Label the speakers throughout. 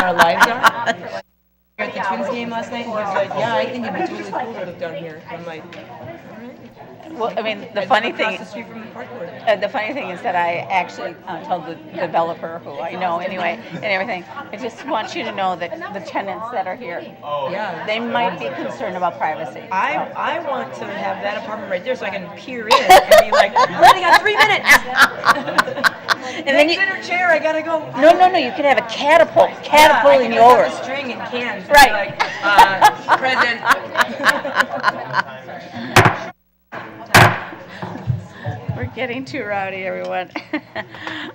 Speaker 1: our lives are. We were at the Twins game last night, and he was like, yeah, I think it'd be totally cool to live down here. I'm like, all right.
Speaker 2: Well, I mean, the
Speaker 1: I
Speaker 2: funny
Speaker 1: live across
Speaker 2: thing,
Speaker 1: the street from the park board.
Speaker 2: the funny thing is that I actually told the developer, who I know anyway, and everything. I just want you to know that the tenants that are here,
Speaker 1: Yeah.
Speaker 2: they might be concerned about privacy.
Speaker 1: I want to have that apartment right there so I can peer in and be like, I only got 3 minutes.
Speaker 2: And then you,
Speaker 1: Dinner chair, I gotta go.
Speaker 2: no, you can have a catapulting you
Speaker 1: I
Speaker 2: over.
Speaker 1: can a string and cans. And
Speaker 2: Right.
Speaker 1: Be like, present.
Speaker 2: We're getting too rowdy, everyone.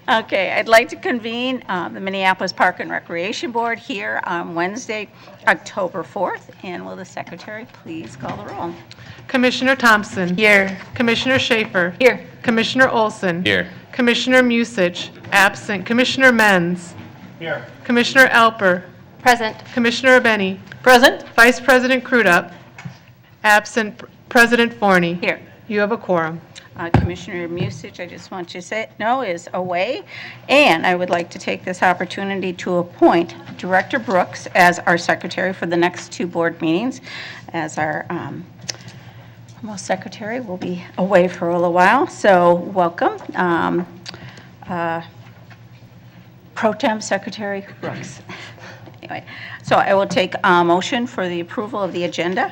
Speaker 2: Okay, I'd like to convene the Minneapolis Park and Recreation Board here on Wednesday, October 4th. And will the secretary please call the roll?
Speaker 3: Commissioner Thompson.
Speaker 2: Here.
Speaker 3: Commissioner Schaefer.
Speaker 2: Here.
Speaker 3: Commissioner Olson.
Speaker 4: Here.
Speaker 3: Commissioner Musich, absent. Commissioner Menz.
Speaker 4: Here.
Speaker 3: Commissioner Alper.
Speaker 2: Present.
Speaker 3: Commissioner Abeni.
Speaker 2: Present.
Speaker 3: Vice President Crudup. Absent. President Forney.
Speaker 2: Here.
Speaker 3: You have a quorum.
Speaker 2: Commissioner Musich, I just want you to say, no, is away. And I would like to take this opportunity to appoint Director Brooks as our secretary for the next 2 board meetings, as our most secretary will be away for a little while. So welcome, Pro Tem Secretary Brooks. Anyway, so I will take a motion for the approval of the agenda.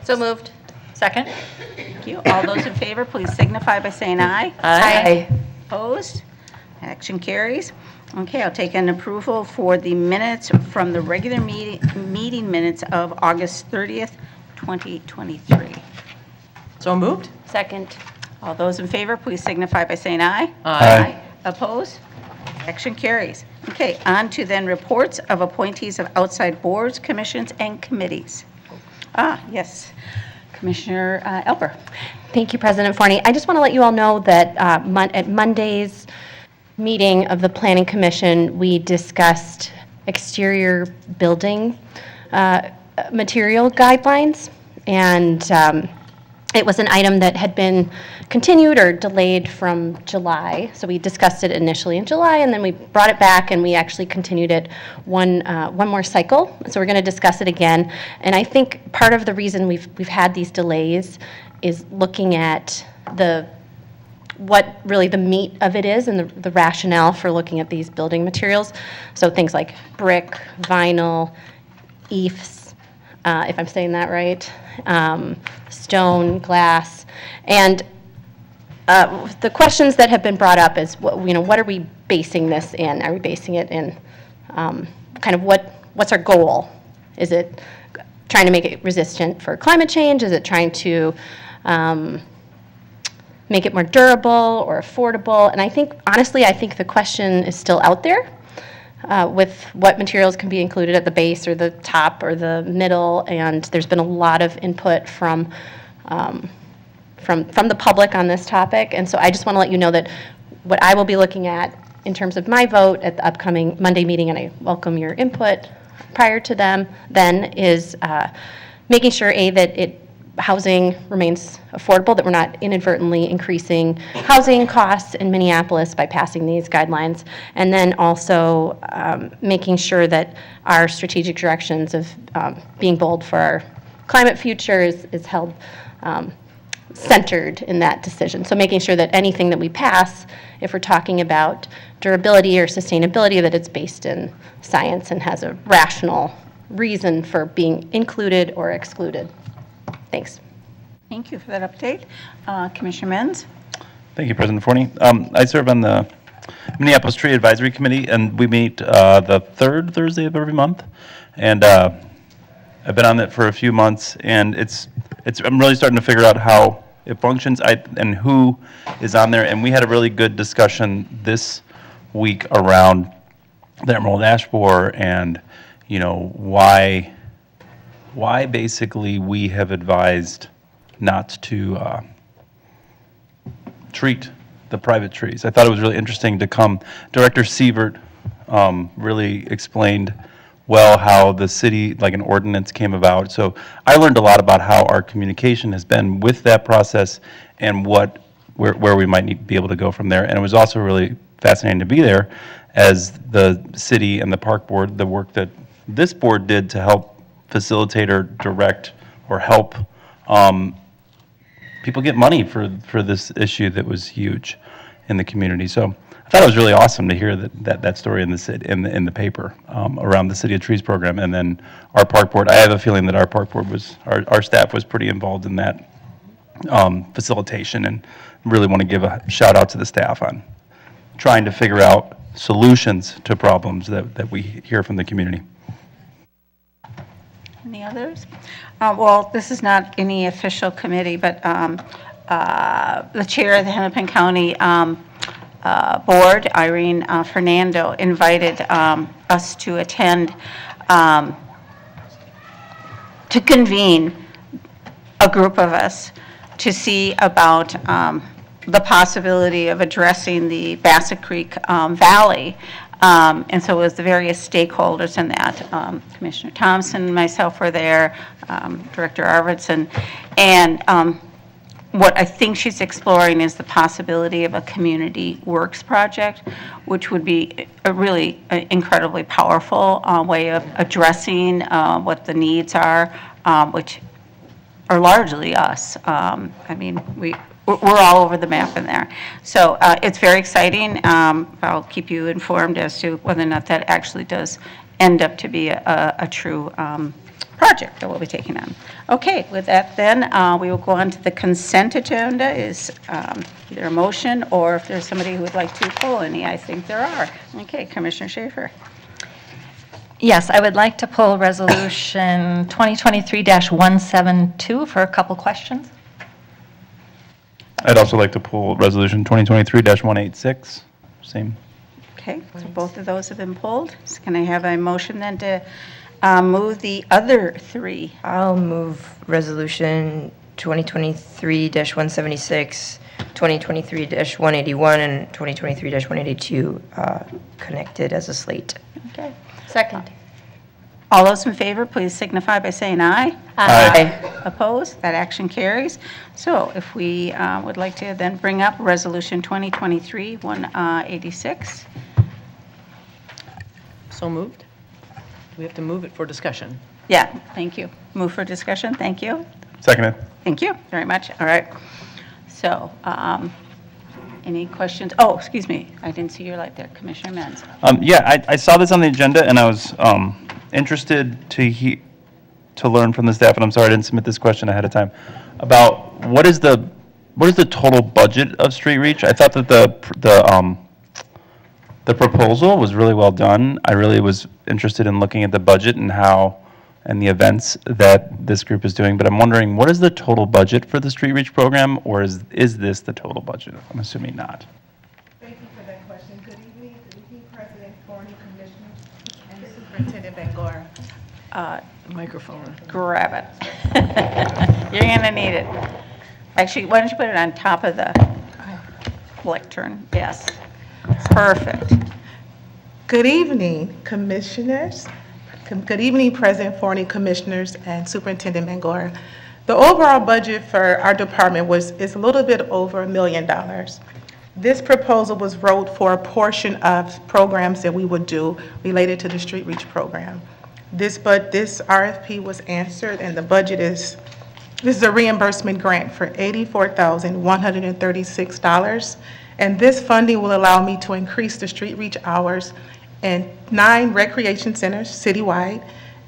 Speaker 5: So moved. Second.
Speaker 2: Thank you. All those in favor, please signify by saying aye.
Speaker 5: Aye.
Speaker 2: Opposed? Action carries. Okay, I'll take an approval for the minutes from the regular meeting minutes of August 30th, 2023.
Speaker 5: So moved. Second.
Speaker 2: All those in favor, please signify by saying aye.
Speaker 4: Aye.
Speaker 2: Opposed? Action carries. Okay, on to then reports of appointees of outside boards, commissions, and committees. Yes. Commissioner Alper.
Speaker 6: Thank you, President Forney. I just want to let you all know that at Monday's meeting of the Planning Commission, we discussed exterior building material guidelines, and it was an item that had been continued or delayed from July. So we discussed it initially in July, and then we brought it back, and we actually continued it one more cycle. So we're going to discuss it again. And I think part of the reason we've had these delays is looking at what really the meat of it is and the rationale for looking at these building materials. So things like brick, vinyl, EIFS, if I'm saying that right, stone, glass, and the questions that have been brought up is, what are we basing this in? Are we basing it in kind of what's our goal? Is it trying to make it resistant for climate change? Is it trying to make it more durable or affordable? And I think, honestly, the question is still out there. With what materials can be included at the base or the top or the middle, and there's been a lot of input from the public on this topic, and so I just want to let you know that what I will be looking at in terms of my vote at the upcoming Monday meeting, and I welcome your input prior to then, is making sure, that housing remains affordable, that we're not inadvertently increasing housing costs in Minneapolis by passing these guidelines, and then also making sure that our strategic directions of being bold for our climate future is held centered in that decision. So making sure that anything that we pass, if we're talking about durability or sustainability, that it's based in science and has a rational reason for being included or excluded. Thanks.
Speaker 2: Thank you for that update. Commissioner Menz.
Speaker 4: Thank you, President Forney. I serve on the Minneapolis Tree Advisory Committee, and we meet the 3rd Thursday of every month. And I've been on it for a few months, and I'm really starting to figure out how it functions and who is on there. And we had a really good discussion this week around the Emerald Ash Borer and, why basically we have advised not to treat the private trees. I thought it was really interesting to come. Director Sievert really explained well how the city, like an ordinance came about. So I learned a lot about how our communication has been with that process and where we might need to be able to go from there. And it was also really fascinating to be there as the city and the park board, the work that this board did to help facilitate or direct or help people get money for this issue that was huge in the community. So I thought it was really awesome to hear that story in the city, in the paper around the City of Trees program, and then our park board. I have a feeling that our park board was our staff was pretty involved in that facilitation, and really want to give a shout out to the staff on trying to figure out solutions to problems that we hear from the community.
Speaker 2: Any others? Well, this is not any official committee, but the chair of the Hennepin County Board, Irene Fernando, invited us to attend, to convene a group of us to see about the possibility of addressing the Bassett Creek Valley. And so it was the various stakeholders in that. Commissioner Thompson and myself were there, Director Arvidsson. And what I think she's exploring is the possibility of a community works project, which would be a really incredibly powerful way of addressing what the needs are, which are largely us. I mean, we're all over the map in there. So it's very exciting. I'll keep you informed as to whether or not that actually does end up to be a true project that we'll be taking on. Okay, with that then, we will go on to the consent agenda. Is either a motion or if there's somebody who would like to pull any, I think there are. Okay, Commissioner Schaefer.
Speaker 5: Yes, I would like to pull Resolution 2023-172 for a couple questions.
Speaker 4: I'd also like to pull Resolution 2023-186, same.
Speaker 2: Okay, so both of those have been pulled. So can I have a motion then to move the other three?
Speaker 7: I'll move Resolution 2023-176, 2023-181, and 2023-182 connected as a slate.
Speaker 2: Okay.
Speaker 5: Second.
Speaker 2: All those in favor, please signify by saying aye.
Speaker 4: Aye.
Speaker 2: Opposed? That action carries. So if we would like to then bring up Resolution 2023-186.
Speaker 3: So moved. We have to move it for discussion.
Speaker 2: Yeah, thank you. Move for discussion, thank you.
Speaker 4: Seconded.
Speaker 2: Thank you very much. All right. So, any questions? Oh, excuse me, I didn't see your light there, Commissioner Menz.
Speaker 4: Yeah, I saw this on the agenda, and I was interested to learn from the staff, and I'm sorry I didn't submit this question ahead of time, about what is the total budget of Street Reach? I thought that the proposal was really well done. I really was interested in looking at the budget and and the events that this group is doing, but I'm wondering, what is the total budget for the Street Reach program, or is this the total budget? I'm assuming not.
Speaker 8: Thank you for that question. Good evening, President, Forney, Commissioners, and Superintendent Bangor.
Speaker 3: Microphone.
Speaker 2: Grab it. You're gonna need it. Actually, why don't you put it on top of the lectern? Yes. Perfect.
Speaker 8: Good evening, Commissioners. Good evening, President Forney, Commissioners, and Superintendent Bangor. The overall budget for our department is a little bit over $1 million. This proposal was wrote for a portion of programs that we would do related to the Street Reach program. This RFP was answered, and the budget this is a reimbursement grant for $84,136. And this funding will allow me to increase the Street Reach hours in 9 recreation centers citywide,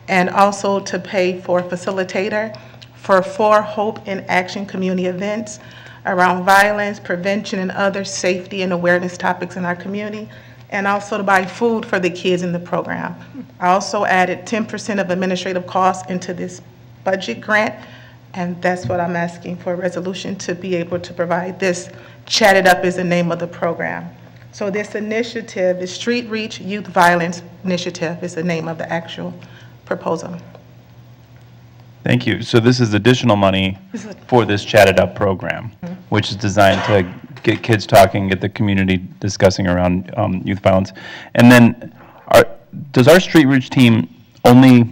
Speaker 8: and also to pay for a facilitator for 4 Hope in Action community events around violence, prevention, and other safety and awareness topics in our community, and also to buy food for the kids in the program. I also added 10% of administrative costs into this budget grant, and that's what I'm asking for a resolution to be able to provide. This Chatted Up is the name of the program. So this initiative is Street Reach Youth Violence Initiative is the name of the actual proposal.
Speaker 4: Thank you. So this is additional money for this Chatted Up program, which is designed to get kids talking, get the community discussing around youth violence. And then does our Street Reach team only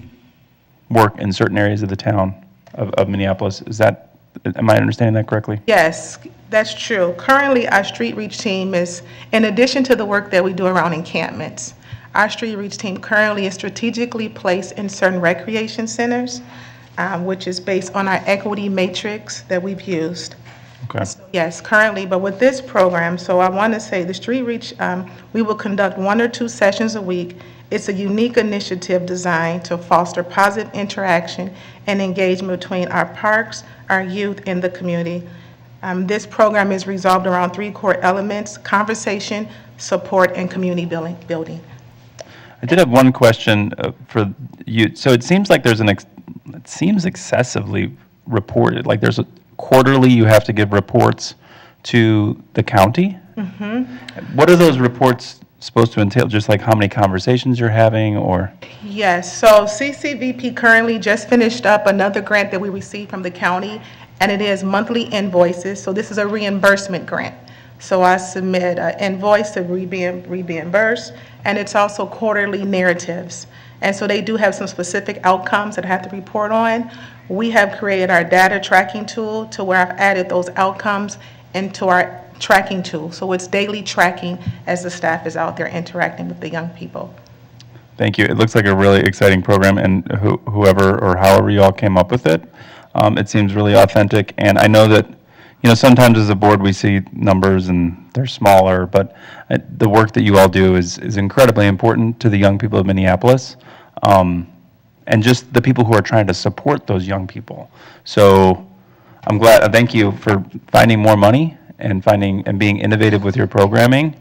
Speaker 4: work in certain areas of the town of Minneapolis? Is that Am I understanding that correctly?
Speaker 8: Yes, that's true. Currently, our street reach team is, in addition to the work that we do around encampments, our street reach team currently is strategically placed in certain recreation centers, which is based on our equity matrix that we've used.
Speaker 4: Okay.
Speaker 8: Yes, currently, but with this program, so I want to say the Street Reach, we will conduct 1 or 2 sessions a week. It's a unique initiative designed to foster positive interaction and engagement between our parks, our youth, and the community. This program is resolved around 3 core elements: conversation, support, and community building.
Speaker 4: I did have one question for you. So it seems like there's it seems excessively reported. Like there's quarterly you have to give reports to the county. Mm-hmm. What are those reports supposed to entail? Just like how many conversations you're having, or?
Speaker 8: Yes, so CCVP currently just finished up another grant that we received from the county, and it is monthly invoices. So this is a reimbursement grant. So I submit an invoice to be reimbursed, and it's also quarterly narratives. And so they do have some specific outcomes that I have to report on. We have created our data tracking tool to where I've added those outcomes into our tracking tool. So it's daily tracking as the staff is out there interacting with the young people.
Speaker 4: Thank you. It looks like a really exciting program, and whoever or however you all came up with it, it seems really authentic. And I know that, sometimes as a board we see numbers and they're smaller, but the work that you all do is incredibly important to the young people of Minneapolis, and just the people who are trying to support those young people. So I'm glad. Thank you for finding more money and being innovative with your programming.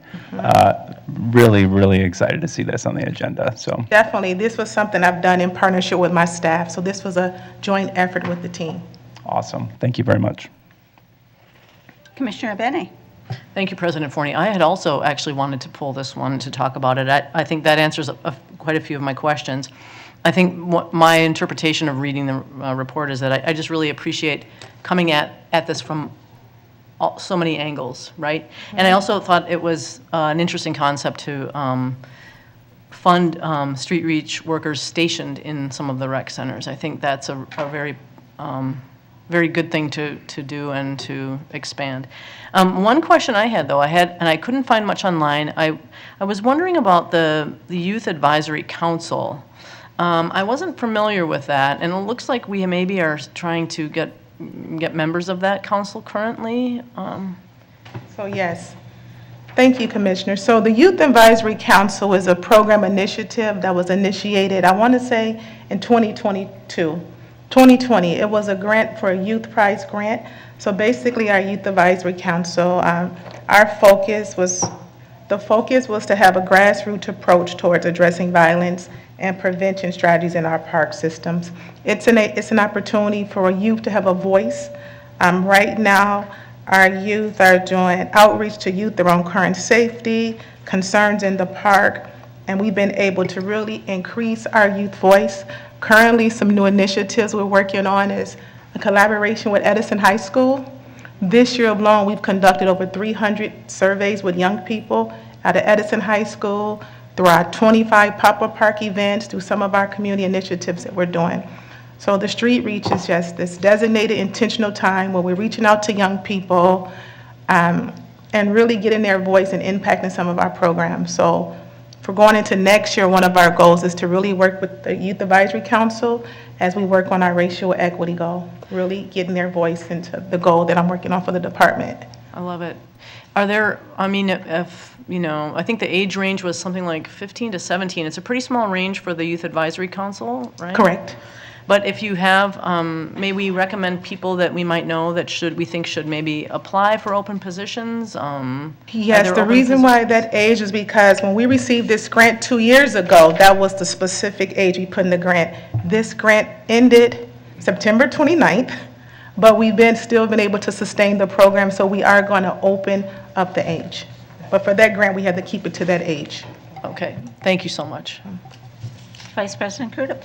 Speaker 4: Really, really excited to see this on the agenda. So
Speaker 8: definitely, this was something I've done in partnership with my staff. So this was a joint effort with the team.
Speaker 4: Awesome. Thank you very much.
Speaker 2: Commissioner Bennett.
Speaker 9: Thank you, President Forney. I had also actually wanted to pull this one to talk about it. I think that answers quite a few of my questions. I think my interpretation of reading the report is that I just really appreciate coming at this from so many angles, right? Mm-hmm. And I also thought it was an interesting concept to fund street reach workers stationed in some of the rec centers. I think that's a very very good thing to do and to expand. One question I had, though, and I couldn't find much online. I was wondering about the Youth Advisory Council. I wasn't familiar with that, and it looks like we maybe are trying to get members of that council currently.
Speaker 8: So yes, thank you, Commissioner. So the Youth Advisory Council is a program initiative that was initiated, I want to say, in 2020. It was a grant for a youth prize grant. So basically, our Youth Advisory Council, our focus was to have a grassroots approach towards addressing violence and prevention strategies in our park systems. It's an opportunity for youth to have a voice. Right now, our youth are doing outreach to youth around current safety, concerns in the park, and we've been able to really increase our youth voice. Currently, some new initiatives we're working on is a collaboration with Edison High School. This year alone, we've conducted over 300 surveys with young people at Edison High School, through our 25 pop-up park events, through some of our community initiatives that we're doing. So the Street Reach is just this designated intentional time where we're reaching out to young people and really getting their voice and impacting some of our programs. So for going into next year, one of our goals is to really work with the Youth Advisory Council as we work on our racial equity goal, really getting their voice into the goal that I'm working on for the department.
Speaker 9: I love it. Are there, I think the age range was something like 15 to 17. It's a pretty small range for the Youth Advisory Council, right?
Speaker 8: Correct.
Speaker 9: But if you have, may we recommend people that we might know that we think should maybe apply for open positions?
Speaker 8: Yes, the reason why that age is because when we received this grant 2 years ago, that was the specific age we put in the grant. This grant ended September 29th, but we've still been able to sustain the program, so we are going to open up the age. But for that grant, we had to keep it to that age.
Speaker 9: Okay, thank you so much.
Speaker 2: Vice President Crudup.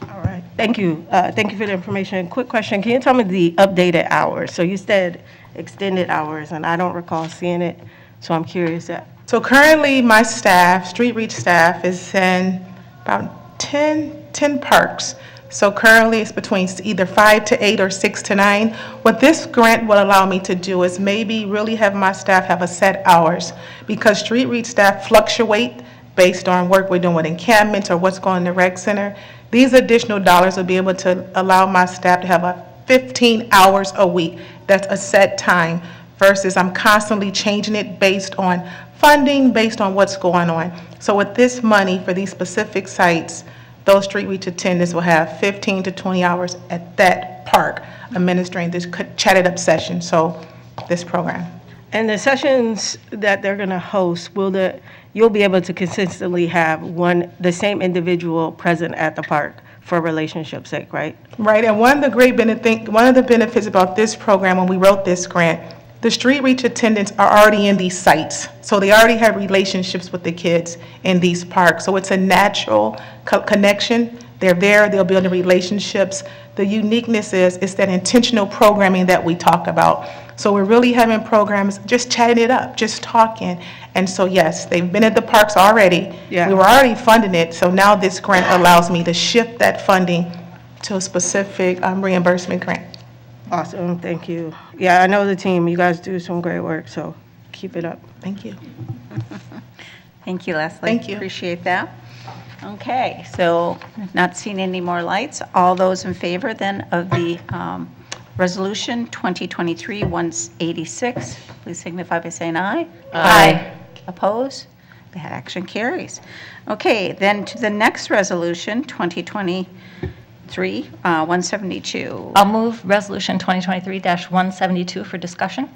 Speaker 10: All right, thank you. Thank you for the information. Quick question, can you tell me the updated hours? So you said extended hours, and I don't recall seeing it, so I'm curious.
Speaker 8: So currently, my staff, Street Reach staff, is in about 10 parks. So currently, it's between either 5 to 8 or 6 to 9. What this grant will allow me to do is maybe really have my staff have a set hours, because street reach staff fluctuate based on work we're doing with encampments or what's going in the rec center. These additional dollars will be able to allow my staff to have 15 hours a week. That's a set time, versus I'm constantly changing it based on funding, based on what's going on. So with this money for these specific sites, those street reach attendants will have 15 to 20 hours at that park administering this chatted up session, so this program.
Speaker 10: And the sessions that they're going to host, you'll be able to consistently have the same individual present at the park for relationship's sake, right?
Speaker 8: Right, and one of the benefits about this program when we wrote this grant, the street reach attendants are already in these sites, so they already have relationships with the kids in these parks. So it's a natural connection. They're there, they'll build the relationships. The uniqueness is that intentional programming that we talk about. So we're really having programs, just chatting it up, just talking. And so yes, they've been at the parks already.
Speaker 10: Yeah.
Speaker 8: We were already funding it, so now this grant allows me to shift that funding to a specific reimbursement grant.
Speaker 10: Awesome, thank you. Yeah, I know the team, you guys do some great work, so keep it up.
Speaker 8: Thank you.
Speaker 2: Thank you, Leslie.
Speaker 8: Thank you.
Speaker 2: Appreciate that. Okay, so not seeing any more lights. All those in favor then of the resolution 2023-186, please signify by saying aye.
Speaker 5: Aye.
Speaker 2: Opposed? That action carries. Okay, then to the next resolution, 2023-172.
Speaker 5: I'll move Resolution 2023-172 for discussion.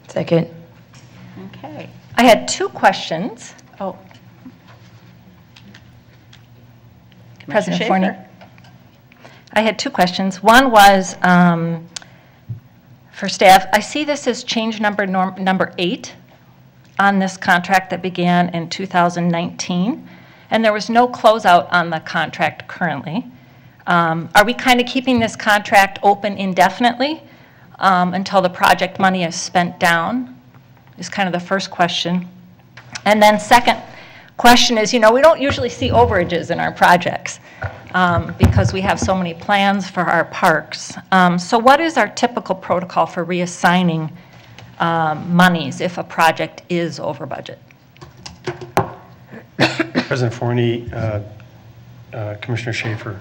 Speaker 7: Second.
Speaker 2: Okay.
Speaker 5: I had two questions.
Speaker 2: Oh.
Speaker 5: President
Speaker 2: Commissioner
Speaker 5: Forney. I had two questions. One was for staff. I see this as change number 8 on this contract that began in 2019, and there was no closeout on the contract currently. Are we kind of keeping this contract open indefinitely until the project money is spent down? Is kind of the first question. And then second question is, we don't usually see overages in our projects because we have so many plans for our parks. So what is our typical protocol for reassigning monies if a project is over budget?
Speaker 11: President Forney, Commissioner Schaefer,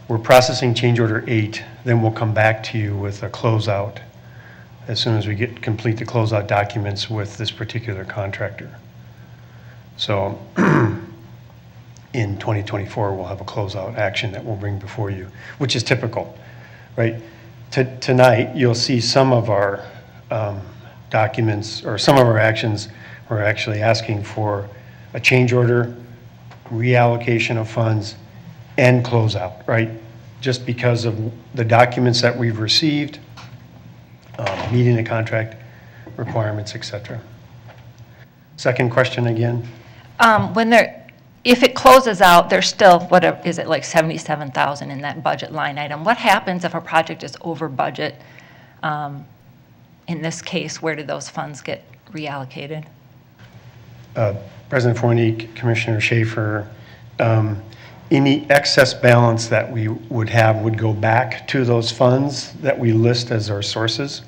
Speaker 11: we're processing change order 8, then we'll come back to you with a closeout as soon as we complete the closeout documents with this particular contractor. So in 2024, we'll have a closeout action that we'll bring before you, which is typical, right? Tonight, you'll see some of our documents or some of our actions. We're actually asking for a change order, reallocation of funds, and closeout, right? Just because of the documents that we've received, meeting the contract requirements, et cetera. Second question again?
Speaker 5: If it closes out, there's still, whatever, is it like $77,000 in that budget line item? What happens if a project is over budget? In this case, where do those funds get reallocated?
Speaker 11: President Forney, Commissioner Schaefer, any excess balance that we would have would go back to those funds that we list as our sources.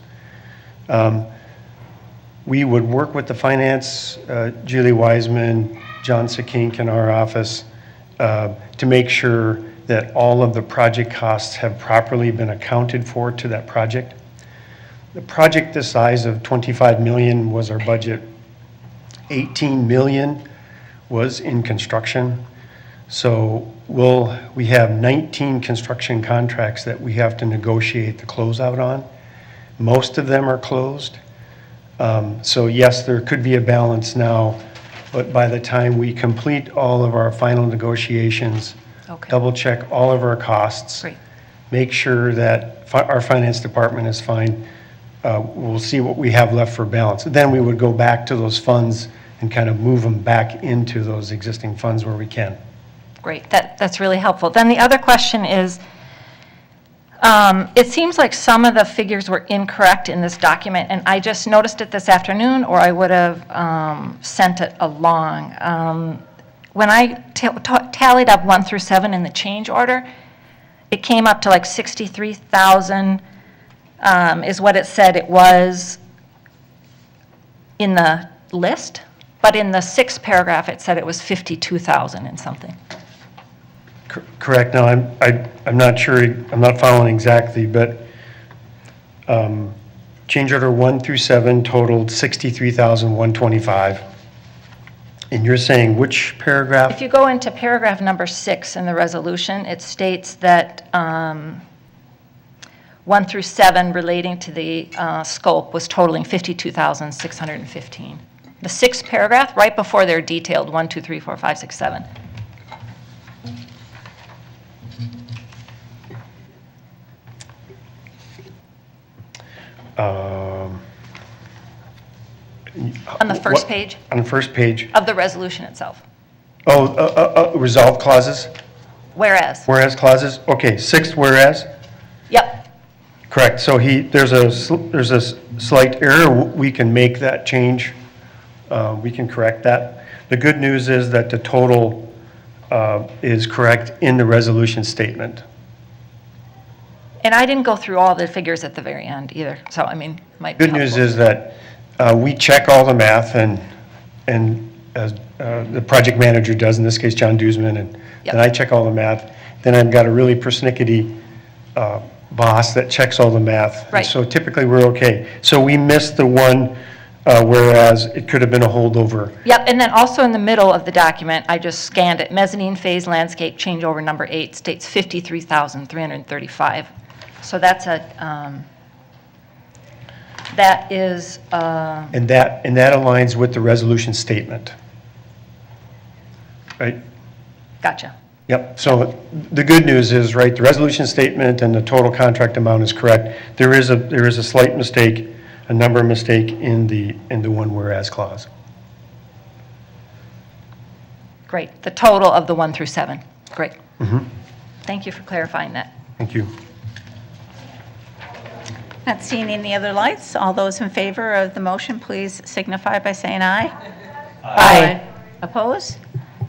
Speaker 11: We would work with the finance, Julie Wiseman, John Sekink in our office, to make sure that all of the project costs have properly been accounted for to that project. The project this size of $25 million was our budget. $18 million was in construction. So we have 19 construction contracts that we have to negotiate the closeout on. Most of them are closed. So yes, there could be a balance now, but by the time we complete all of our final negotiations, double check all of our costs,
Speaker 5: Great.
Speaker 11: make sure that our finance department is fine, we'll see what we have left for balance. Then we would go back to those funds and kind of move them back into those existing funds where we can.
Speaker 5: Great, that's really helpful. Then the other question is, it seems like some of the figures were incorrect in this document, and I just noticed it this afternoon, or I would have sent it along. when I tallied up 1 through 7 in the change order, it came up to like 63,000 is what it said it was in the list, but in the 6th paragraph, it said it was 52,000 and something.
Speaker 11: Correct. Now, I'm not sure, I'm not following exactly, but change order 1 through 7 totaled 63,125. And you're saying which paragraph?
Speaker 5: If you go into paragraph number 6 in the resolution, it states that 1 through 7 relating to the scope was totaling 52,615. The 6th paragraph, right before they're detailed, 1, 2, 3, 4, 5, 6, 7. On the first page
Speaker 11: On the first page.
Speaker 5: of the resolution itself.
Speaker 11: Oh, resolve clauses?
Speaker 5: Whereas.
Speaker 11: Whereas clauses? Okay, 6th whereas?
Speaker 5: Yep.
Speaker 11: Correct. So there's a slight error. We can make that change. We can correct that. The good news is that the total is correct in the resolution statement.
Speaker 5: And I didn't go through all the figures at the very end either, so I mean, might be
Speaker 11: Good news
Speaker 5: helpful.
Speaker 11: is that we check all the math, and as the project manager does, in this case, John Duzman, and
Speaker 5: Yep.
Speaker 11: then I check all the math. Then I've got a really persnickety boss that checks all the math.
Speaker 5: Right.
Speaker 11: So typically, we're okay. So we missed the one, whereas it could have been a holdover.
Speaker 5: Yep, and then also in the middle of the document, I just scanned it, mezzanine phase landscape changeover number 8 states 53,335. So that's that is,
Speaker 11: And that aligns with the resolution statement. Right?
Speaker 5: gotcha.
Speaker 11: Yep, so the good news is, right, the resolution statement and the total contract amount is correct. There is a slight mistake, a number mistake in the one whereas clause.
Speaker 5: Great, the total of the 1 through 7, great.
Speaker 11: Mm-hmm.
Speaker 5: Thank you for clarifying that.
Speaker 11: Thank you.
Speaker 2: Not seeing any other lights. All those in favor of the motion, please signify by saying aye. Aye. Opposed?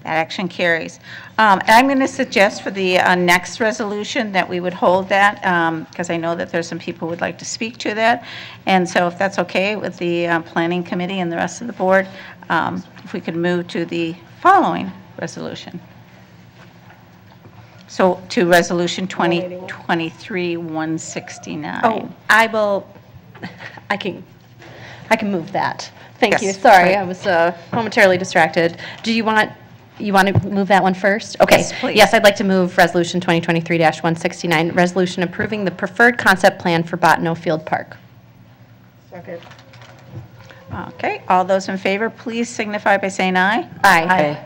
Speaker 2: That action carries. I'm going to suggest for the next resolution that we would hold that, because I know that there's some people who would like to speak to that. And so if that's okay with the Planning Committee and the rest of the board, if we could move to the following resolution. So to Resolution 2023-169.
Speaker 6: Oh, I can move that. Thank you.
Speaker 2: Yes,
Speaker 6: Sorry,
Speaker 2: great.
Speaker 6: I was momentarily distracted. Do you want to move that one first? Okay.
Speaker 2: Yes, please.
Speaker 6: Yes, I'd like to move Resolution 2023-169, resolution approving the preferred concept plan for Bottineau Field Park.
Speaker 2: Okay, all those in favor, please signify by saying aye.
Speaker 6: Aye.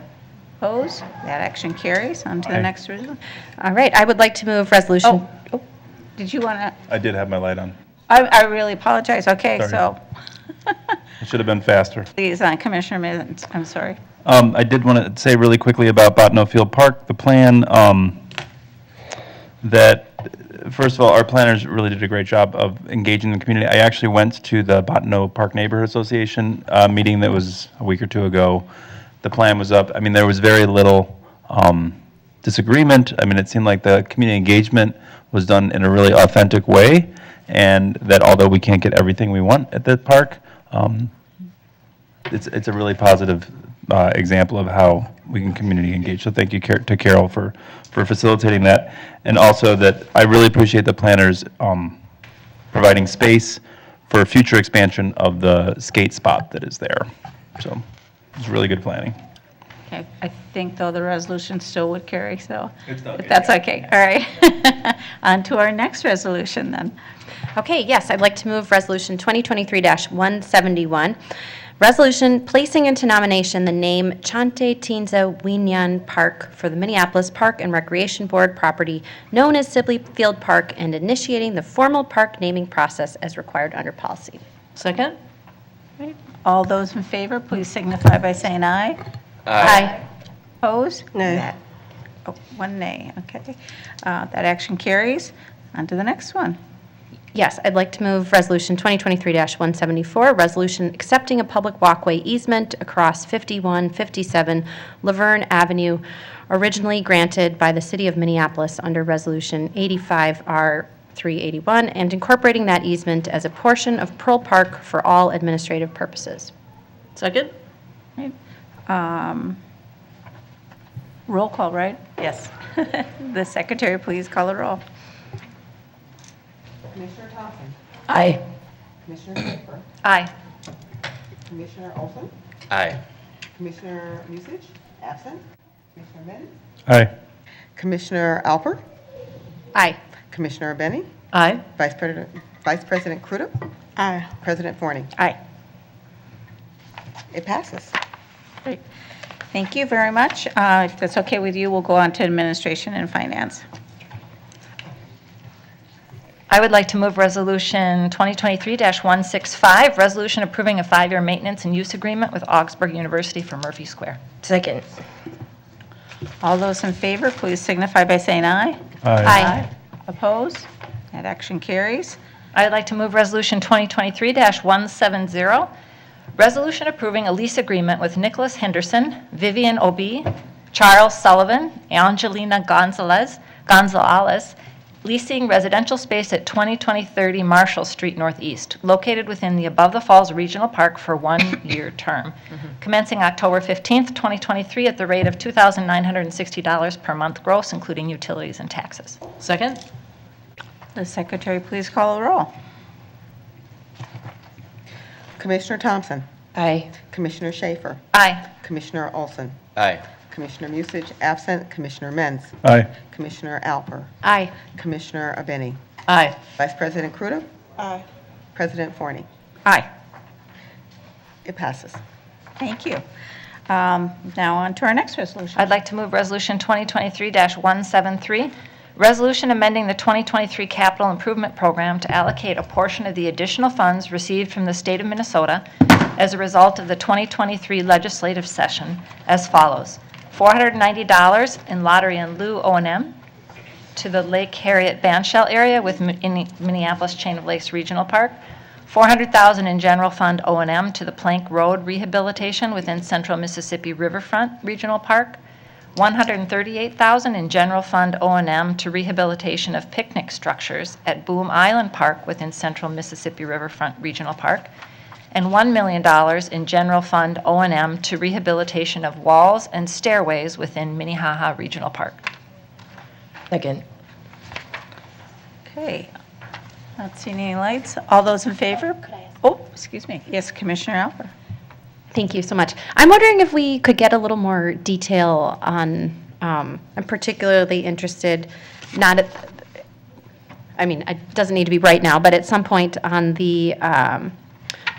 Speaker 2: Opposed? That action carries. On to the
Speaker 4: Aye.
Speaker 2: next resolution.
Speaker 6: All right, I would like to move resolution.
Speaker 2: Oh. Did you want to,
Speaker 4: I did have my light on.
Speaker 2: I really apologize. Okay,
Speaker 4: Sorry.
Speaker 2: so,
Speaker 4: It should have been faster.
Speaker 2: please, Commissioner Mittens, I'm sorry.
Speaker 4: I did want to say really quickly about Bottineau Field Park, the plan, that, first of all, our planners really did a great job of engaging the community. I actually went to the Bottineau Park Neighborhood Association meeting that was a week or two ago. The plan was up. I mean, there was very little disagreement. I mean, it seemed like the community engagement was done in a really authentic way, and that although we can't get everything we want at the park, it's a really positive example of how we can community engage. So thank you to Carol for facilitating that. And also that I really appreciate the planners providing space for future expansion of the skate spot that is there. So it's really good planning.
Speaker 2: Okay, I think, though, the resolution still would carry, so.
Speaker 4: It's not
Speaker 2: If that's okay, all right. On to our next resolution, then.
Speaker 6: Okay, yes, I'd like to move Resolution 2023-171, resolution placing into nomination the name Chante Tinza Winyan Park for the Minneapolis Park and Recreation Board property known as Sibley Field Park and initiating the formal park naming process as required under policy.
Speaker 5: Second?
Speaker 2: All those in favor, please signify by saying aye.
Speaker 6: Aye.
Speaker 2: Opposed?
Speaker 10: Nay.
Speaker 2: Oh, one nay, okay. That action carries. On to the next one.
Speaker 6: Yes, I'd like to move Resolution 2023-174, resolution accepting a public walkway easement across 5157 Laverne Avenue, originally granted by the City of Minneapolis under Resolution 85R381, and incorporating that easement as a portion of Pearl Park for all administrative purposes.
Speaker 9: Second?
Speaker 2: Roll call, right?
Speaker 9: Yes.
Speaker 2: The secretary, please call the roll.
Speaker 12: Commissioner Thompson.
Speaker 7: Aye.
Speaker 12: Commissioner Schaefer.
Speaker 5: Aye.
Speaker 12: Commissioner Olson.
Speaker 4: Aye.
Speaker 12: Commissioner Musich, absent. Commissioner Min.
Speaker 4: Aye.
Speaker 12: Commissioner Alper.
Speaker 6: Aye.
Speaker 12: Commissioner Benny.
Speaker 9: Aye.
Speaker 12: Vice President Crudup.
Speaker 10: Aye.
Speaker 12: President Forney.
Speaker 2: Aye.
Speaker 12: It passes.
Speaker 2: Great. Thank you very much. If that's okay with you, we'll go on to administration and finance.
Speaker 5: I would like to move Resolution 2023-165, resolution approving a 5-year maintenance and use agreement with Augsburg University for Murphy Square.
Speaker 7: Second.
Speaker 2: All those in favor, please signify by saying aye.
Speaker 6: Aye.
Speaker 2: Opposed? That action carries.
Speaker 5: I would like to move Resolution 2023-170, resolution approving a lease agreement with Nicholas Henderson, Vivian Obi, Charles Sullivan, Angelina Gonzalez, leasing residential space at 2030 Marshall Street Northeast, located within the Above the Falls Regional Park for 1-year term, commencing October 15th, 2023 at the rate of $2,960 per month gross, including utilities and taxes.
Speaker 9: Second?
Speaker 2: The secretary, please call the roll.
Speaker 12: Commissioner Thompson.
Speaker 7: Aye.
Speaker 12: Commissioner Schaefer.
Speaker 5: Aye.
Speaker 12: Commissioner Olson.
Speaker 4: Aye.
Speaker 12: Commissioner Musich, absent. Commissioner Menz.
Speaker 4: Aye.
Speaker 12: Commissioner Alper.
Speaker 6: Aye.
Speaker 12: Commissioner Benny.
Speaker 9: Aye.
Speaker 12: Vice President Crudup.
Speaker 10: Aye.
Speaker 12: President Forney.
Speaker 2: Aye.
Speaker 12: It passes.
Speaker 2: Thank you. Now on to our next resolution.
Speaker 5: I'd like to move Resolution 2023-173, resolution amending the 2023 Capital Improvement Program to allocate a portion of the additional funds received from the state of Minnesota as a result of the 2023 legislative session as follows: $490 in lottery and lieu O&M to the Lake Harriet Bandshell area with Minneapolis Chain of Lakes Regional Park, $400,000 in general fund O&M to the Plank Road rehabilitation within Central Mississippi Riverfront Regional Park, $138,000 in general fund O&M to rehabilitation of picnic structures at Boom Island Park within Central Mississippi Riverfront Regional Park, and $1 million in general fund O&M to rehabilitation of walls and stairways within Minnehaha Regional Park.
Speaker 7: Second.
Speaker 2: Okay. Not seeing any lights. All those in favor? Oh, excuse me. Yes, Commissioner Alper.
Speaker 6: Thank you so much. I'm wondering if we could get a little more detail on, I'm particularly interested, not at, I mean, it doesn't need to be right now, but at some point on the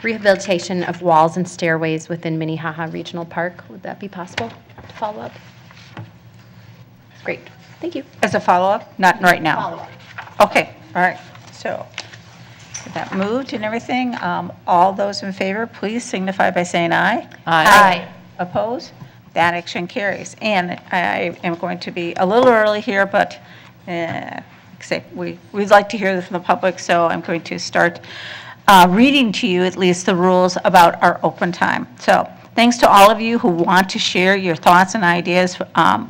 Speaker 6: rehabilitation of walls and stairways within Minnehaha Regional Park. Would that be possible to follow up? Great. Thank you.
Speaker 2: As a follow-up? Not right now? Follow-up. Okay, all right. So, with that moved and everything, all those in favor, please signify by saying aye.
Speaker 5: Aye.
Speaker 2: Opposed? That action carries. And I am going to be a little early here, but we'd like to hear from the public, so I'm going to start reading to you at least the rules about our open time. So, thanks to all of you who want to share your thoughts and ideas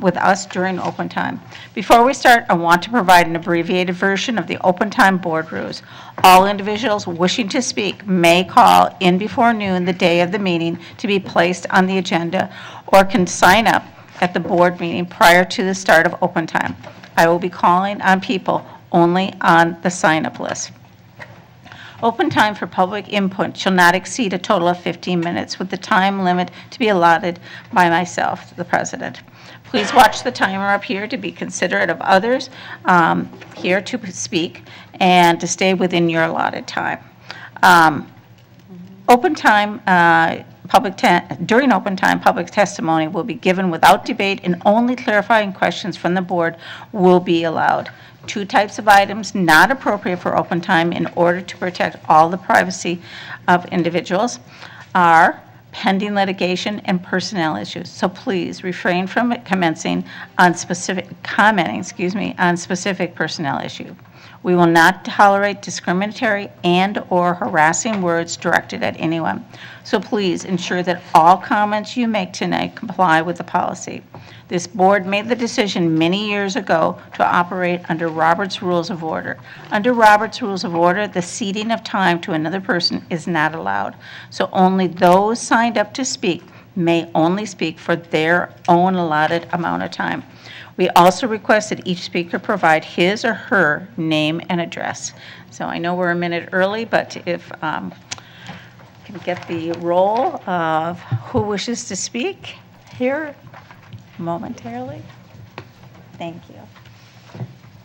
Speaker 2: with us during open time. Before we start, I want to provide an abbreviated version of the open time board rules. All individuals wishing to speak may call in before noon the day of the meeting to be placed on the agenda, or can sign up at the board meeting prior to the start of open time. I will be calling on people only on the sign-up list. Open time for public input shall not exceed a total of 15 minutes, with the time limit to be allotted by myself, the president. Please watch the timer up here to be considerate of others here to speak and to stay within your allotted time. During open time, public testimony will be given without debate, and only clarifying questions from the board will be allowed. 2 types of items not appropriate for open time in order to protect all the privacy of individuals are pending litigation and personnel issues. So please refrain from commenting on specific personnel issue. We will not tolerate discriminatory and/or harassing words directed at anyone. So please ensure that all comments you make tonight comply with the policy. This board made the decision many years ago to operate under Robert's Rules of Order. Under Robert's Rules of Order, the ceding of time to another person is not allowed. So only those signed up to speak may only speak for their own allotted amount of time. We also request that each speaker provide his or her name and address. So I know we're a minute early, but if can get the roll of who wishes to speak here momentarily. Thank you.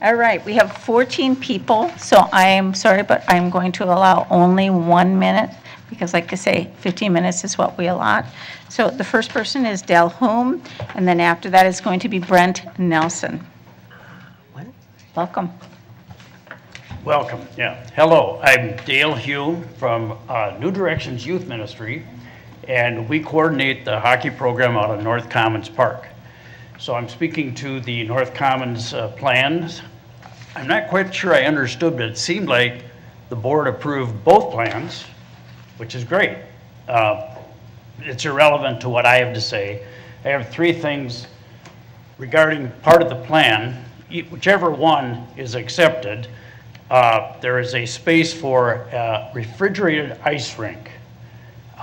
Speaker 2: All right, we have 14 people, so I am sorry, but I'm going to allow only 1 minute because, like I say, 15 minutes is what we allot. So the first person is Dale Hume, and then after that is going to be Brent Nelson. Welcome.
Speaker 13: Welcome, yeah. Hello, I'm Dale Hume from New Directions Youth Ministry, and we coordinate the hockey program out of North Commons Park. So I'm speaking to the North Commons plans. I'm not quite sure I understood, but it seemed like the board approved both plans, which is great. It's irrelevant to what I have to say. I have 3 things regarding part of the plan. Whichever one is accepted, there is a space for a refrigerated ice rink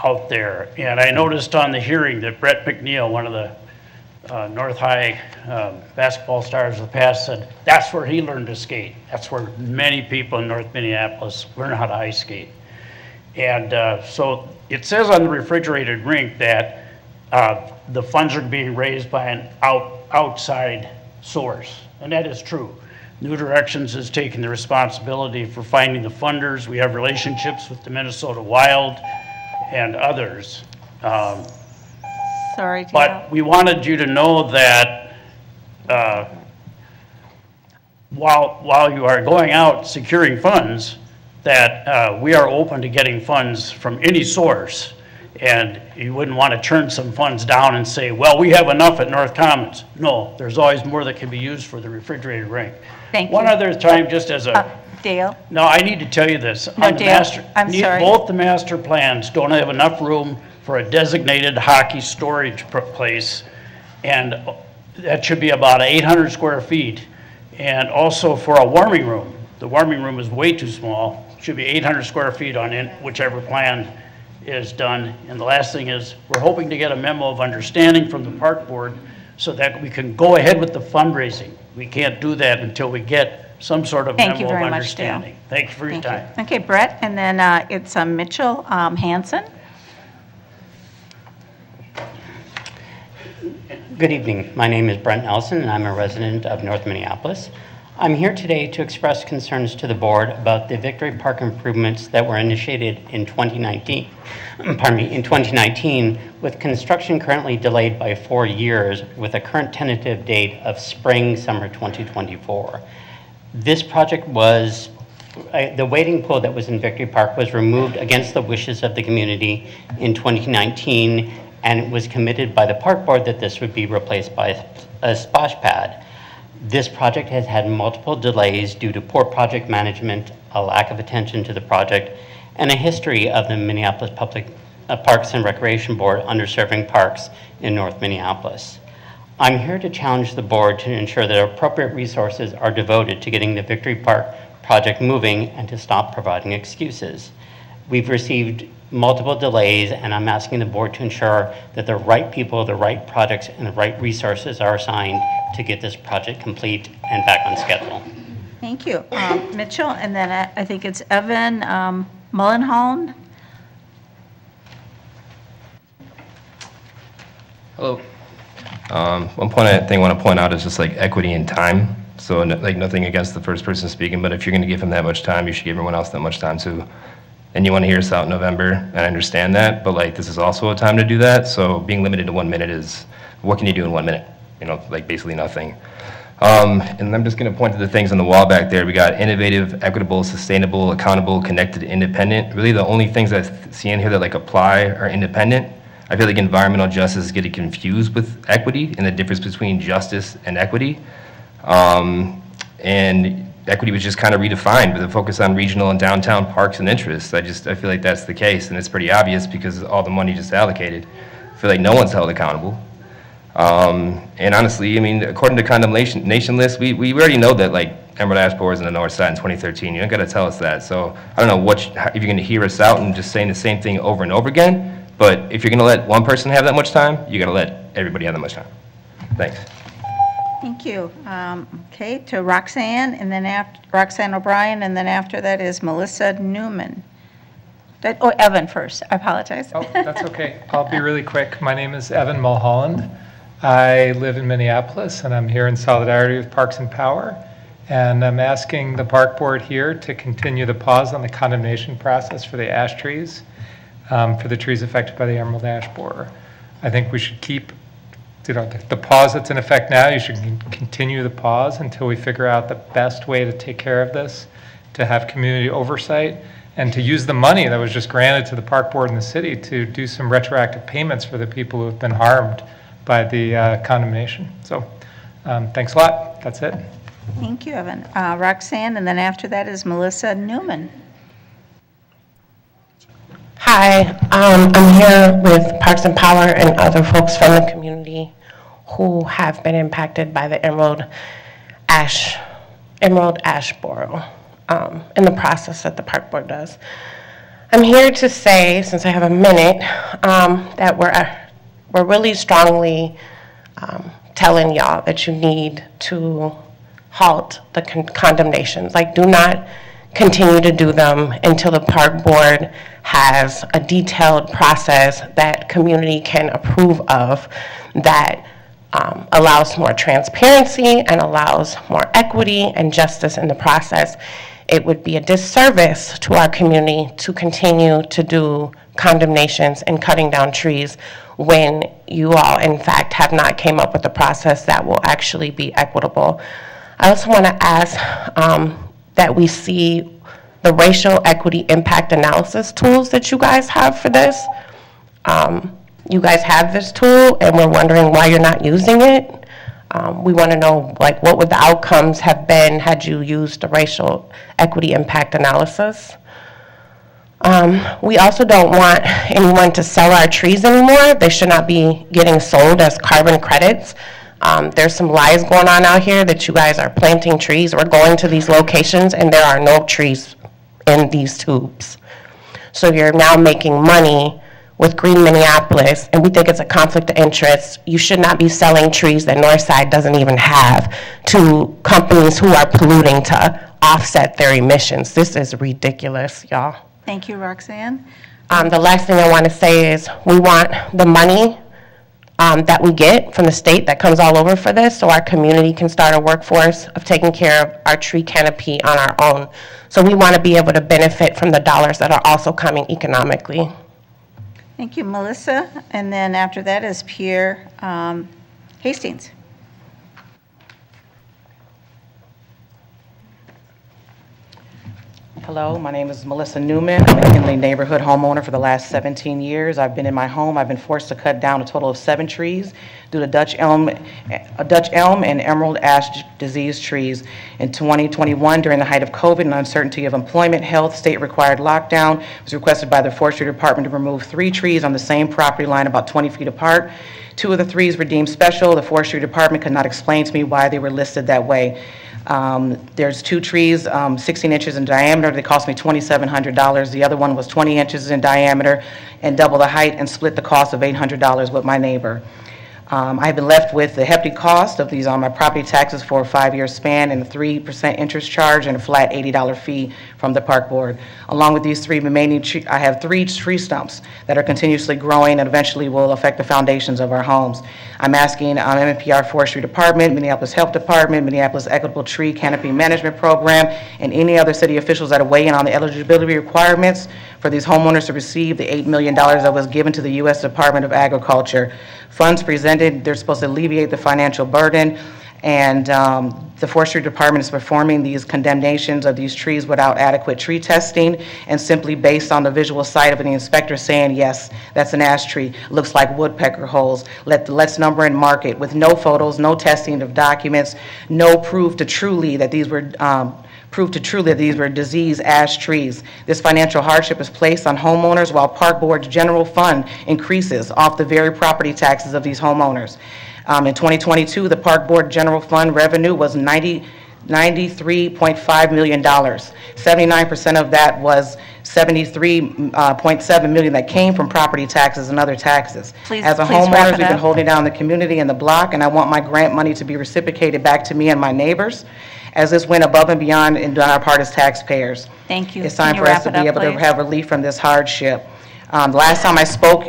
Speaker 13: out there. And I noticed on the hearing that Brett McNeil, one of the North High basketball stars of the past, said that's where he learned to skate. That's where many people in North Minneapolis learn how to ice skate. And so it says on the refrigerated rink that the funds are being raised by an outside source, and that is true. New Directions is taking the responsibility for finding the funders. We have relationships with the Minnesota Wild and others.
Speaker 2: Sorry, Dale.
Speaker 13: But we wanted you to know that while you are going out securing funds, that we are open to getting funds from any source. And you wouldn't want to turn some funds down and say, well, we have enough at North Commons. No, there's always more that can be used for the refrigerated rink.
Speaker 2: Thank you.
Speaker 13: One other time, just as a...
Speaker 2: Dale?
Speaker 13: No, I need to tell you this.
Speaker 2: No,
Speaker 13: On the
Speaker 2: Dale, I'm sorry.
Speaker 13: Both the master plans don't have enough room for a designated hockey storage place, and that should be about 800 square feet. And also for a warming room. The warming room is way too small. Should be 800 square feet on whichever plan is done. And the last thing is, we're hoping to get a memo of understanding from the park board so that we can go ahead with the fundraising. We can't do that until we get some sort of
Speaker 2: Thank you
Speaker 13: memo of
Speaker 2: very much, Dale.
Speaker 13: understanding. Thank you for your time.
Speaker 2: Okay, Brett, and then it's Mitchell Hansen.
Speaker 14: Good evening. My name is Brent Nelson, and I'm a resident of North Minneapolis. I'm here today to express concerns to the board about the Victory Park improvements that were initiated in 2019. In 2019, with construction currently delayed by 4 years, with a current tentative date of spring/summer 2024. This project was, the wading pool that was in Victory Park was removed against the wishes of the community in 2019, and it was committed by the park board that this would be replaced by a splash pad. This project has had multiple delays due to poor project management, a lack of attention to the project, and a history of the Minneapolis Public Parks and Recreation Board underserving parks in North Minneapolis. I'm here to challenge the board to ensure that appropriate resources are devoted to getting the Victory Park project moving and to stop providing excuses. We've received multiple delays, and I'm asking the board to ensure that the right people, the right projects, and the right resources are assigned to get this project complete and back on schedule.
Speaker 2: Thank you. Mitchell, and then I think it's Evan Mullenholm.
Speaker 15: Hello. One point I want to point out is just like equity in time. So like nothing against the first person speaking, but if you're going to give him that much time, you should give everyone else that much time too. And you want to hear us out in November, and I understand that, but like this is also a time to do that. So being limited to 1 minute is, what can you do in 1 minute? You know, like basically nothing. And I'm just going to point to the things on the wall back there. We got innovative, equitable, sustainable, accountable, connected, independent. Really the only things I see in here that like apply are independent. I feel like environmental justice is getting confused with equity and the difference between justice and equity. And equity was just kind of redefined with a focus on regional and downtown parks and interests. I feel like that's the case, and it's pretty obvious because all the money just allocated. I feel like no one's held accountable. And honestly, I mean, according to condemnation list, we already know that like Emerald Ash Borer is on the north side in 2013. You don't got to tell us that. So I don't know if you're going to hear us out and just saying the same thing over and over again. But if you're going to let one person have that much time, you got to let everybody have that much time. Thanks.
Speaker 2: Thank you. Okay, to Roxanne, and then after Roxanne O'Brien, and then after that is Melissa Newman. Evan first. I apologize.
Speaker 16: Oh, that's okay. I'll be really quick. My name is Evan Mulholland. I live in Minneapolis, and I'm here in solidarity with Parks and Power. And I'm asking the park board here to continue the pause on the condemnation process for the ash trees, for the trees affected by the emerald ash borer. I think we should keep the pause that's in effect now. You should continue the pause until we figure out the best way to take care of this, to have community oversight, and to use the money that was just granted to the park board in the city to do some retroactive payments for the people who have been harmed by the condemnation. So thanks a lot. That's it.
Speaker 2: Thank you, Evan. Roxanne, and then after that is Melissa Newman.
Speaker 17: Hi, I'm here with Parks and Power and other folks from the community who have been impacted by the emerald ash borer in the process that the park board does. I'm here to say, since I have a minute, that we're really strongly telling y'all that you need to halt the condemnations. Like, do not continue to do them until the park board has a detailed process that community can approve of that allows more transparency and allows more equity and justice in the process. It would be a disservice to our community to continue to do condemnations and cutting down trees when you all, in fact, have not came up with a process that will actually be equitable. I also want to ask that we see the racial equity impact analysis tools that you guys have for this. You guys have this tool, and we're wondering why you're not using it. We want to know, like, what would the outcomes have been had you used the racial equity impact analysis? We also don't want anyone to sell our trees anymore. They should not be getting sold as carbon credits. There's some lies going on out here that you guys are planting trees. We're going to these locations and there are no trees in these tubes. So you're now making money with Green Minneapolis, and we think it's a conflict of interest. You should not be selling trees that Northside doesn't even have to companies who are polluting to offset their emissions. This is ridiculous, y'all.
Speaker 2: Thank you, Roxanne.
Speaker 17: The last thing I want to say is we want the money that we get from the state that comes all over for this, so our community can start a workforce of taking care of our tree canopy on our own. So we want to be able to benefit from the dollars that are also coming economically.
Speaker 2: Thank you, Melissa. And then after that is Pierre Hastings.
Speaker 18: Hello, my name is Melissa Newman. I'm a Henley neighborhood homeowner for the last 17 years. I've been in my home. I've been forced to cut down a total of 7 trees due to Dutch elm and emerald ash disease trees. In 2021, during the height of COVID and uncertainty of employment, health, state-required lockdown, it was requested by the Forestry Department to remove 3 trees on the same property line about 20 feet apart. 2 of the 3s were deemed special. The Forestry Department could not explain to me why they were listed that way. There's 2 trees, 16 inches in diameter. They cost me $2,700. The other one was 20 inches in diameter and double the height, and split the cost of $800 with my neighbor. I have been left with the hefty cost of these on my property taxes for a 5-year span, and a 3% interest charge and a flat $80 fee from the park board. Along with these 3 remaining I have 3 tree stumps that are continuously growing and eventually will affect the foundations of our homes. I'm asking MNPR Forestry Department, Minneapolis Health Department, Minneapolis Equitable Tree Canopy Management Program, and any other city officials that are weighing in on the eligibility requirements for these homeowners to receive the $8 million that was given to the U.S. Department of Agriculture. Funds presented, they're supposed to alleviate the financial burden. And the forestry department is performing these condemnations of these trees without adequate tree testing and simply based on the visual sight of the inspector saying, yes, that's an ash tree, looks like woodpecker holes, let's number and mark it, with no photos, no testing of documents, no proof to truly that these were diseased ash trees. This financial hardship is placed on homeowners while Park Board's general fund increases off the very property taxes of these homeowners. In 2022, the Park Board general fund revenue was $93.5 million. 79% of that was $73.7 million that came from property taxes and other taxes. As a homeowner, we've been holding down the community and the block, and I want my grant money to be reciprocated back to me and my neighbors, as this went above and beyond and done our part as taxpayers.
Speaker 2: Thank you.
Speaker 18: It's time for us to be able to have relief from this hardship. Last time I spoke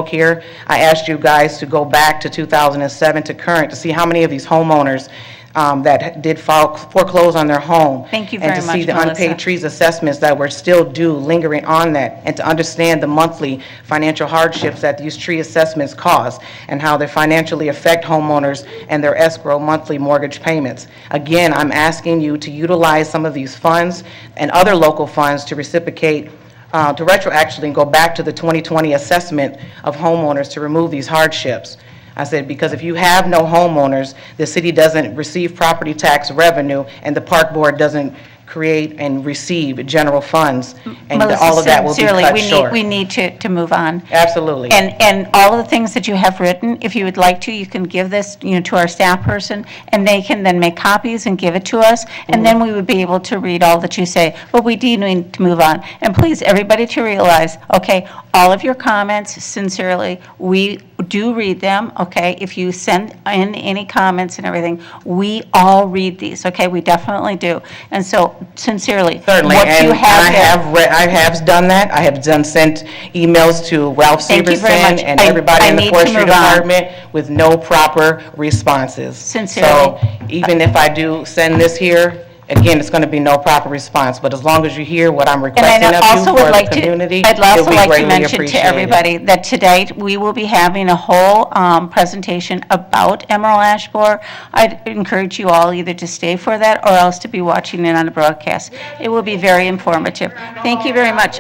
Speaker 18: here, I asked you guys to go back to 2007 to current to see how many of these homeowners that did foreclose on their home.
Speaker 2: Thank you very much,
Speaker 18: And to see the
Speaker 2: Melissa.
Speaker 18: unpaid trees assessments that were still due lingering on that, and to understand the monthly financial hardships that these tree assessments cause and how they financially affect homeowners and their escrow monthly mortgage payments. Again, I'm asking you to utilize some of these funds and other local funds to reciprocate to retroactively go back to the 2020 assessment of homeowners to remove these hardships. I said, because if you have no homeowners, the city doesn't receive property tax revenue, and the Park Board doesn't create and receive general funds, and
Speaker 2: Melissa,
Speaker 18: all of that will be
Speaker 2: sincerely,
Speaker 18: cut short.
Speaker 2: we need to move on.
Speaker 18: Absolutely.
Speaker 2: And all of the things that you have written, if you would like to, you can give this, to our staff person, and they can then make copies and give it to us, and then we would be able to read all that you say. But we do need to move on. And please, everybody to realize, okay, all of your comments, sincerely, we do read them, okay? If you send in any comments and everything, we all read these, okay? We definitely do. And so, sincerely,
Speaker 18: Certainly,
Speaker 2: what
Speaker 18: and
Speaker 2: you have
Speaker 18: I have done that. I have sent emails to Ralph
Speaker 2: Thank you very
Speaker 18: Severson
Speaker 2: much.
Speaker 18: and
Speaker 2: I
Speaker 18: everybody in the
Speaker 2: need to
Speaker 18: forestry
Speaker 2: move on.
Speaker 18: department with no proper responses.
Speaker 2: Sincerely.
Speaker 18: So even if I do send this here, again, it's going to be no proper response, but as long as you hear what I'm requesting
Speaker 2: And I
Speaker 18: of you
Speaker 2: also would
Speaker 18: for
Speaker 2: like
Speaker 18: the
Speaker 2: to,
Speaker 18: community,
Speaker 2: I'd
Speaker 18: it'll
Speaker 2: also
Speaker 18: be
Speaker 2: like to
Speaker 18: greatly
Speaker 2: mention to
Speaker 18: appreciated.
Speaker 2: everybody that today we will be having a whole presentation about emerald ash borer. I'd encourage you all either to stay for that or else to be watching it on the broadcast. It will be very informative. Thank you very much.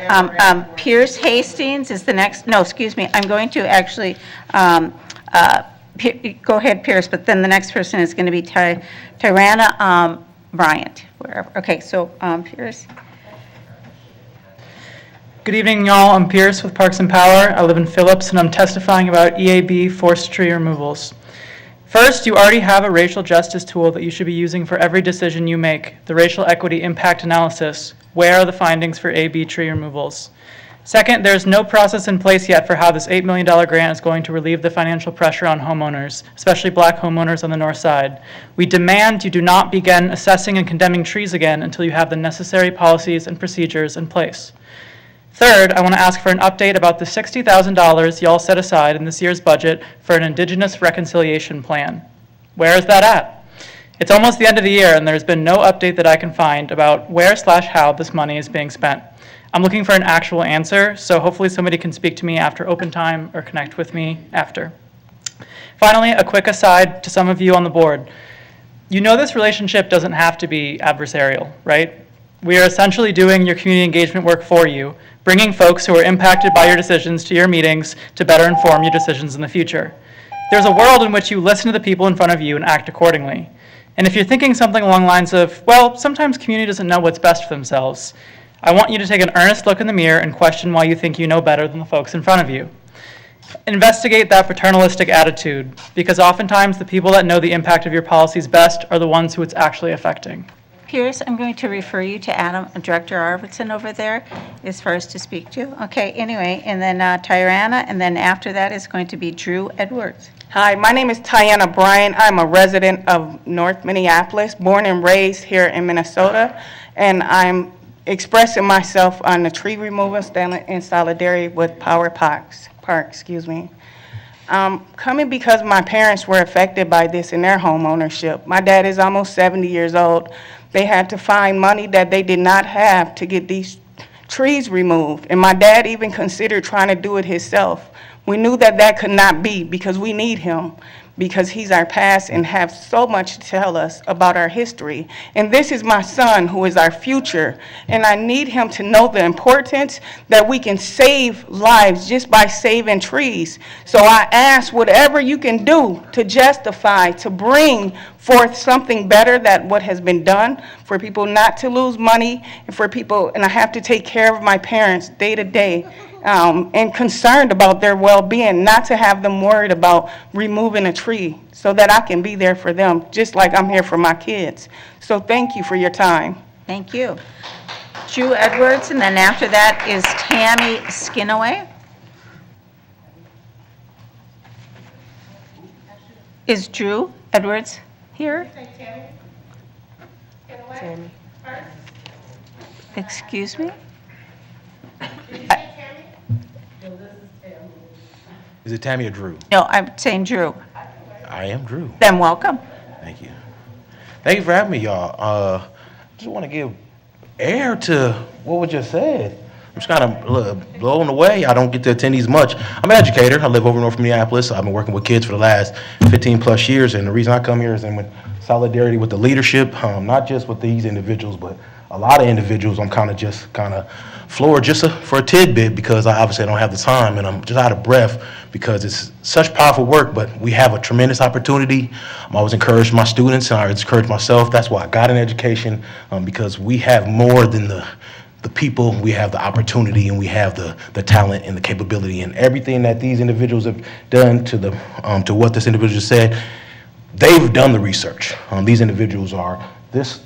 Speaker 2: Pierce Hastings is the next, no, excuse me, I'm going to actually, go ahead, Pierce, but then the next person is going to be Tyrana Bryant, wherever. Okay, so Pierce.
Speaker 19: Good evening, y'all. I'm Pierce with Parks and Power. I live in Phillips, and I'm testifying about EAB forest tree removals. First, you already have a racial justice tool that you should be using for every decision you make, the racial equity impact analysis. Where are the findings for AB tree removals? Second, there's no process in place yet for how this $8 million grant is going to relieve the financial pressure on homeowners, especially black homeowners on the north side. We demand you do not begin assessing and condemning trees again until you have the necessary policies and procedures in place. Third, I want to ask for an update about the $60,000 y'all set aside in this year's budget for an Indigenous reconciliation plan. Where is that at? It's almost the end of the year, and there's been no update that I can find about where/how this money is being spent. I'm looking for an actual answer, so hopefully somebody can speak to me after open time or connect with me after. Finally, a quick aside to some of you on the board. You know this relationship doesn't have to be adversarial, right? We are essentially doing your community engagement work for you, bringing folks who are impacted by your decisions to your meetings to better inform your decisions in the future. There's a world in which you listen to the people in front of you and act accordingly. And if you're thinking something along the lines of, well, sometimes community doesn't know what's best for themselves, I want you to take an earnest look in the mirror and question why you think you know better than the folks in front of you. Investigate that paternalistic attitude, because oftentimes the people that know the impact of your policies best are the ones who it's actually affecting.
Speaker 2: Pierce, I'm going to refer you to Adam, Director Arvidsson over there is first to speak to. Okay, anyway, and then Tyrana, and then after that is going to be Drew Edwards.
Speaker 20: Hi, my name is Tyanna Bryan. I'm a resident of North Minneapolis, born and raised here in Minnesota, and I'm expressing myself on the tree removal in solidarity with Power Parks. Coming because my parents were affected by this in their home ownership. My dad is almost 70 years old. They had to find money that they did not have to get these trees removed. And my dad even considered trying to do it himself. We knew that that could not be because we need him, because he's our past and have so much to tell us about our history. And this is my son who is our future, and I need him to know the importance that we can save lives just by saving trees. So I ask whatever you can do to justify, to bring forth something better than what has been done, for people not to lose money, and for people, and I have to take care of my parents day to day, and concerned about their well-being, not to have them worried about removing a tree, so that I can be there for them, just like I'm here for my kids. So thank you for your time.
Speaker 2: Thank you. Drew Edwards, and then after that is Tammy Skinaway. Is Drew Edwards here?
Speaker 12: Tammy.
Speaker 2: Excuse me?
Speaker 21: Is it Tammy or Drew?
Speaker 2: No, I'm saying Drew.
Speaker 21: I am Drew.
Speaker 2: Then welcome.
Speaker 21: Thank you. Thank you for having me, y'all. Just want to give air to what was just said. I'm just kind of blown away. I don't get to attend these much. I'm an educator. I live over North Minneapolis. I've been working with kids for the last 15 plus years, and the reason I come here is in solidarity with the leadership, not just with these individuals, but a lot of individuals. I'm kind of floored just for a tidbit, because I obviously don't have the time, and I'm just out of breath because it's such powerful work, but we have a tremendous opportunity. I'm always encouraging my students, and I encourage myself. That's why I got an education, because we have more than the people. We have the opportunity, and we have the talent and the capability, and everything that these individuals have done to what this individual just said. They've done the research. These individuals are, this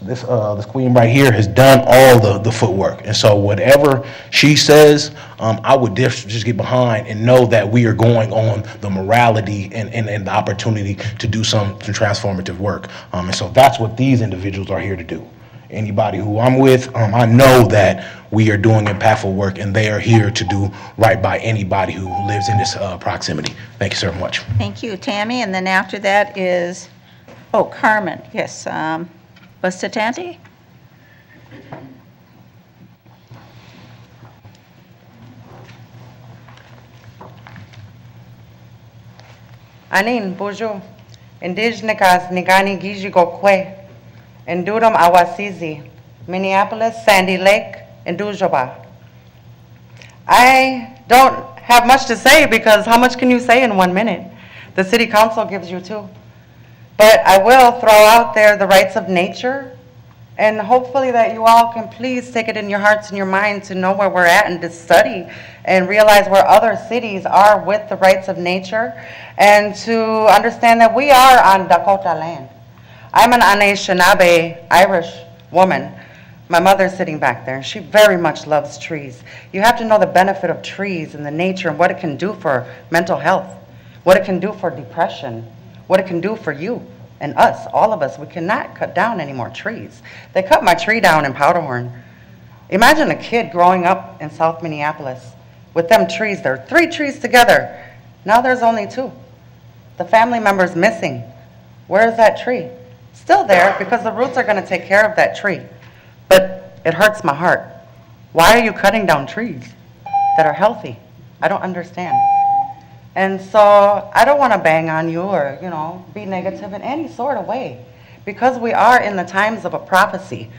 Speaker 21: queen right here has done all the footwork. And so whatever she says, I would just get behind and know that we are going on the morality and the opportunity to do some transformative work. And so that's what these individuals are here to do. Anybody who I'm with, I know that we are doing impactful work, and they are here to do right by anybody who lives in this proximity. Thank you so much.
Speaker 2: Thank you, Tammy. And then after that is, Carmen. Yes, Bastatanti?
Speaker 22: Anin Buju, Indigenous Nigani Giji Gokwe, Indudum Awasizi, Minneapolis, Sandy Lake, and Dujaba. I don't have much to say, because how much can you say in 1 minute? The city council gives you 2. But I will throw out there the rights of nature, and hopefully that you all can please take it in your hearts and your minds to know where we're at and to study and realize where other cities are with the rights of nature, and to understand that we are on Dakota land. I'm an Anishinaabe Irish woman. My mother's sitting back there, and she very much loves trees. You have to know the benefit of trees and the nature and what it can do for mental health, what it can do for depression, what it can do for you and us, all of us. We cannot cut down any more trees. They cut my tree down in Powderhorn. Imagine a kid growing up in South Minneapolis with them trees. There are 3 trees together. Now there's only 2. The family member's missing. Where is that tree? Still there, because the roots are going to take care of that tree. But it hurts my heart. Why are you cutting down trees that are healthy? I don't understand. And so I don't want to bang on you or, be negative in any sort of way, because we are in the times of a prophecy.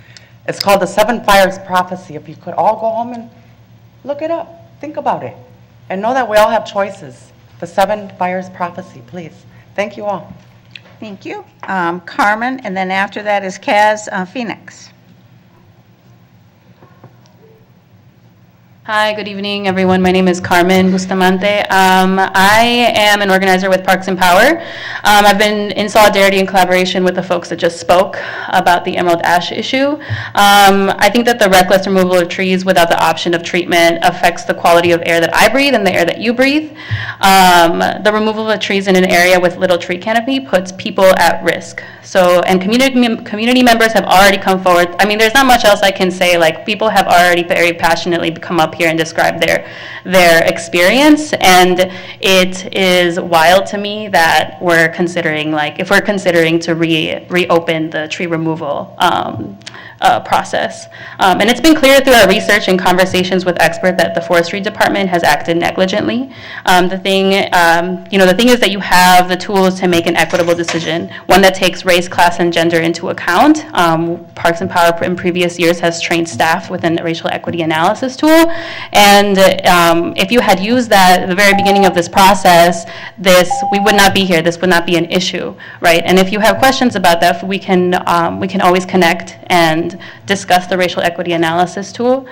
Speaker 22: It's called the 7 Fires Prophecy. If you could all go home and look it up, think about it, and know that we all have choices. The 7 Fires Prophecy, please. Thank you all.
Speaker 2: Thank you. Carmen, and then after that is Kaz Phoenix.
Speaker 23: Hi, good evening, everyone. My name is Carmen Bustamante. I am an organizer with Parks and Power. I've been in solidarity and collaboration with the folks that just spoke about the emerald ash issue. I think that the reckless removal of trees without the option of treatment affects the quality of air that I breathe and the air that you breathe. The removal of trees in an area with little tree canopy puts people at risk. So, and community members have already come forward. I mean, there's not much else I can say. Like, people have already very passionately come up here and describe their experience, and it is wild to me that we're considering, if we're considering to reopen the tree removal process. And it's been clear through our research and conversations with experts that the forestry department has acted negligently. The thing is that you have the tools to make an equitable decision, one that takes race, class, and gender into account. Parks and Power in previous years has trained staff within the racial equity analysis tool. And if you had used that at the very beginning of this process, we would not be here. This would not be an issue, right? And if you have questions about that, we can always connect and discuss the racial equity analysis tool,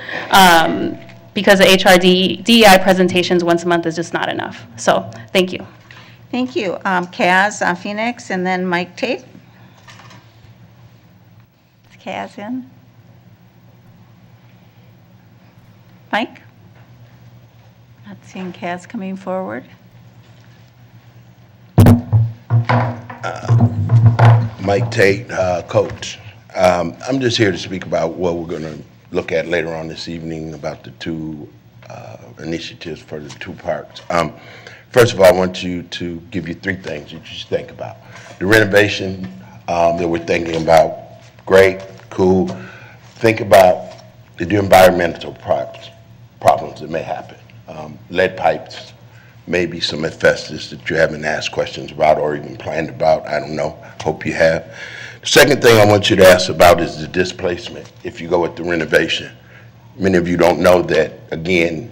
Speaker 23: because the HRD DEI presentations once a month is just not enough. So thank you.
Speaker 2: Thank you. Kaz Phoenix, and then Mike Tate. Is Kaz in? Mike? Not seeing Kaz coming forward.
Speaker 1: Mike Tate, coach. I'm just here to speak about what we're going to look at later on this evening about the two initiatives for the two parks. First of all, I want to give you three things that you should think about. The renovation that we're thinking about, great, cool. Think about the environmental problems that may happen. Lead pipes, maybe some asbestos that you haven't asked questions about or even planned about. I don't know. Hope you have. The second thing I want you to ask about is the displacement if you go with the renovation. Many of you don't know that, again,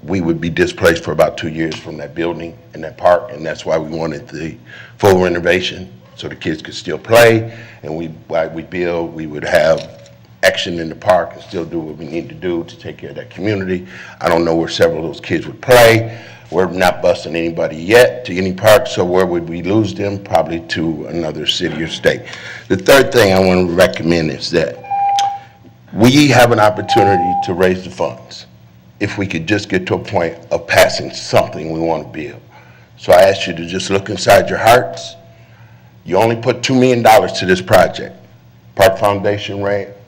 Speaker 1: we would be displaced for about 2 years from that building and that park, and that's why we wanted the full renovation, so the kids could still play, and while we build, we would have action in the park and still do what we need to do to take care of that community. I don't know where several of those kids would play. We're not busing anybody yet to any park, so where would we lose them? Probably to another city or state. The third thing I want to recommend is that we have an opportunity to raise the funds if we could just get to a point of passing something we want to build. So I ask you to just look inside your hearts. You only put $2 million to this project. Park Foundation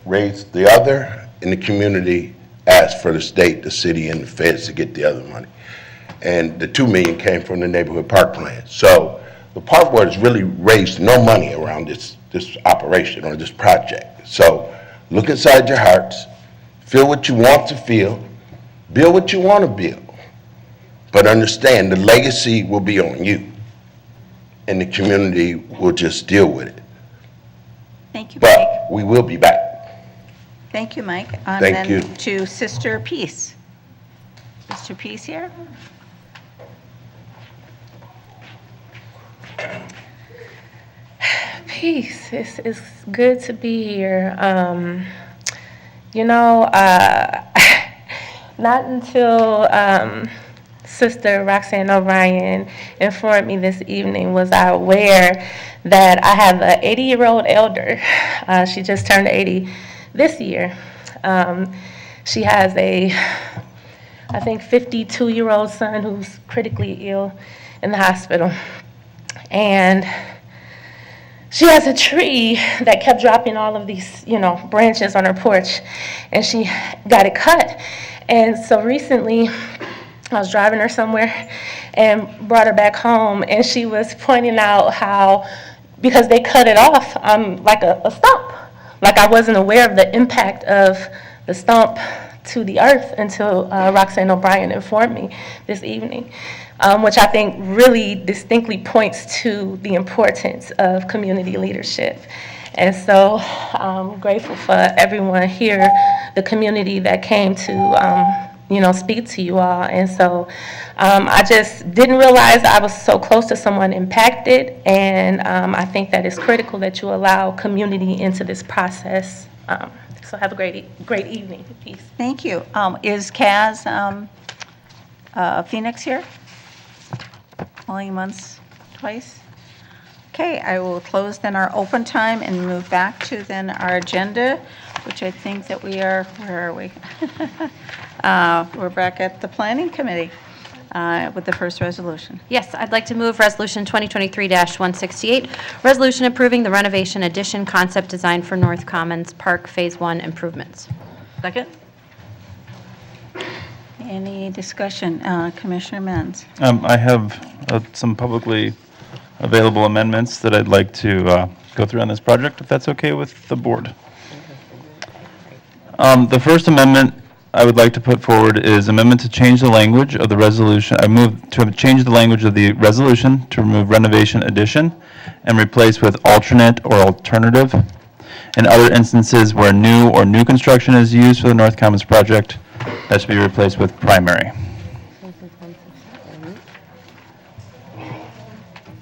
Speaker 1: raised the other, and the community asked for the state, the city, and the feds to get the other money. And the $2 million came from the neighborhood park plan. So the park board has really raised no money around this operation or this project. So look inside your hearts, feel what you want to feel, build what you want to build, but understand the legacy will be on you, and the community will just deal with it.
Speaker 2: Thank you, Mike.
Speaker 1: But we will be back.
Speaker 2: Thank you, Mike.
Speaker 1: Thank you.
Speaker 2: To Sister Peace. Sister Peace here.
Speaker 17: Peace. It's good to be here. Not until Sister Roxanne O'Brien informed me this evening was I aware that I have an 80-year-old elder. She just turned 80 this year. She has I think, 52-year-old son who's critically ill in the hospital. And she has a tree that kept dropping all of these, branches on her porch, and she got it cut. And so recently, I was driving her somewhere and brought her back home, and she was pointing out how, because they cut it off, I'm like a stump. Like I wasn't aware of the impact of the stump to the earth until Roxanne O'Brien informed me this evening, which I think really distinctly points to the importance of community leadership. And so I'm grateful for everyone here, the community that came to speak to you all. And so I just didn't realize I was so close to someone impacted, and I think that it's critical that you allow community into this process. So have a great evening. Peace.
Speaker 2: Thank you. Is Kaz Phoenix here? Only once, twice? Okay, I will close then our open time and move back to then our agenda, which I think that we are, where are we? We're back at the Planning Committee with the first resolution.
Speaker 6: Yes, I'd like to move Resolution 2023-168, resolution approving the renovation addition concept design for North Commons Park Phase 1 improvements.
Speaker 9: Second?
Speaker 2: Any discussion? Commissioner Menz.
Speaker 4: I have some publicly available amendments that I'd like to go through on this project, if that's okay with the board. The first amendment I would like to put forward is amendment to change the language of the resolution. I move to change the language of the resolution to remove renovation addition and replace with alternate or alternative. In other instances where new construction is used for the North Commons project, that should be replaced with primary.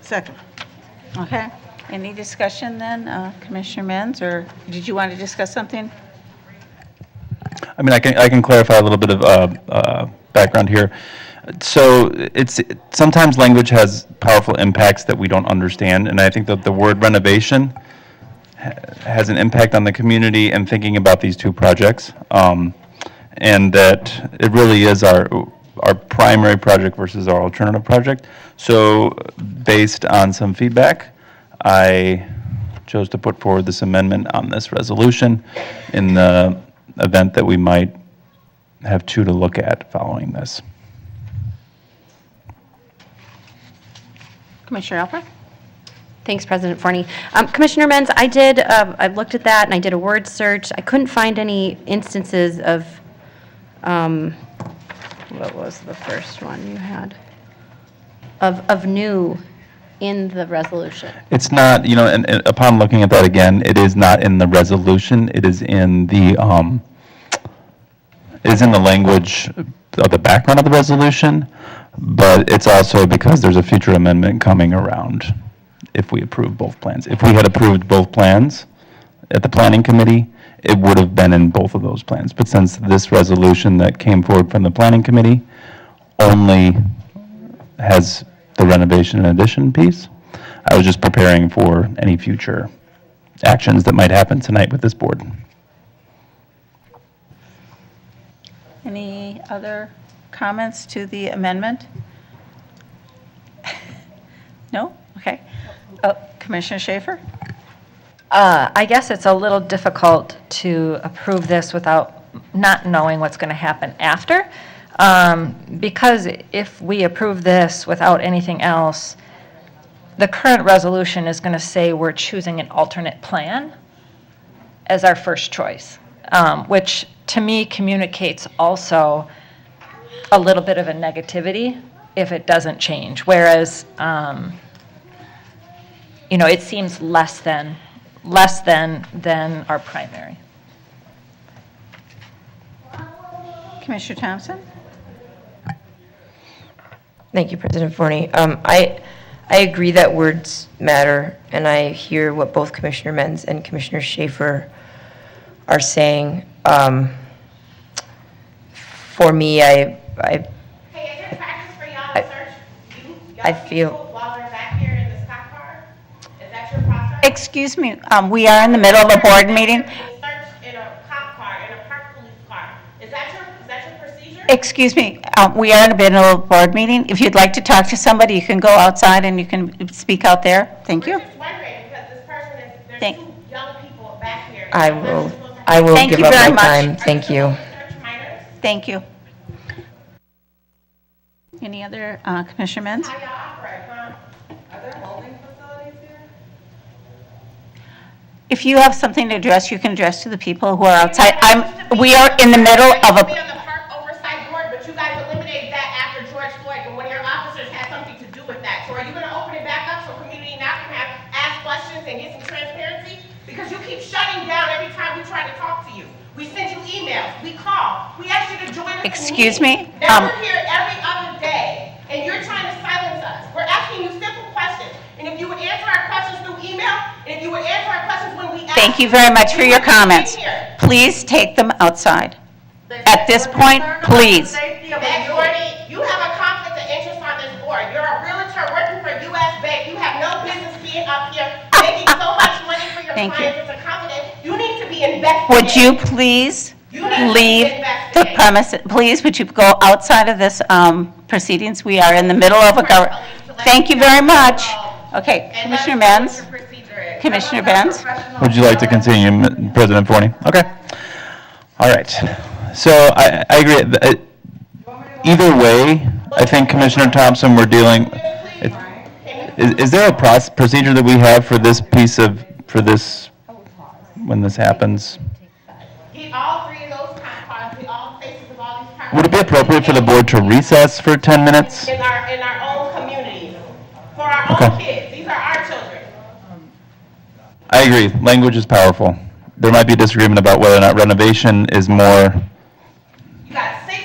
Speaker 10: Second.
Speaker 2: Okay. Any discussion then, Commissioner Menz, or did you want to discuss something?
Speaker 4: I mean, I can clarify a little bit of background here. So sometimes language has powerful impacts that we don't understand, and I think that the word renovation has an impact on the community and thinking about these two projects, and that it really is our primary project versus our alternative project. So based on some feedback, I chose to put forward this amendment on this resolution in the event that we might have two to look at following this.
Speaker 2: Commissioner Alpert?
Speaker 6: Thanks, President Forney. Commissioner Menz, I looked at that and I did a word search. I couldn't find any instances of, what was the first one you had? Of new in the resolution.
Speaker 4: It's not, and upon looking at that again, it is not in the resolution. It is in the language of the background of the resolution, but it's also because there's a future amendment coming around if we approve both plans. If we had approved both plans at the planning committee, it would have been in both of those plans. But since this resolution that came forward from the planning committee only has the renovation and addition piece, I was just preparing for any future actions that might happen tonight with this board.
Speaker 2: Any other comments to the amendment? No? Okay. Commissioner Schaefer?
Speaker 5: I guess it's a little difficult to approve this without not knowing what's going to happen after. Because if we approve this without anything else, the current resolution is going to say we're choosing an alternate plan as our first choice, which to me communicates also a little bit of a negativity if it doesn't change. Whereas, it seems less than our primary.
Speaker 2: Commissioner Thompson?
Speaker 7: Thank you, President Forney. I agree that words matter, and I hear what both Commissioner Menz and Commissioner Schaefer are saying. For me, I feel.
Speaker 2: Excuse me, we are in the middle of a board meeting. Excuse me, we are in the middle of a board meeting. If you'd like to talk to somebody, you can go outside and you can speak out there. Thank you.
Speaker 7: I will
Speaker 2: Thank
Speaker 7: give
Speaker 2: you
Speaker 7: up
Speaker 2: very
Speaker 7: my
Speaker 2: much.
Speaker 7: time. Thank you.
Speaker 2: Thank you. Any other, Commissioner Menz? If you have something to address, you can address to the people who are outside. We are in the middle of a.
Speaker 22: But you guys eliminated that after George Floyd, and one of your officers had something to do with that. So are you going to open it back up so community now can ask questions and get some transparency? Because you keep shutting down every time we try to talk to you. We send you emails, we call, we ask you to join us.
Speaker 2: Excuse me?
Speaker 22: Now we're here every other day, and you're trying to silence us. We're asking you simple questions, and if you would answer our questions through email, and if you would answer our questions when we ask.
Speaker 2: Thank you very much for your comments. Please take them outside. At this point, please.
Speaker 22: You have a conflict of interest on this board. You're a realtor working for U.S. Bank. You have no business being up here making so much money for your
Speaker 2: Thank you.
Speaker 22: clients. It's a confidence. You need to be investigated.
Speaker 2: Would you please leave the premises? Please, would you go outside of this proceedings? We are in the middle of a Thank you very much. Okay, Commissioner Menz. Commissioner Benz.
Speaker 4: Would you like to continue, President Forney? Okay. All right. So I agree. Either way, I think Commissioner Thompson, we're dealing. Is there a procedure that we have for this piece of when this happens?
Speaker 22: All three of
Speaker 4: Would it be appropriate for the board to recess for 10 minutes?
Speaker 17: In our own communities, for our
Speaker 4: Okay.
Speaker 17: own kids. These are our children.
Speaker 4: I agree, language is powerful. There might be a disagreement about whether or not renovation is more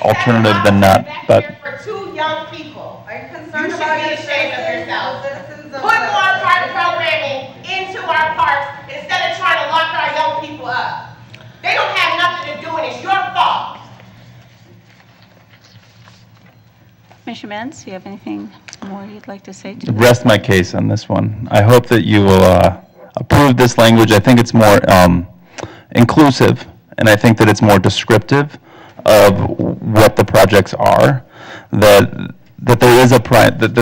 Speaker 4: alternative than not, but
Speaker 17: For two young people. You should be ashamed of yourself. Put more park programming into our parks instead of trying to lock our young people up. They don't have nothing to do, and it's your fault.
Speaker 2: Commissioner Menz, do you have anything more you'd like to say to
Speaker 4: rest my case on this one. I hope that you will approve this language. I think it's more inclusive, and I think that it's more descriptive of what the projects are. That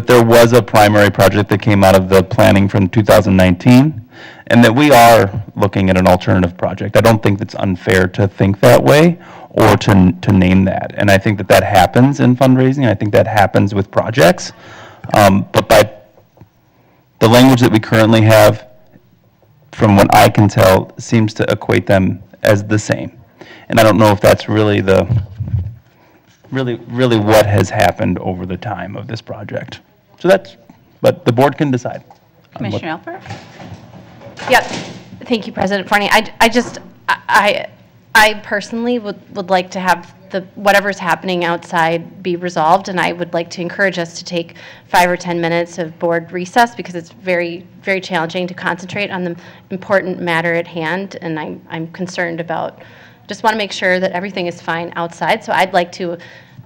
Speaker 4: there was a primary project that came out of the planning from 2019, and that we are looking at an alternative project. I don't think it's unfair to think that way or to name that. And I think that that happens in fundraising. I think that happens with projects. But by the language that we currently have, from what I can tell, seems to equate them as the same. And I don't know if that's really really what has happened over the time of this project. So but the board can decide.
Speaker 2: Commissioner Alpert?
Speaker 6: Yep. Thank you, President Forney. I personally would like to have whatever's happening outside be resolved, and I would like to encourage us to take 5 or 10 minutes of board recess because it's very, very challenging to concentrate on the important matter at hand, and I'm concerned about, just want to make sure that everything is fine outside. So I'd like to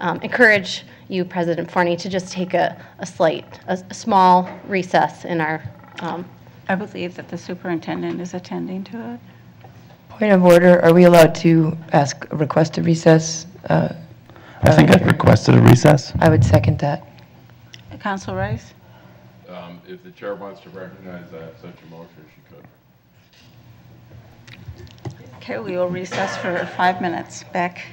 Speaker 6: encourage you, President Forney, to just take a small recess in our
Speaker 2: I believe that the superintendent is attending to it.
Speaker 7: Point of order, are we allowed to request a recess?
Speaker 4: I think I requested a recess.
Speaker 7: I would second that.
Speaker 2: Council Rice?
Speaker 3: If the chair wants to recognize that, such a motion, she could.
Speaker 2: Okay, we will recess for 5 minutes. Back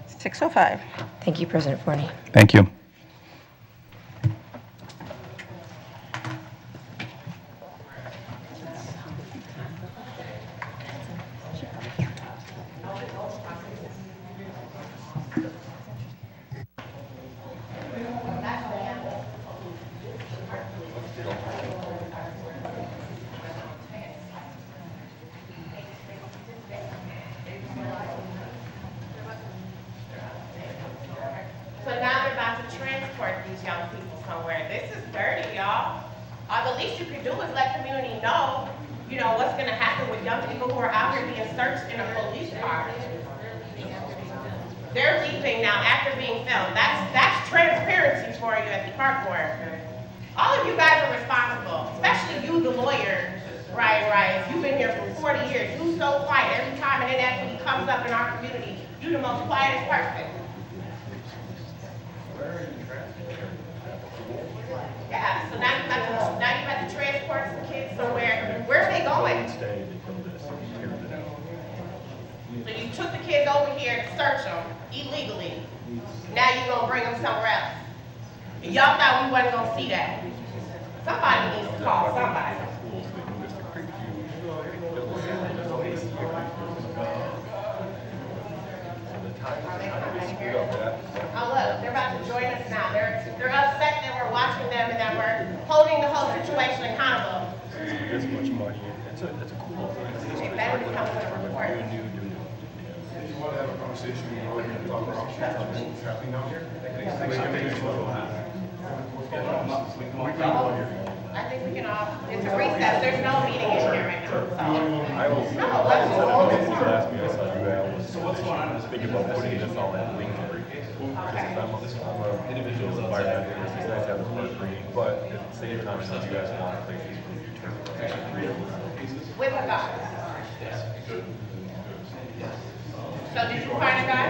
Speaker 2: 6:05.
Speaker 7: Thank you, President Forney.
Speaker 4: Thank you.
Speaker 17: So now they're about to transport these young people somewhere. This is dirty, y'all. The least you can do is let community know, what's gonna happen with young people who are out here being searched in a police car. They're leaving now after being filmed. That's transparency for you at the park board. All of you guys are responsible, especially you, the lawyer, Ryan Rice. You've been here for 40 years. You're so quiet. Every time an inequity comes up in our community, you're the most quietest person. Yeah, so now you got to transport some kids somewhere. Where are they going? So you took the kids over here to search them illegally. Now you're going to bring them somewhere else. And y'all thought we wasn't going to see that. Somebody needs to call somebody. Oh, look, they're about to join us now. They're upset that we're watching them and that we're holding the whole situation accountable.
Speaker 3: This much money, it's a cool thing.
Speaker 17: They better be coming to report.
Speaker 3: If you want to have a conversation, you know, and talk about what's happening down here.
Speaker 17: I think we can all, it's a recess, there's no meeting in here right now, so.
Speaker 3: So what's going on? I was thinking about putting this all in Lincoln. I'm an individual environmental, it's nice to have this work green, but at the same time, I know you guys want to play these
Speaker 17: With a guy. So did you find a guy?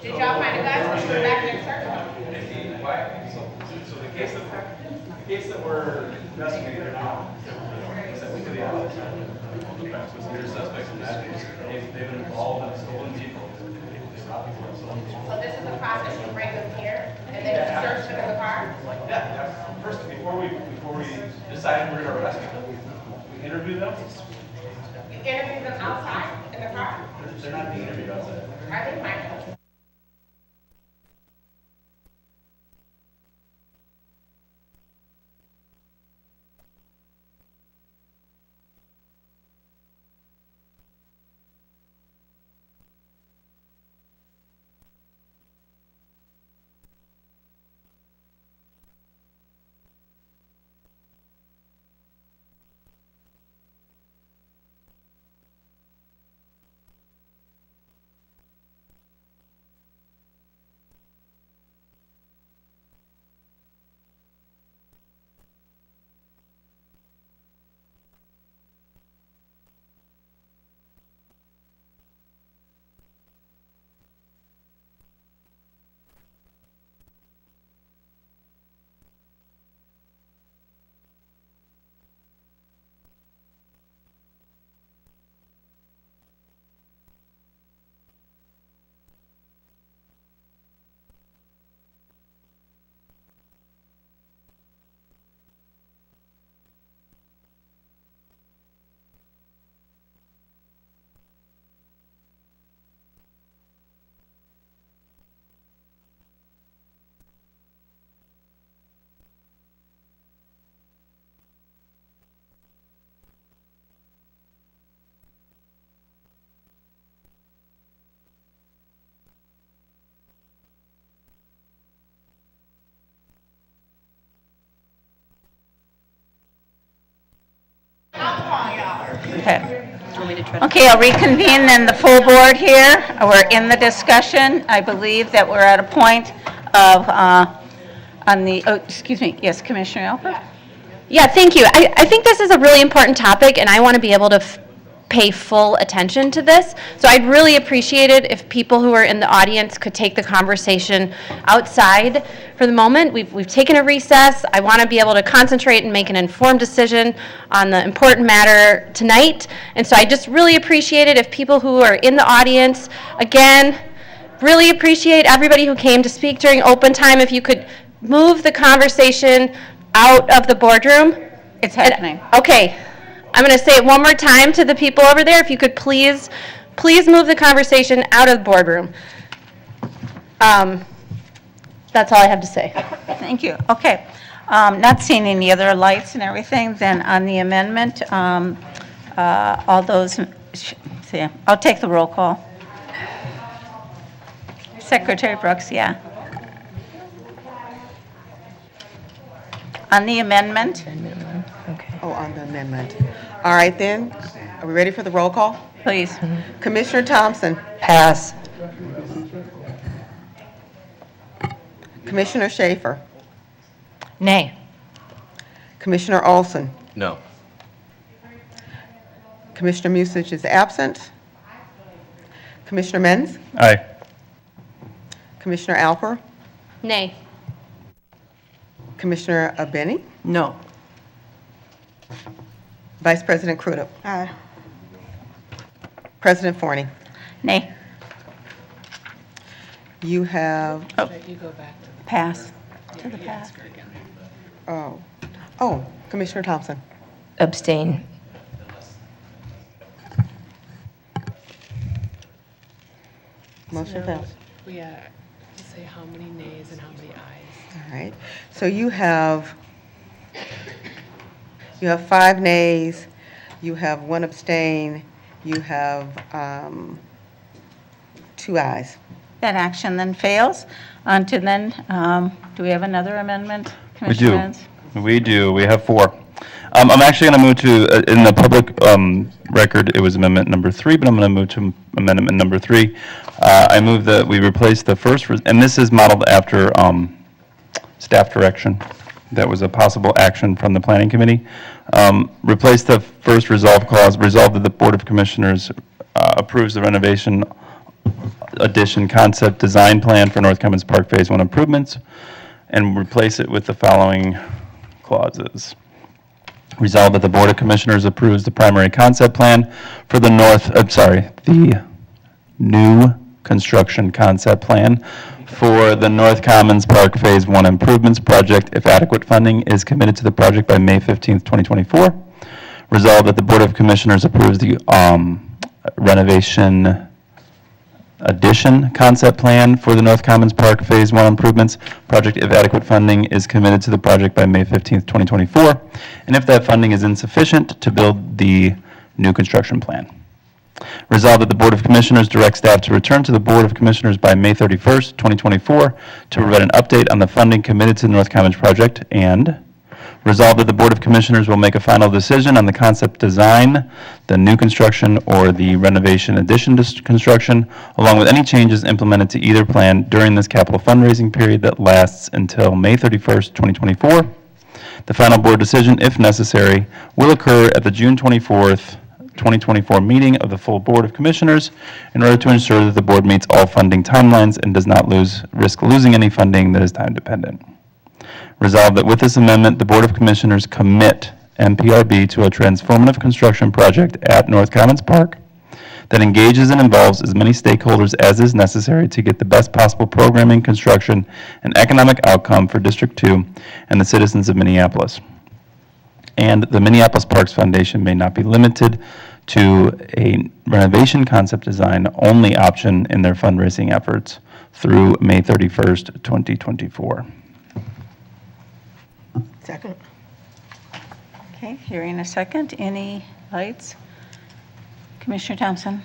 Speaker 17: Did y'all find a guy? So you're back there searching him?
Speaker 3: So the case that we're investigating now is that we could have there's suspects in that case. They've been involved in stolen vehicles.
Speaker 17: So this is the process, you bring them here, and then you search them in the car?
Speaker 3: Yeah. First, before we decide we're going to arrest them, we interview them.
Speaker 17: You interview them outside in the car?
Speaker 3: They're not being interviewed outside.
Speaker 17: Are they micro?
Speaker 2: Okay. Okay, I'll reconvene then the full board here. We're in the discussion. I believe that we're at a point of, on the, oh, excuse me, yes, Commissioner Alpert?
Speaker 6: Yeah, thank you. I think this is a really important topic, and I want to be able to pay full attention to this. So I'd really appreciate it if people who are in the audience could take the conversation outside for the moment. We've taken a recess. I want to be able to concentrate and make an informed decision on the important matter tonight. And so I just really appreciate it if people who are in the audience, again, really appreciate everybody who came to speak during open time. If you could move the conversation out of the boardroom.
Speaker 2: It's happening.
Speaker 6: Okay. I'm going to say it one more time to the people over there. If you could please move the conversation out of the boardroom. That's all I have to say.
Speaker 2: Thank you. Okay. Not seeing any other lights and everything, then on the amendment, all those, I'll take the roll call. Secretary Brooks, yeah. On the amendment?
Speaker 12: Oh, on the amendment. All right, then. Are we ready for the roll call?
Speaker 2: Please.
Speaker 12: Commissioner Thompson?
Speaker 7: Pass.
Speaker 12: Commissioner Schaefer?
Speaker 5: Nay.
Speaker 12: Commissioner Olson?
Speaker 21: No.
Speaker 12: Commissioner Musich is absent. Commissioner Menz?
Speaker 4: Aye.
Speaker 12: Commissioner Alper?
Speaker 6: Nay.
Speaker 12: Commissioner Abeni?
Speaker 9: No.
Speaker 12: Vice President Crudup?
Speaker 10: Aye.
Speaker 12: President Forney?
Speaker 2: Nay.
Speaker 12: You have,
Speaker 2: Pass. To the pass.
Speaker 12: Commissioner Thompson?
Speaker 7: Abstain.
Speaker 12: Motion passed.
Speaker 8: We say how many nays and how many ayes.
Speaker 12: All right. So you have 5 nays, you have 1 abstain, you have 2 ayes.
Speaker 2: That action then fails. On to then, do we have another amendment?
Speaker 4: We
Speaker 2: Commissioner
Speaker 4: do.
Speaker 2: Lenz?
Speaker 4: We do. We have 4. I'm actually going to move to, in the public record, it was amendment number 3, but I'm going to move to amendment number 3. I move that we replace the first, and this is modeled after staff direction. That was a possible action from the planning committee. Replace the first resolve clause, resolve that the Board of Commissioners approves the renovation addition concept design plan for North Commons Park Phase 1 improvements, and replace it with the following clauses. Resolve that the Board of Commissioners approves the primary concept plan for the the new construction concept plan for the North Commons Park Phase 1 improvements project if adequate funding is committed to the project by May 15th, 2024. Resolve that the Board of Commissioners approves the renovation addition concept plan for the North Commons Park Phase 1 improvements project if adequate funding is committed to the project by May 15th, 2024, and if that funding is insufficient, to build the new construction plan. Resolved that the Board of Commissioners direct staff to return to the Board of Commissioners by May 31st, 2024, to provide an update on the funding committed to the North Commons project, and resolved that the Board of Commissioners will make a final decision on the concept design, the new construction, or the renovation addition to construction, along with any changes implemented to either plan during this capital fundraising period that lasts until May 31st, 2024. The final board decision, if necessary, will occur at the June 24th, 2024 meeting of the full Board of Commissioners in order to ensure that the board meets all funding timelines and does not risk losing any funding that is time dependent. Resolved that with this amendment, the Board of Commissioners commit MPRB to a transformative construction project at North Commons Park that engages and involves as many stakeholders as is necessary to get the best possible programming, construction, and economic outcome for District 2 and the citizens of Minneapolis. And the Minneapolis Parks Foundation may not be limited to a renovation concept design only option in their fundraising efforts through May 31st, 2024.
Speaker 10: Second.
Speaker 2: Okay, hearing a second. Any lights? Commissioner Thompson?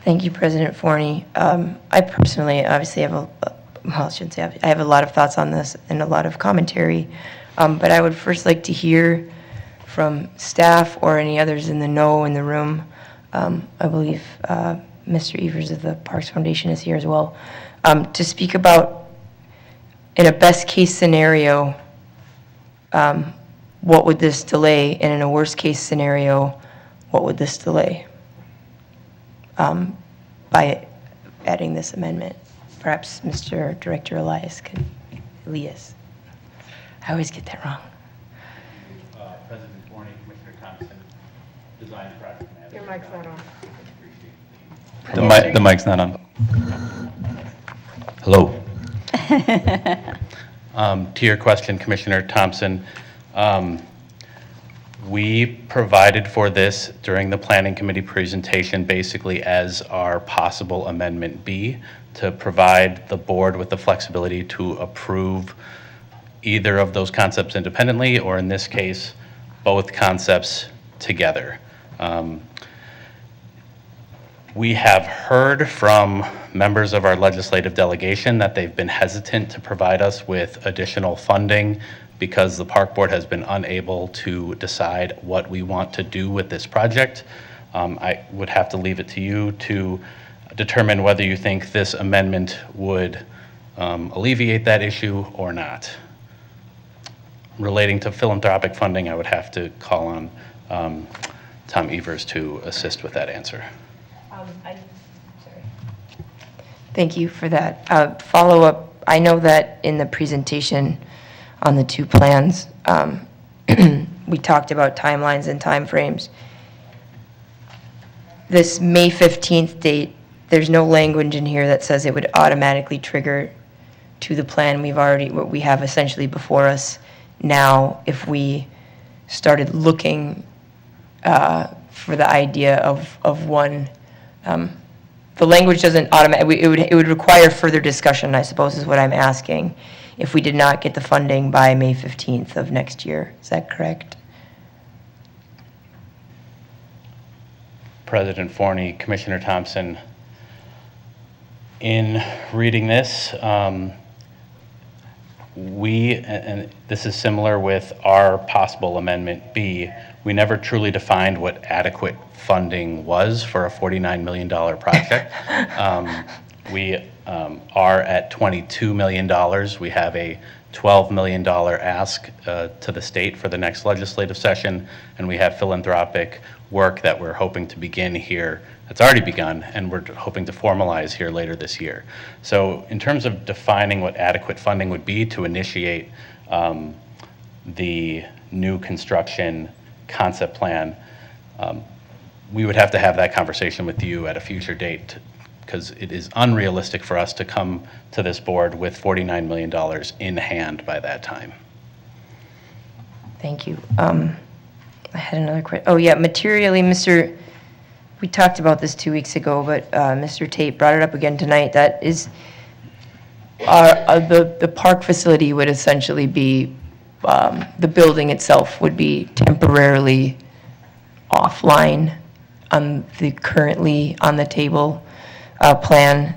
Speaker 7: Thank you, President Forney. I personally, obviously, I have a lot of thoughts on this and a lot of commentary, but I would first like to hear from staff or any others in the know in the room. I believe Mr. Evers of the Parks Foundation is here as well, to speak about, in a best-case scenario, what would this delay, and in a worst-case scenario, what would this delay by adding this amendment? Perhaps Mr. Director Elias. I always get that wrong.
Speaker 4: President Forney, Commissioner Thompson, Design Project Manager.
Speaker 10: Your mic's not on.
Speaker 4: The mic's not on. Hello. To your question, Commissioner Thompson, we provided for this during the Planning Committee presentation basically as our possible Amendment B to provide the board with the flexibility to approve either of those concepts independently, or in this case, both concepts together. We have heard from members of our legislative delegation that they've been hesitant to provide us with additional funding because the park board has been unable to decide what we want to do with this project. I would have to leave it to you to determine whether you think this amendment would alleviate that issue or not. Relating to philanthropic funding, I would have to call on Tom Evers to assist with that answer.
Speaker 7: Thank you for that. Follow-up, I know that in the presentation on the two plans, we talked about timelines and timeframes. This May 15th date, there's no language in here that says it would automatically trigger to the plan what we have essentially before us now if we started looking for the idea of one. The language doesn't it would require further discussion, I suppose, is what I'm asking, if we did not get the funding by May 15th of next year. Is that correct?
Speaker 4: President Forney, Commissioner Thompson, in reading this, and this is similar with our possible Amendment B, we never truly defined what adequate funding was for a $49 million project. We are at $22 million. We have a $12 million ask to the state for the next legislative session, and we have philanthropic work that we're hoping to begin here. It's already begun, and we're hoping to formalize here later this year. So in terms of defining what adequate funding would be to initiate the new construction concept plan, we would have to have that conversation with you at a future date, because it is unrealistic for us to come to this board with $49 million in hand by that time.
Speaker 7: Thank you. I had another question. Oh, yeah, materially, we talked about this 2 weeks ago, but Mr. Tate brought it up again tonight. That is, the park facility would essentially be, the building itself would be temporarily offline on the currently on the table plan.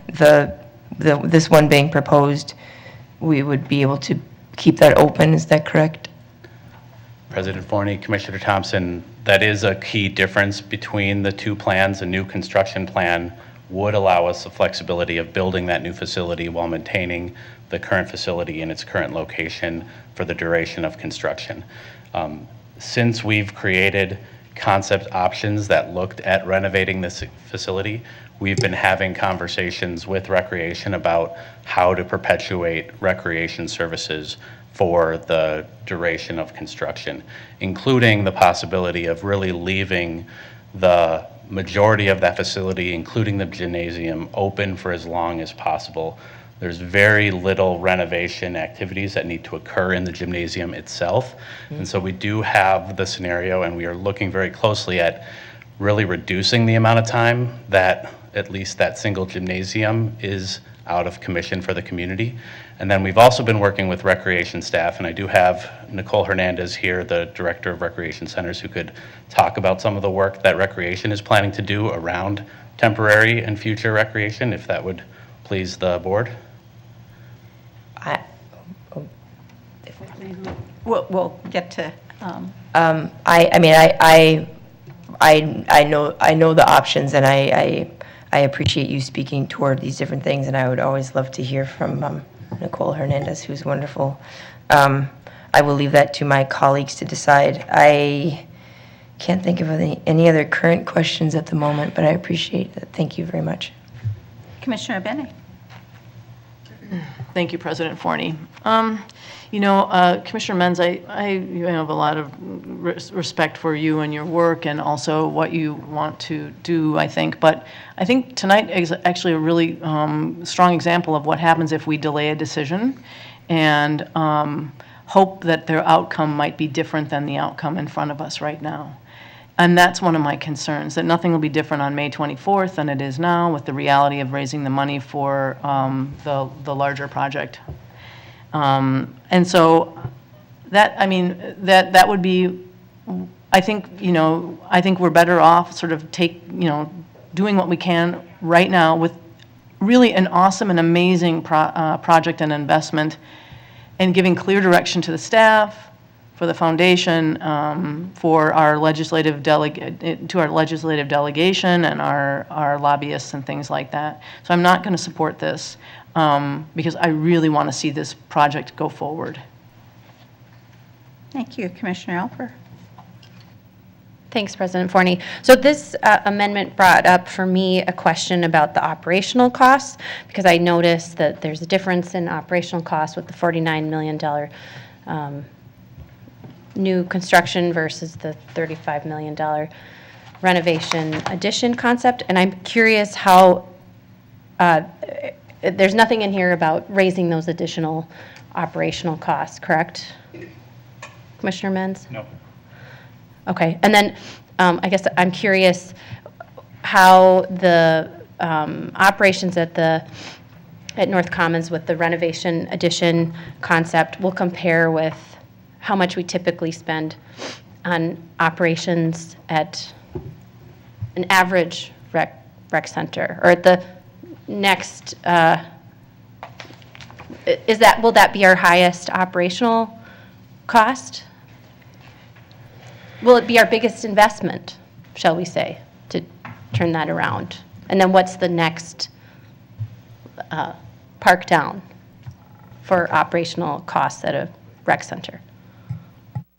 Speaker 7: This one being proposed, we would be able to keep that open. Is that correct?
Speaker 4: President Forney, Commissioner Thompson, that is a key difference between the two plans. A new construction plan would allow us the flexibility of building that new facility while maintaining the current facility in its current location for the duration of construction. Since we've created concept options that looked at renovating this facility, we've been having conversations with Recreation about how to perpetuate recreation services for the duration of construction, including the possibility of really leaving the majority of that facility, including the gymnasium, open for as long as possible. There's very little renovation activities that need to occur in the gymnasium itself. And so we do have the scenario, and we are looking very closely at really reducing the amount of time that at least that single gymnasium is out of commission for the community. And then we've also been working with Recreation staff, and I do have Nicole Hernandez here, the Director of Recreation Centers, who could talk about some of the work that Recreation is planning to do around temporary and future recreation, if that would please the board.
Speaker 2: We'll get to
Speaker 7: I mean, I know the options, and I appreciate you speaking toward these different things, and I would always love to hear from Nicole Hernandez, who's wonderful. I will leave that to my colleagues to decide. I can't think of any other current questions at the moment, but I appreciate it. Thank you very much.
Speaker 2: Commissioner Bennett.
Speaker 9: Thank you, President Forney. Commissioner Menz, I have a lot of respect for you and your work and also what you want to do, I think. But I think tonight is actually a really strong example of what happens if we delay a decision and hope that their outcome might be different than the outcome in front of us right now. And that's one of my concerns, that nothing will be different on May 24th than it is now with the reality of raising the money for the larger project. And so that would be, I think we're better off sort of doing what we can right now with really an awesome and amazing project and investment, and giving clear direction to the staff, for the foundation, for our legislative delegation and our lobbyists and things like that. So I'm not going to support this because I really want to see this project go forward.
Speaker 2: Thank you, Commissioner Alper.
Speaker 6: Thanks, President Forney. So this amendment brought up for me a question about the operational costs, because I noticed that there's a difference in operational costs with the $49 million new construction versus the $35 million renovation addition concept. And I'm curious how, there's nothing in here about raising those additional operational costs, correct? Commissioner Menz?
Speaker 4: No.
Speaker 6: Okay, and then I guess I'm curious how the operations at North Commons with the renovation addition concept will compare with how much we typically spend on operations at an average rec center, or at the next, will that be our highest operational cost? Will it be our biggest investment, shall we say, to turn that around? And then what's the next park down for operational costs at a rec center?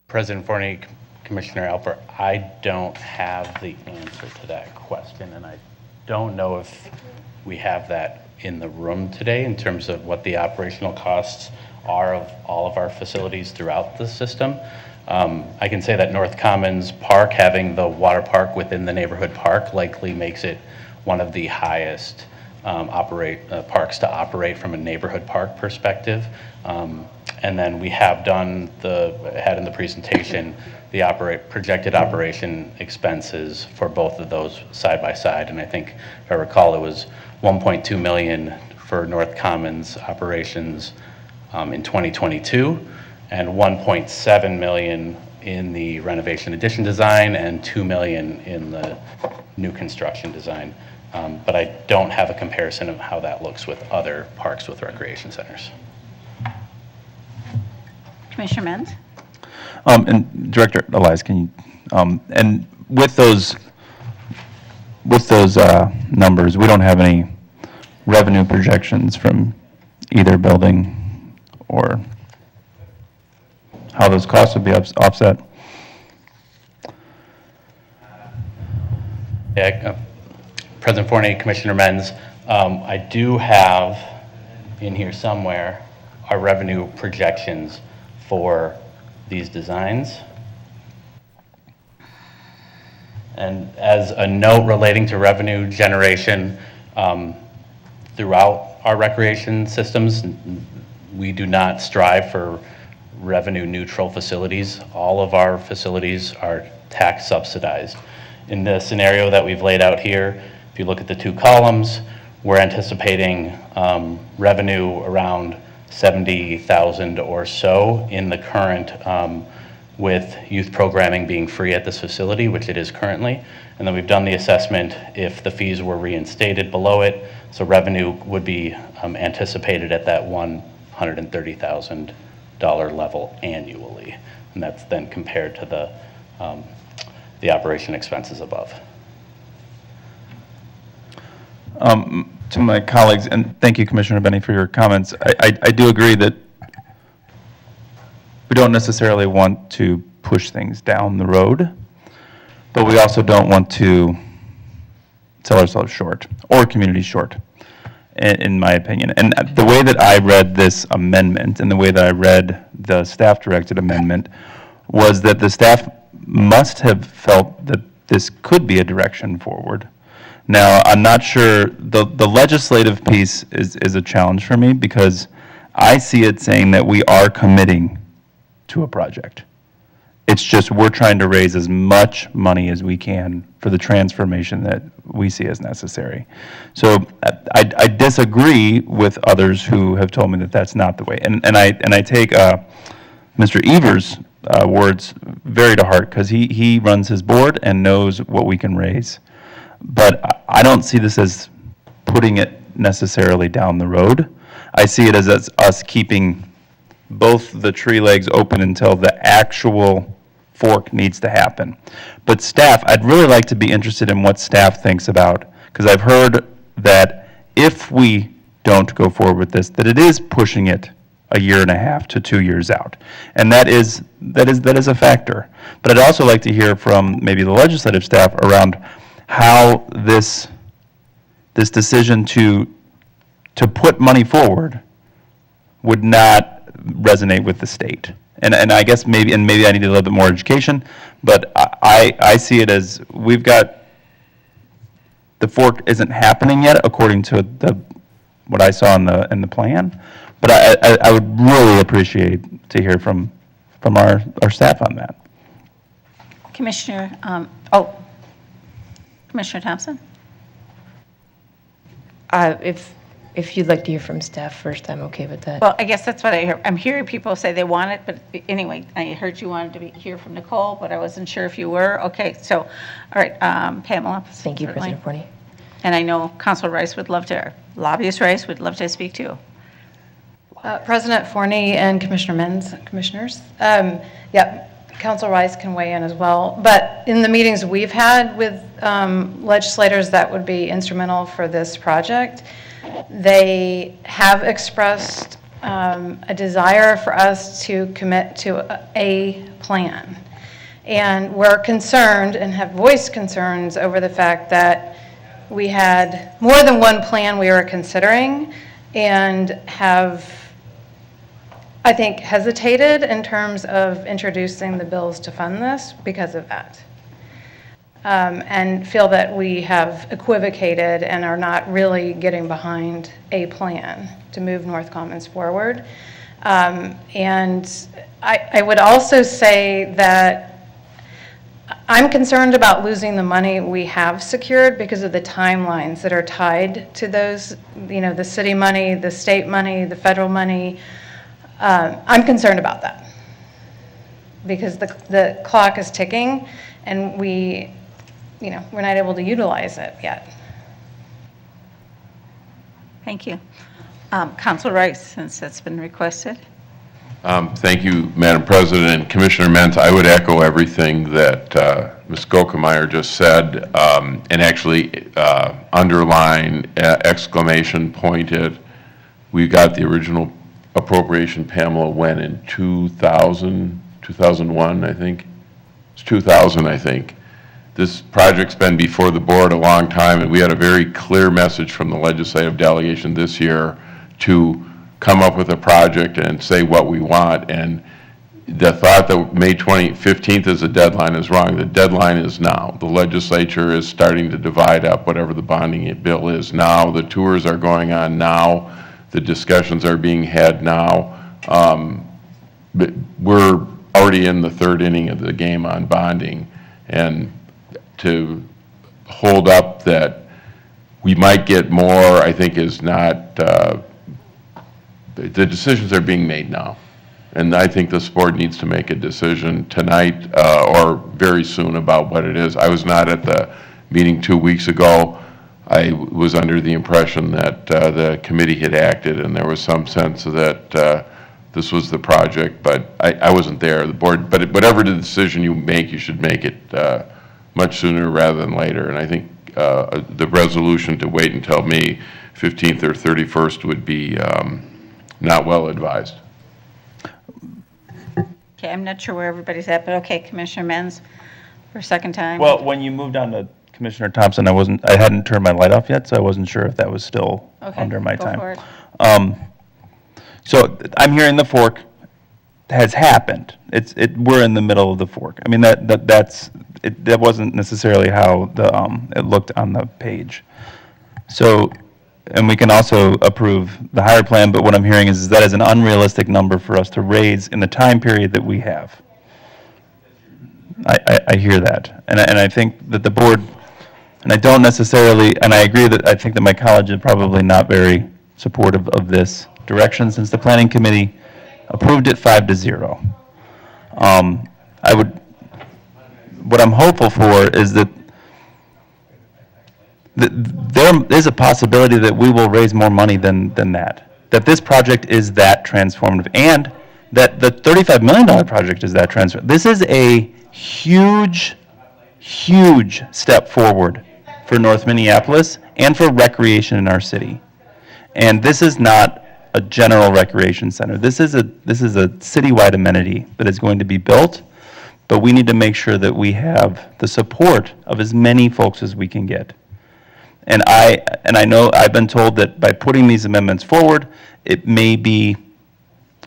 Speaker 11: President Forney, Commissioner Alper, I don't have the answer to that question, and I don't know if we have that in the room today in terms of what the operational costs are of all of our facilities throughout the system. I can say that North Commons Park, having the water park within the neighborhood park, likely makes it one of the highest parks to operate from a neighborhood park perspective. And then we have had in the presentation the projected operation expenses for both of those side by side. And I think, if I recall, it was $1.2 million for North Commons operations in 2022, and $1.7 million in the renovation addition design, and $2 million in the new construction design. But I don't have a comparison of how that looks with other parks with recreation centers.
Speaker 2: Commissioner Menz?
Speaker 4: And Director Elias, can you, and with those numbers, we don't have any revenue projections from either building or how those costs would be offset?
Speaker 11: Yeah, President Forney, Commissioner Menz, I do have in here somewhere our revenue projections for these designs. And as a note relating to revenue generation throughout our recreation systems, we do not strive for revenue neutral facilities. All of our facilities are tax subsidized. In the scenario that we've laid out here, if you look at the two columns, we're anticipating revenue around $70,000 or so in the current, with youth programming being free at this facility, which it is currently. And then we've done the assessment if the fees were reinstated below it, so revenue would be anticipated at that $130,000 level annually. and that's then compared to the operation expenses above.
Speaker 4: To my colleagues, and thank you, Commissioner Benny, for your comments. I do agree that we don't necessarily want to push things down the road, but we also don't want to sell ourselves short or community short, in my opinion. And the way that I read this amendment and the way that I read the staff-directed amendment was that the staff must have felt that this could be a direction forward. Now, I'm not sure, the legislative piece is a challenge for me because I see it saying that we are committing to a project. It's just we're trying to raise as much money as we can for the transformation that we see as necessary. So I disagree with others who have told me that that's not the way. And I take Mr. Evers' words very to heart because he runs his board and knows what we can raise. But I don't see this as putting it necessarily down the road. I see it as us keeping both the tree legs open until the actual fork needs to happen. But staff, I'd really like to be interested in what staff thinks about, because I've heard that if we don't go forward with this, that it is pushing it a year and a half to 2 years out. And that is a factor. But I'd also like to hear from maybe the legislative staff around how this decision to put money forward would not resonate with the state. And I guess maybe I need a little bit more education, but I see it as we've got, the fork isn't happening yet according to what I saw in the plan, but I would really appreciate to hear from our staff on that.
Speaker 2: Commissioner, Commissioner Thompson?
Speaker 7: If you'd like to hear from staff first, I'm okay with that.
Speaker 2: Well, I guess that's what I hear. I'm hearing people say they want it, but anyway, I heard you wanted to hear from Nicole, but I wasn't sure if you were. Okay, so, all right, Pamela.
Speaker 7: Thank you,
Speaker 2: certainly.
Speaker 7: President Forney.
Speaker 2: And I know Councilor Rice would love to, Lobbyist Rice would love to speak too.
Speaker 13: President Forney and Commissioner Menz, commissioners. Council Rice can weigh in as well. But in the meetings we've had with legislators that would be instrumental for this project, they have expressed a desire for us to commit to a plan. And we're concerned and have voiced concerns over the fact that we had more than one plan we were considering and have, I think, hesitated in terms of introducing the bills to fund this because of that. And feel that we have equivocated and are not really getting behind a plan to move North Commons forward. And I would also say that I'm concerned about losing the money we have secured because of the timelines that are tied to those, the city money, the state money, the federal money. I'm concerned about that because the clock is ticking and we're not able to utilize it yet.
Speaker 2: Thank you. Councilor Rice, since that's been requested.
Speaker 14: Thank you, Madam President. And Commissioner Mentz, I would echo everything that Ms. Gokemeyer just said and actually underline, exclamation pointed. We got the original appropriation, Pamela, when in 2001, I think. It's 2000, I think. This project's been before the board a long time, and we had a very clear message from the legislative delegation this year to come up with a project and say what we want. And the thought that May 15th is a deadline is wrong. The deadline is now. The legislature is starting to divide up whatever the bonding bill is now. The tours are going on now. The discussions are being had now. But we're already in the third inning of the game on bonding. And to hold up that we might get more, I think is not, the decisions are being made now. And I think this board needs to make a decision tonight or very soon about what it is. I was not at the meeting 2 weeks ago. I was under the impression that the committee had acted and there was some sense that this was the project, but I wasn't there. The board, but whatever the decision you make, you should make it much sooner rather than later. And I think the resolution to wait until May 15th or 31st would be not well advised.
Speaker 2: Okay, I'm not sure where everybody's at, but okay, Commissioner Menz, for a second time.
Speaker 4: Well, when you moved on to Commissioner Thompson, I hadn't turned my light off yet, so I wasn't sure if that was still
Speaker 2: Okay,
Speaker 4: under my
Speaker 2: go
Speaker 4: time.
Speaker 2: for it.
Speaker 4: So I'm hearing the fork has happened. We're in the middle of the fork. I mean, that wasn't necessarily how it looked on the page. So, and we can also approve the higher plan, but what I'm hearing is that is an unrealistic number for us to raise in the time period that we have. I hear that, and I think that the board, and I don't necessarily, and I agree that I think that my college is probably not very supportive of this direction since the planning committee approved it 5-0. What I'm hopeful for is that there is a possibility that we will raise more money than that this project is that transformative, and that the $35 million project is that transformative. This is a huge, huge step forward for North Minneapolis and for recreation in our city. And this is not a general recreation center. This is a citywide amenity that is going to be built, but we need to make sure that we have the support of as many folks as we can get. And I know I've been told that by putting these amendments forward, it may be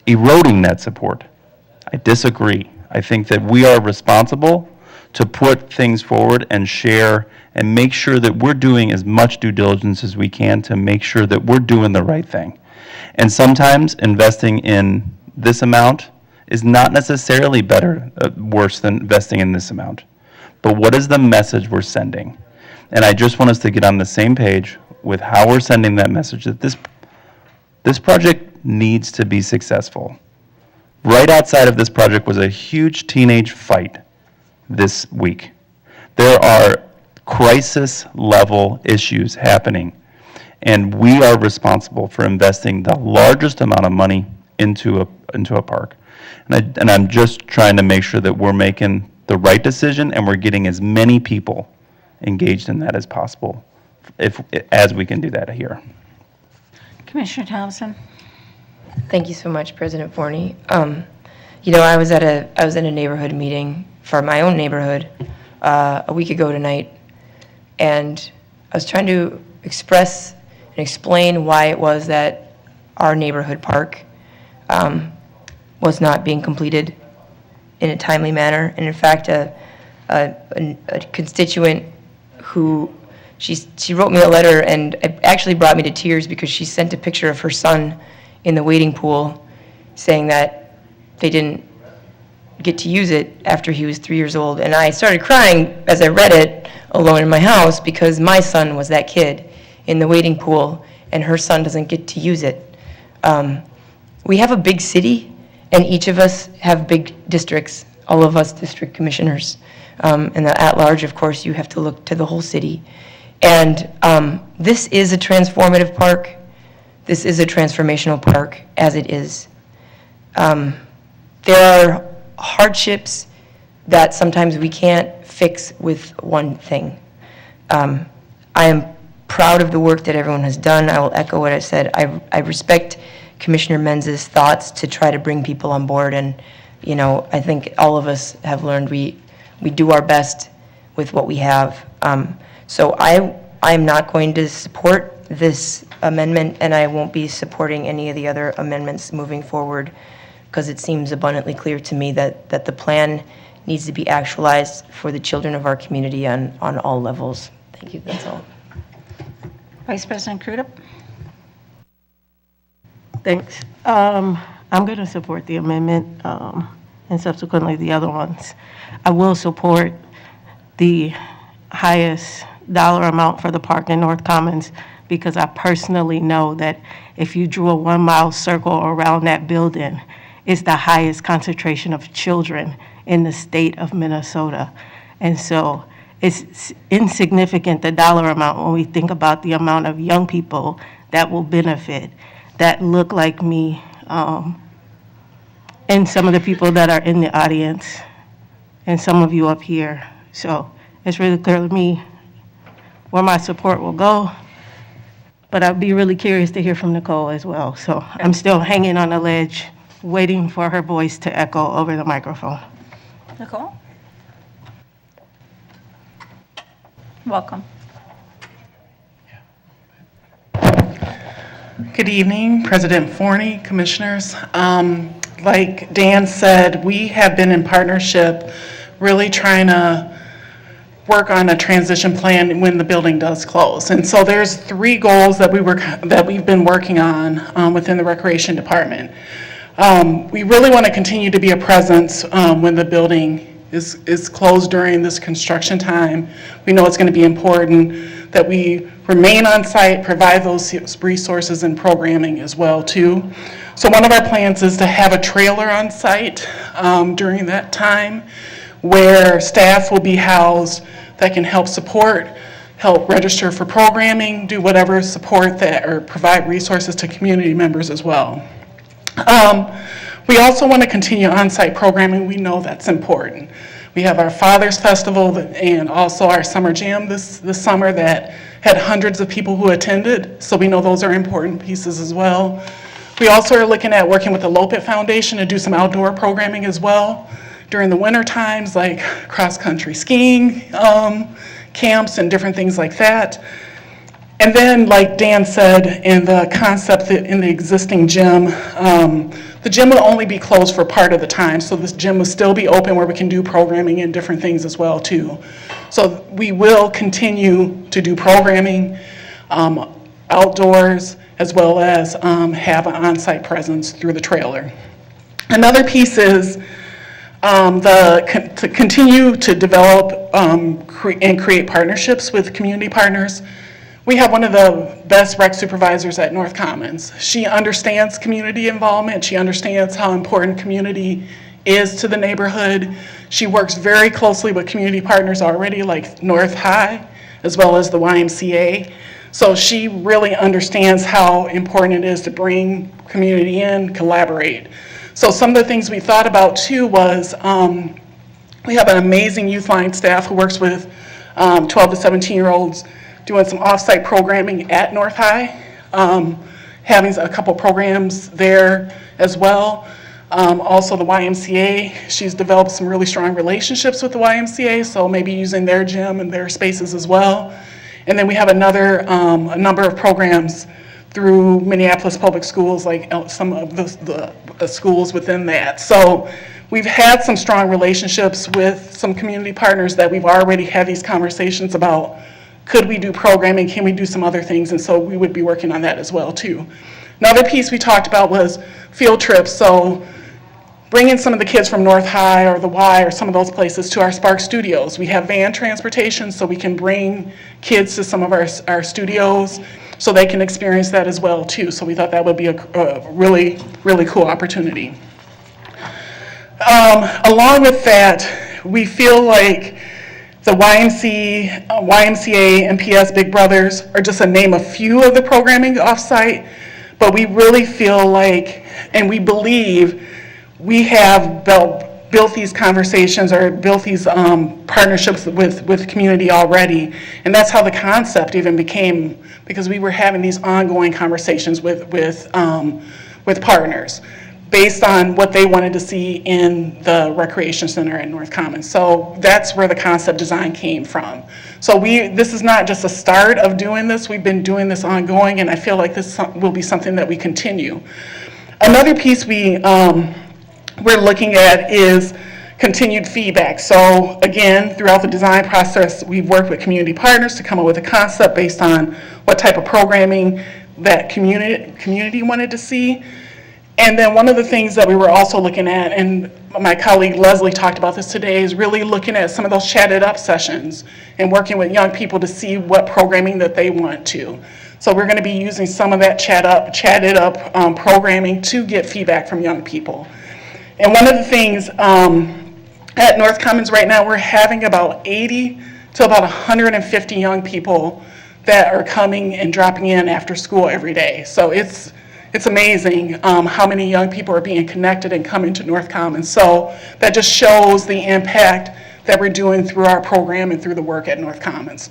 Speaker 4: eroding that support. I disagree. I think that we are responsible to put things forward and share and make sure that we're doing as much due diligence as we can to make sure that we're doing the right thing. And sometimes investing in this amount is not necessarily worse than investing in this amount. But what is the message we're sending? And I just want us to get on the same page with how we're sending that message, that this project needs to be successful. Right outside of this project was a huge teenage fight this week. There are crisis-level issues happening, and we are responsible for investing the largest amount of money into a park. And I'm just trying to make sure that we're making the right decision and we're getting as many people engaged in that as possible, as we can do that here.
Speaker 2: Commissioner Thompson.
Speaker 7: Thank you so much, President Forney. I was at a neighborhood meeting for my own neighborhood a week ago tonight, and I was trying to express and explain why it was that our neighborhood park was not being completed in a timely manner. And in fact, a constituent who she wrote me a letter, and it actually brought me to tears because she sent a picture of her son in the wading pool saying that they didn't get to use it after he was 3 years old. And I started crying as I read it alone in my house because my son was that kid in the wading pool and her son doesn't get to use it. We have a big city and each of us have big districts, all of us district commissioners. And the at-large, of course, you have to look to the whole city. And this is a transformative park. This is a transformational park, as it is. There are hardships that sometimes we can't fix with one thing. I am proud of the work that everyone has done. I will echo what I said. I respect Commissioner Menz's thoughts to try to bring people on board. And, I think all of us have learned we do our best with what we have. So I'm not going to support this amendment, and I won't be supporting any of the other amendments moving forward because it seems abundantly clear to me that the plan needs to be actualized for the children of our community on all levels. Thank you, that's all.
Speaker 2: Vice President Crudup.
Speaker 10: Thanks. I'm going to support the amendment and subsequently the other ones. I will support the highest dollar amount for the park in North Commons because I personally know that if you drew a 1 mile circle around that building, it's the highest concentration of children in the state of Minnesota. And so it's insignificant, the dollar amount, when we think about the amount of young people that will benefit, that look like me, and some of the people that are in the audience, and some of you up here. So it's really clear to me where my support will go, but I'd be really curious to hear from Nicole as well. So I'm still hanging on the ledge, waiting for her voice to echo over the microphone.
Speaker 2: Nicole? Welcome.
Speaker 15: Good evening, President Forney, Commissioners. Like Dan said, we have been in partnership really trying to work on a transition plan when the building does close. And so there's 3 goals that we've been working on within the Recreation Department. We really want to continue to be a presence when the building is closed during this construction time. We know it's going to be important that we remain on site, provide those resources and programming as well too. So one of our plans is to have a trailer on site during that time where staff will be housed that can help support, help register for programming, do whatever support that, or provide resources to community members as well. We also want to continue on-site programming. We know that's important. We have our Father's Festival and also our Summer Jam this summer that had hundreds of people who attended, so we know those are important pieces as well. We also are looking at working with the Lopet Foundation to do some outdoor programming as well during the winter times, like cross-country skiing camps and different things like that. And then, like Dan said, in the concept that in the existing gym, the gym will only be closed for part of the time, so this gym will still be open where we can do programming and different things as well too. So we will continue to do programming outdoors as well as have an on-site presence through the trailer. Another piece is to continue to develop and create partnerships with community partners. We have one of the best rec supervisors at North Commons. She understands community involvement. She understands how important community is to the neighborhood. She works very closely with community partners already, like North High, as well as the YMCA. So she really understands how important it is to bring community in, collaborate. So some of the things we thought about too was we have an amazing youth line staff who works with 12 to 17-year-olds doing some off-site programming at North High, having a couple programs there as well. Also the YMCA, she's developed some really strong relationships with the YMCA, so maybe using their gym and their spaces as well. And then we have a number of programs through Minneapolis Public Schools, like some of the schools within that. So we've had some strong relationships with some community partners that we've already had these conversations about. Could we do programming? Can we do some other things? And so we would be working on that as well too. Another piece we talked about was field trips. So bringing some of the kids from North High or the Y or some of those places to our Spark Studios. We have van transportation, so we can bring kids to some of our studios so they can experience that as well too. So we thought that would be a really, really cool opportunity. Along with that, we feel like the YMCA and PS Big Brothers are just to name a few of the programming offsite, but we really feel like, and we believe, we have built these conversations or built these partnerships with community already, and that's how the concept even became, because we were having these ongoing conversations with partners based on what they wanted to see in the recreation center at North Commons. So that's where the concept design came from. So this is not just a start of doing this, we've been doing this ongoing, and I feel like this will be something that we continue. Another piece we're looking at is continued feedback. So again, throughout the design process, we've worked with community partners to come up with a concept based on what type of programming that community wanted to see. And then one of the things that we were also looking at, and my colleague Leslie talked about this today, is really looking at some of those chatted up sessions and working with young people to see what programming that they want to. So we're going to be using some of that chatted up programming to get feedback from young people. And one of the things at North Commons right now, we're having about 80 to about 150 young people that are coming and dropping in after school every day. So it's it's amazing how many young people are being connected and coming to North Commons. So that just shows the impact that we're doing through our program and through the work at North Commons.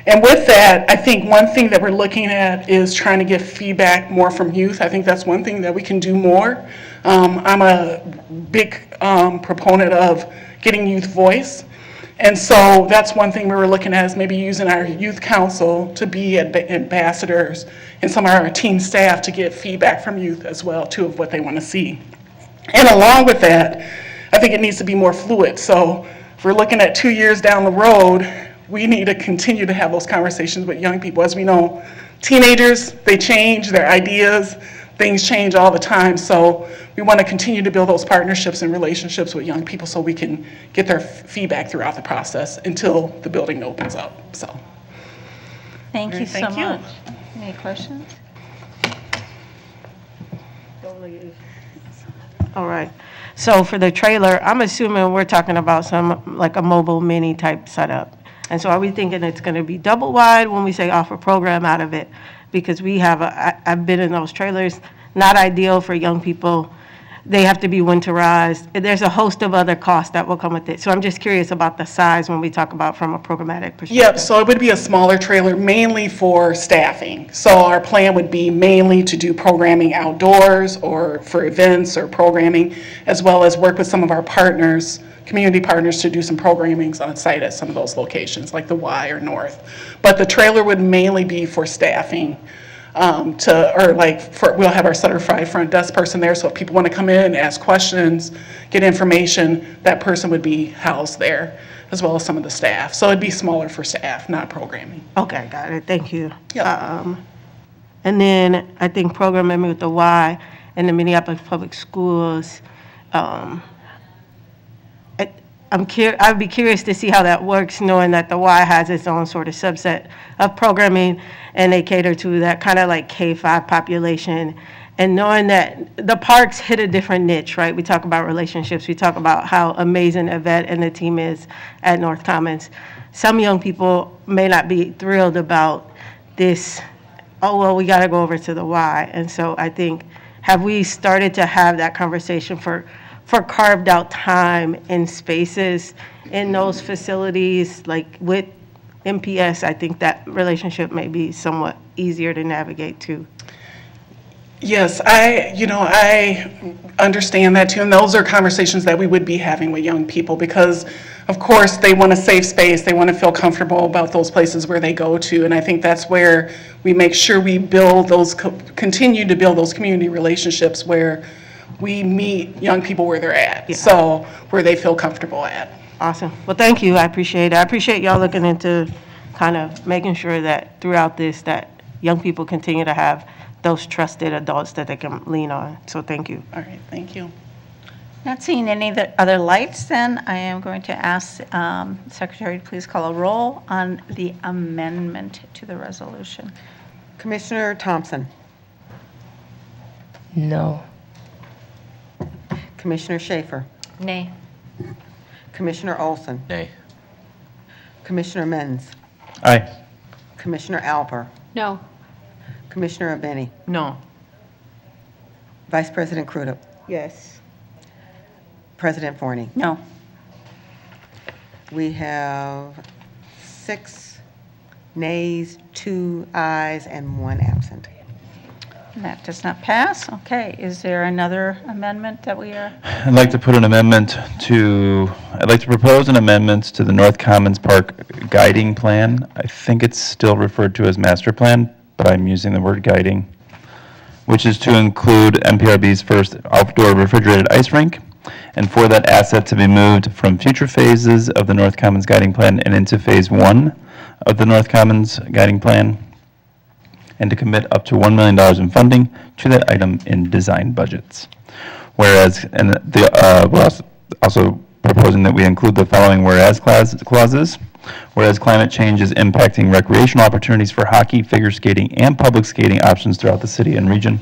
Speaker 15: And with that, I think one thing that we're looking at is trying to get feedback more from youth. I think that's one thing that we can do more. I'm a big proponent of getting youth voice. And so that's one thing we were looking at, is maybe using our youth council to be ambassadors and some of our team staff to get feedback from youth as well, too, of what they want to see. And along with that, I think it needs to be more fluid. So if we're looking at 2 years down the road, we need to continue to have those conversations with young people. As we know, teenagers, they change their ideas, things change all the time. So we want to continue to build those partnerships and relationships with young people so we can get their feedback throughout the process until the building opens up. So
Speaker 2: Thank you so
Speaker 15: Thank you.
Speaker 2: much. Any questions?
Speaker 10: All right. So for the trailer, I'm assuming we're talking about some, like a mobile mini type setup. And so are we thinking it's going to be double wide when we say offer program out of it? Because we have, I've been in those trailers, not ideal for young people. They have to be winterized. There's a host of other costs that will come with it. So I'm just curious about the size when we talk about from a programmatic perspective.
Speaker 15: Yep, so it would be a smaller trailer, mainly for staffing. So our plan would be mainly to do programming outdoors or for events or programming, as well as work with some of our partners, community partners, to do some programming on site at some of those locations, like the Y or North. But the trailer would mainly be for staffing. We'll have our certified front desk person there, so if people want to come in, ask questions, get information, that person would be housed there, as well as some of the staff. So it'd be smaller for staff, not programming.
Speaker 10: Okay, got it. Thank you. And then I think programming with the Y and the Minneapolis Public Schools, I'd be curious to see how that works, knowing that the Y has its own sort of subset of programming, and they cater to that kind of like K-5 population, and knowing that the parks hit a different niche, right? We talk about relationships. We talk about how amazing Yvette and the team is at North Commons. Some young people may not be thrilled about this, oh, well, we got to go over to the Y. And so I think, have we started to have that conversation for carved out time and spaces in those facilities, like with MPS? I think that relationship may be somewhat easier to navigate too.
Speaker 15: Yes, I understand that too, and those are conversations that we would be having with young people because, of course, they want a safe space, they want to feel comfortable about those places where they go to, and I think that's where we make sure we build those, continue to build those community relationships where we meet young people where they're at, so where they feel comfortable at.
Speaker 10: Awesome. Well, thank you. I appreciate it. I appreciate y'all looking into kind of making sure that throughout this, that young people continue to have those trusted adults that they can lean on. So thank you.
Speaker 15: All right, thank you.
Speaker 2: Not seeing any other lights, then I am going to ask Secretary to please call a roll on the amendment to the resolution.
Speaker 12: Commissioner Thompson.
Speaker 7: No.
Speaker 12: Commissioner Schaefer.
Speaker 5: Nay.
Speaker 12: Commissioner Olson.
Speaker 11: Nay.
Speaker 12: Commissioner Menz.
Speaker 4: Aye.
Speaker 12: Commissioner Alper.
Speaker 13: No.
Speaker 12: Commissioner Abeni.
Speaker 9: No.
Speaker 12: Vice President Crudup.
Speaker 10: Yes.
Speaker 12: President Forney.
Speaker 2: No.
Speaker 12: We have 6 nays, 2 ayes, and 1 absent.
Speaker 2: That does not pass. Okay, is there another amendment that we are?
Speaker 4: I'd like to propose an amendment to the North Commons Park guiding plan. I think it's still referred to as master plan, but I'm using the word guiding, which is to include MPRB's first outdoor refrigerated ice rink, and for that asset to be moved from future phases of the North Commons guiding plan and into phase 1 of the North Commons guiding plan, and to commit up to $1 million in funding to that item in design budgets. Whereas, and we're also proposing that we include the following whereas clauses. Whereas climate change is impacting recreational opportunities for hockey, figure skating, and public skating options throughout the city and region.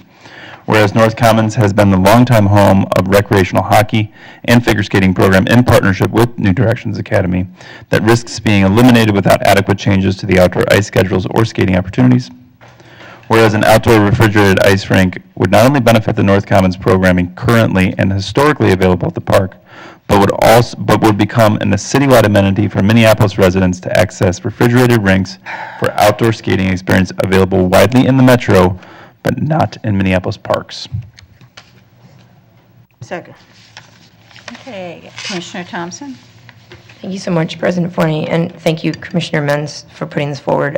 Speaker 4: Whereas North Commons has been the longtime home of recreational hockey and figure skating program in partnership with New Directions Academy that risks being eliminated without adequate changes to the outdoor ice schedules or skating opportunities. Whereas an outdoor refrigerated ice rink would not only benefit the North Commons programming currently and historically available at the park, but would become a citywide amenity for Minneapolis residents to access refrigerated rinks for outdoor skating experience available widely in the metro, but not in Minneapolis parks.
Speaker 2: Second. Okay, Commissioner Thompson?
Speaker 7: Thank you so much, President Forney, and thank you, Commissioner Menz, for putting this forward.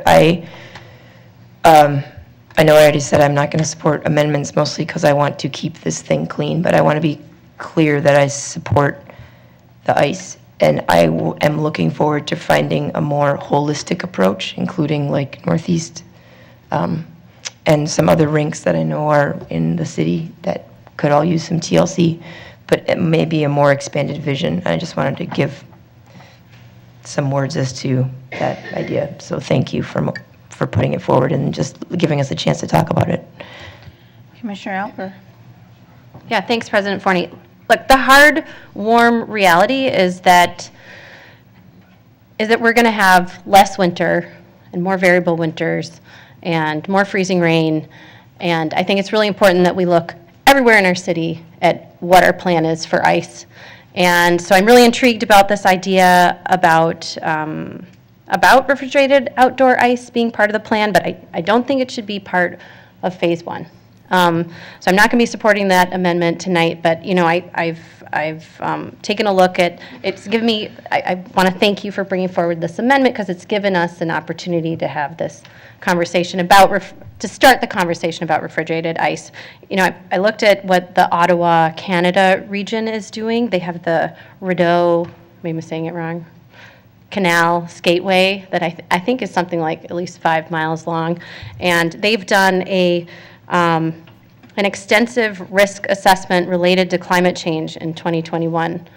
Speaker 7: I know I already said I'm not going to support amendments, mostly because I want to keep this thing clean, but I want to be clear that I support the ice, and I am looking forward to finding a more holistic approach, including like Northeast and some other rinks that I know are in the city that could all use some TLC, but it may be a more expanded vision. I just wanted to give some words as to that idea. So thank you for putting it forward and just giving us a chance to talk about it.
Speaker 2: Commissioner Alper?
Speaker 6: Yeah, thanks, President Forney. Look, the hard, warm reality is that we're going to have less winter and more variable winters and more freezing rain. And I think it's really important that we look everywhere in our city at what our plan is for ice. And so I'm really intrigued about this idea about refrigerated outdoor ice being part of the plan, but I don't think it should be part of phase one. So I'm not going to be supporting that amendment tonight, but you know, I've taken a look at, it's given me, I want to thank you for bringing forward this amendment because it's given us an opportunity to have this conversation about, to start the conversation about refrigerated ice. You know, I looked at what the Ottawa, Canada region is doing. They have the Rideau, maybe I'm saying it wrong, Canal Skateway that I think is something like at least 5 miles long. And they've done an extensive risk assessment related to climate change in 2021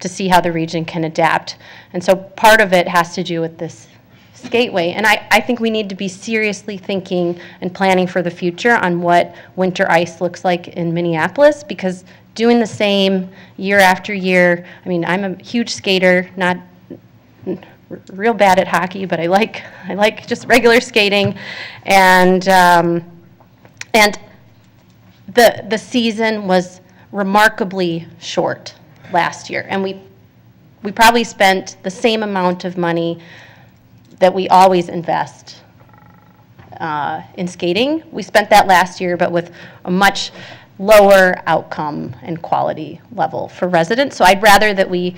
Speaker 6: to see how the region can adapt. And so part of it has to do with this skateway. And I think we need to be seriously thinking and planning for the future on what winter ice looks like in Minneapolis, because doing the same year after year, I mean, I'm a huge skater, not real bad at hockey, but I like just regular skating. And the season was remarkably short last year, and we probably spent the same amount of money that we always invest in skating. We spent that last year, but with a much lower outcome and quality level for residents. So I'd rather that we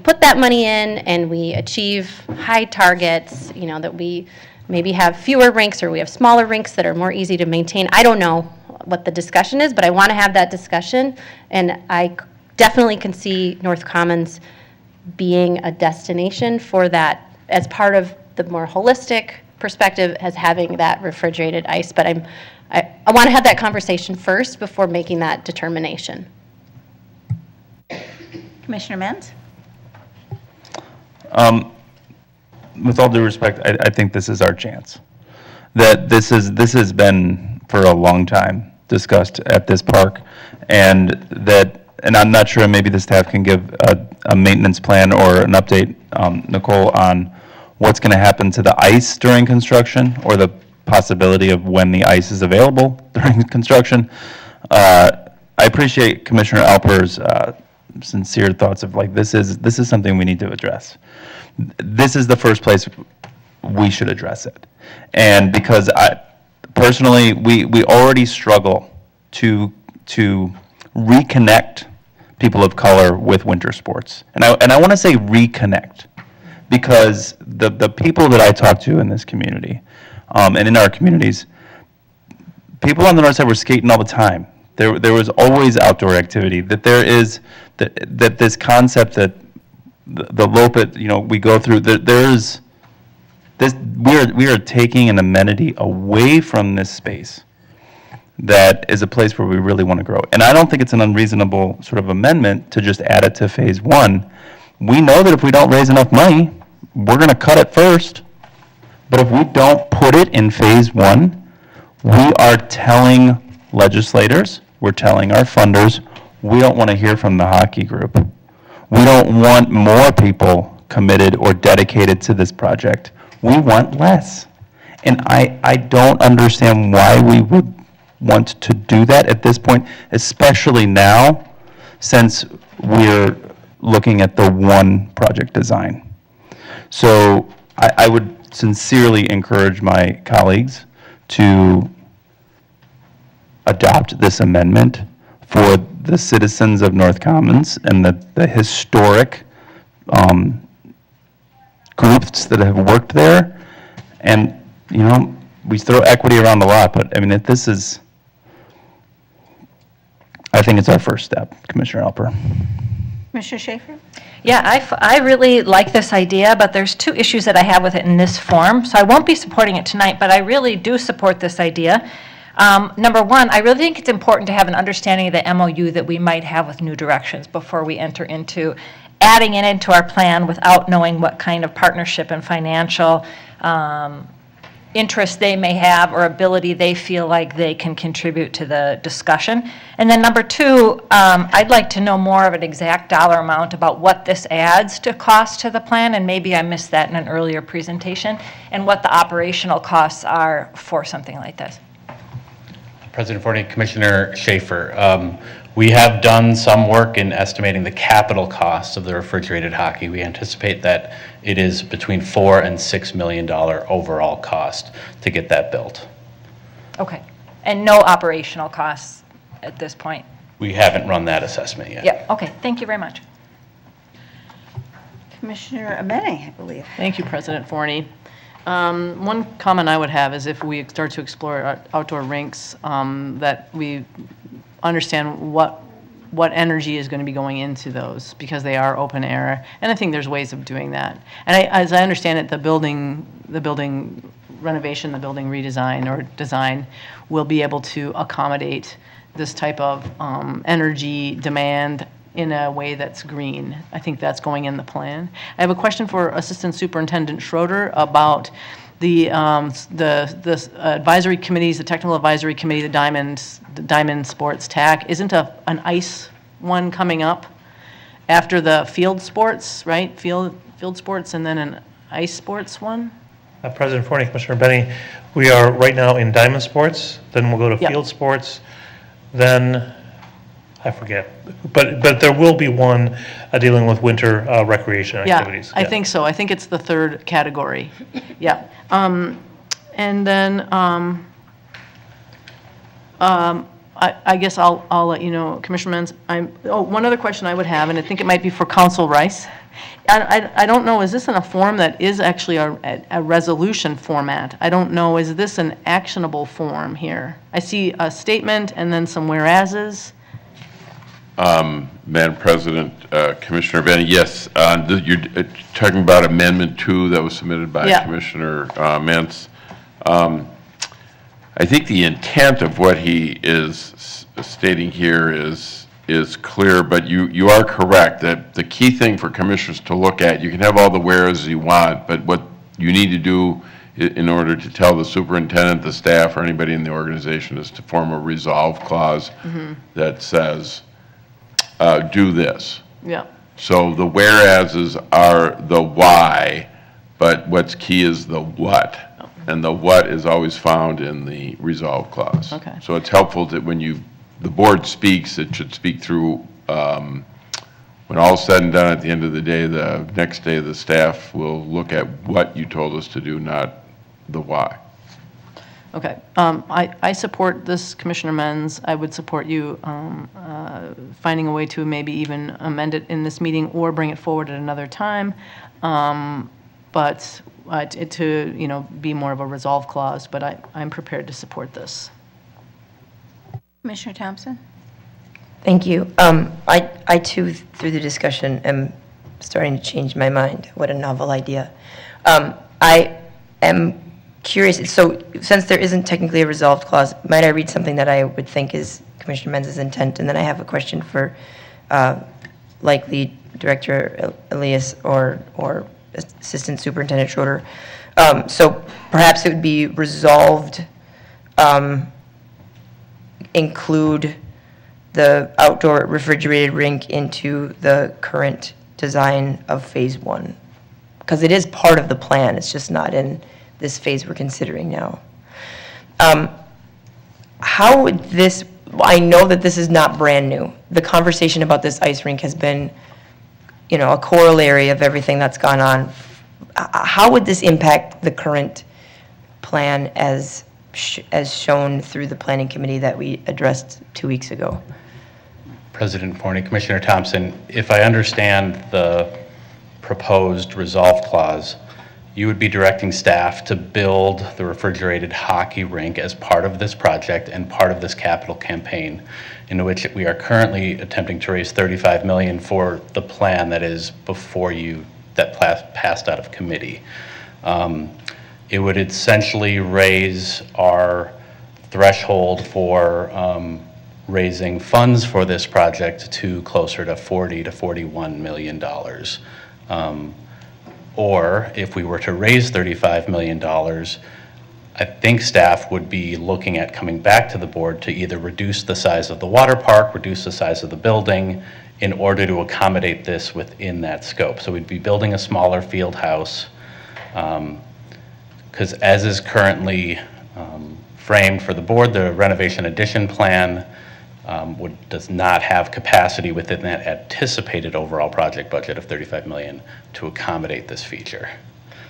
Speaker 6: put that money in and we achieve high targets, you know, that we maybe have fewer rinks or we have smaller rinks that are more easy to maintain. I don't know what the discussion is, but I want to have that discussion, and I definitely can see North Commons being a destination for that as part of the more holistic perspective as having that refrigerated ice. But I want to have that conversation first before making that determination.
Speaker 2: Commissioner Menz?
Speaker 4: With all due respect, I think this is our chance. That this has been for a long time discussed at this park, and I'm not sure, maybe the staff can give a maintenance plan or an update, Nicole, on what's going to happen to the ice during construction, or the possibility of when the ice is available during construction. I appreciate Commissioner Alper's sincere thoughts of like, this is something we need to address. This is the first place we should address it. And because personally, we already struggle to reconnect people of color with winter sports. And I want to say reconnect, because the people that I talk to in this community, and in our communities, people on the north side were skating all the time. There was always outdoor activity. That there is that this concept that the Lopet, you know, we go through. There's this. We are taking an amenity away from this space that is a place where we really want to grow. And I don't think it's an unreasonable sort of amendment to just add it to phase one. We know that if we don't raise enough money, we're going to cut it first. But if we don't put it in phase one, we are telling legislators, we're telling our funders, we don't want to hear from the hockey group. We don't want more people committed or dedicated to this project. We want less. And I don't understand why we would want to do that at this point, especially now, since we're looking at the one project design. So I would sincerely encourage my colleagues to adopt this amendment for the citizens of North Commons and the historic groups that have worked there. And, you know, we throw equity around a lot, but I mean, I think it's our first step, Commissioner Alper.
Speaker 2: Commissioner Schaefer?
Speaker 5: Yeah, I really like this idea, but there's two issues that I have with it in this form. So I won't be supporting it tonight, but I really do support this idea. Number one, I really think it's important to have an understanding of the MOU that we might have with New Directions before we enter into adding it into our plan without knowing what kind of partnership and financial interest they may have or ability they feel like they can contribute to the discussion. And then number two, I'd like to know more of an exact dollar amount about what this adds to cost to the plan, and maybe I missed that in an earlier presentation, and what the operational costs are for something like this.
Speaker 11: President Forney, Commissioner Schaefer, we have done some work in estimating the capital costs of the refrigerated hockey. We anticipate that it is between $4 and $6 million overall cost to get that built.
Speaker 5: Okay. And no operational costs at this point?
Speaker 11: We haven't run that assessment yet.
Speaker 5: Yep. Okay. Thank you very much.
Speaker 2: Commissioner Abene, I believe.
Speaker 9: Thank you, President Forney. One comment I would have is if we start to explore our outdoor rinks, that we understand what energy is going to be going into those, because they are open air, and I think there's ways of doing that. And as I understand it, the building renovation, the building redesign or design will be able to accommodate this type of energy demand in a way that's green. I think that's going in the plan. I have a question for Assistant Superintendent Schroeder about the advisory committees, the technical advisory committee, the Diamond Sports TAC. Isn't an ice one coming up after the field sports, right? Field sports and then an ice sports one?
Speaker 16: President Forney, Commissioner Benny, we are right now in Diamond Sports, then we'll go to
Speaker 9: Yep.
Speaker 16: Field Sports, then, I forget, but there will be one dealing with winter recreation activities.
Speaker 9: Yeah, I think so. I think it's the third category. Yeah. And then I guess I'll let you know, Commissioner Menz. One other question I would have, and I think it might be for Council Rice. I don't know, is this in a form that is actually a resolution format? I don't know, is this an actionable form here? I see a statement and then some whereases.
Speaker 14: Madam President, Commissioner Benny, yes, you're talking about Amendment 2 that was submitted by Commissioner Mentz. I think the intent of what he is stating here is clear, but you are correct that the key thing for commissioners to look at, you can have all the whereas you want, but what you need to do in order to tell the superintendent, the staff, or anybody in the organization is to form a resolve clause that says, do this.
Speaker 9: Yeah.
Speaker 14: So the whereases are the why, but what's key is the what. And the what is always found in the resolve clause.
Speaker 9: Okay.
Speaker 14: So it's helpful that when the board speaks, it should speak through, when all's said and done at the end of the day, the next day the staff will look at what you told us to do, not the why.
Speaker 9: Okay. I support this, Commissioner Menz. I would support you finding a way to maybe even amend it in this meeting or bring it forward at another time. But to be more of a resolve clause, but I'm prepared to support this.
Speaker 2: Commissioner Thompson?
Speaker 7: Thank you. I too, through the discussion, am starting to change my mind. What a novel idea. I am curious, so since there isn't technically a resolved clause, might I read something that I would think is Commissioner Menz's intent? And then I have a question for likely Director Elias or Assistant Superintendent Schroeder. So perhaps it would be resolved, include the outdoor refrigerated rink into the current design of Phase 1. Because it is part of the plan, it's just not in this phase we're considering now. How would this, I know that this is not brand new. The conversation about this ice rink has been, a corollary of everything that's gone on. How would this impact the current plan as shown through the planning committee that we addressed 2 weeks ago?
Speaker 11: President Forney, Commissioner Thompson, if I understand the proposed resolve clause, you would be directing staff to build the refrigerated hockey rink as part of this project and part of this capital campaign, in which we are currently attempting to raise $35 million for the plan that is before you, that passed out of committee. It would essentially raise our threshold for raising funds for this project to closer to $40 to $41 million. Or if we were to raise $35 million, I think staff would be looking at coming back to the board to either reduce the size of the water park, reduce the size of the building in order to accommodate this within that scope. So we'd be building a smaller field house, because as is currently framed for the board, the renovation addition plan does not have capacity within that anticipated overall project budget of $35 million to accommodate this feature.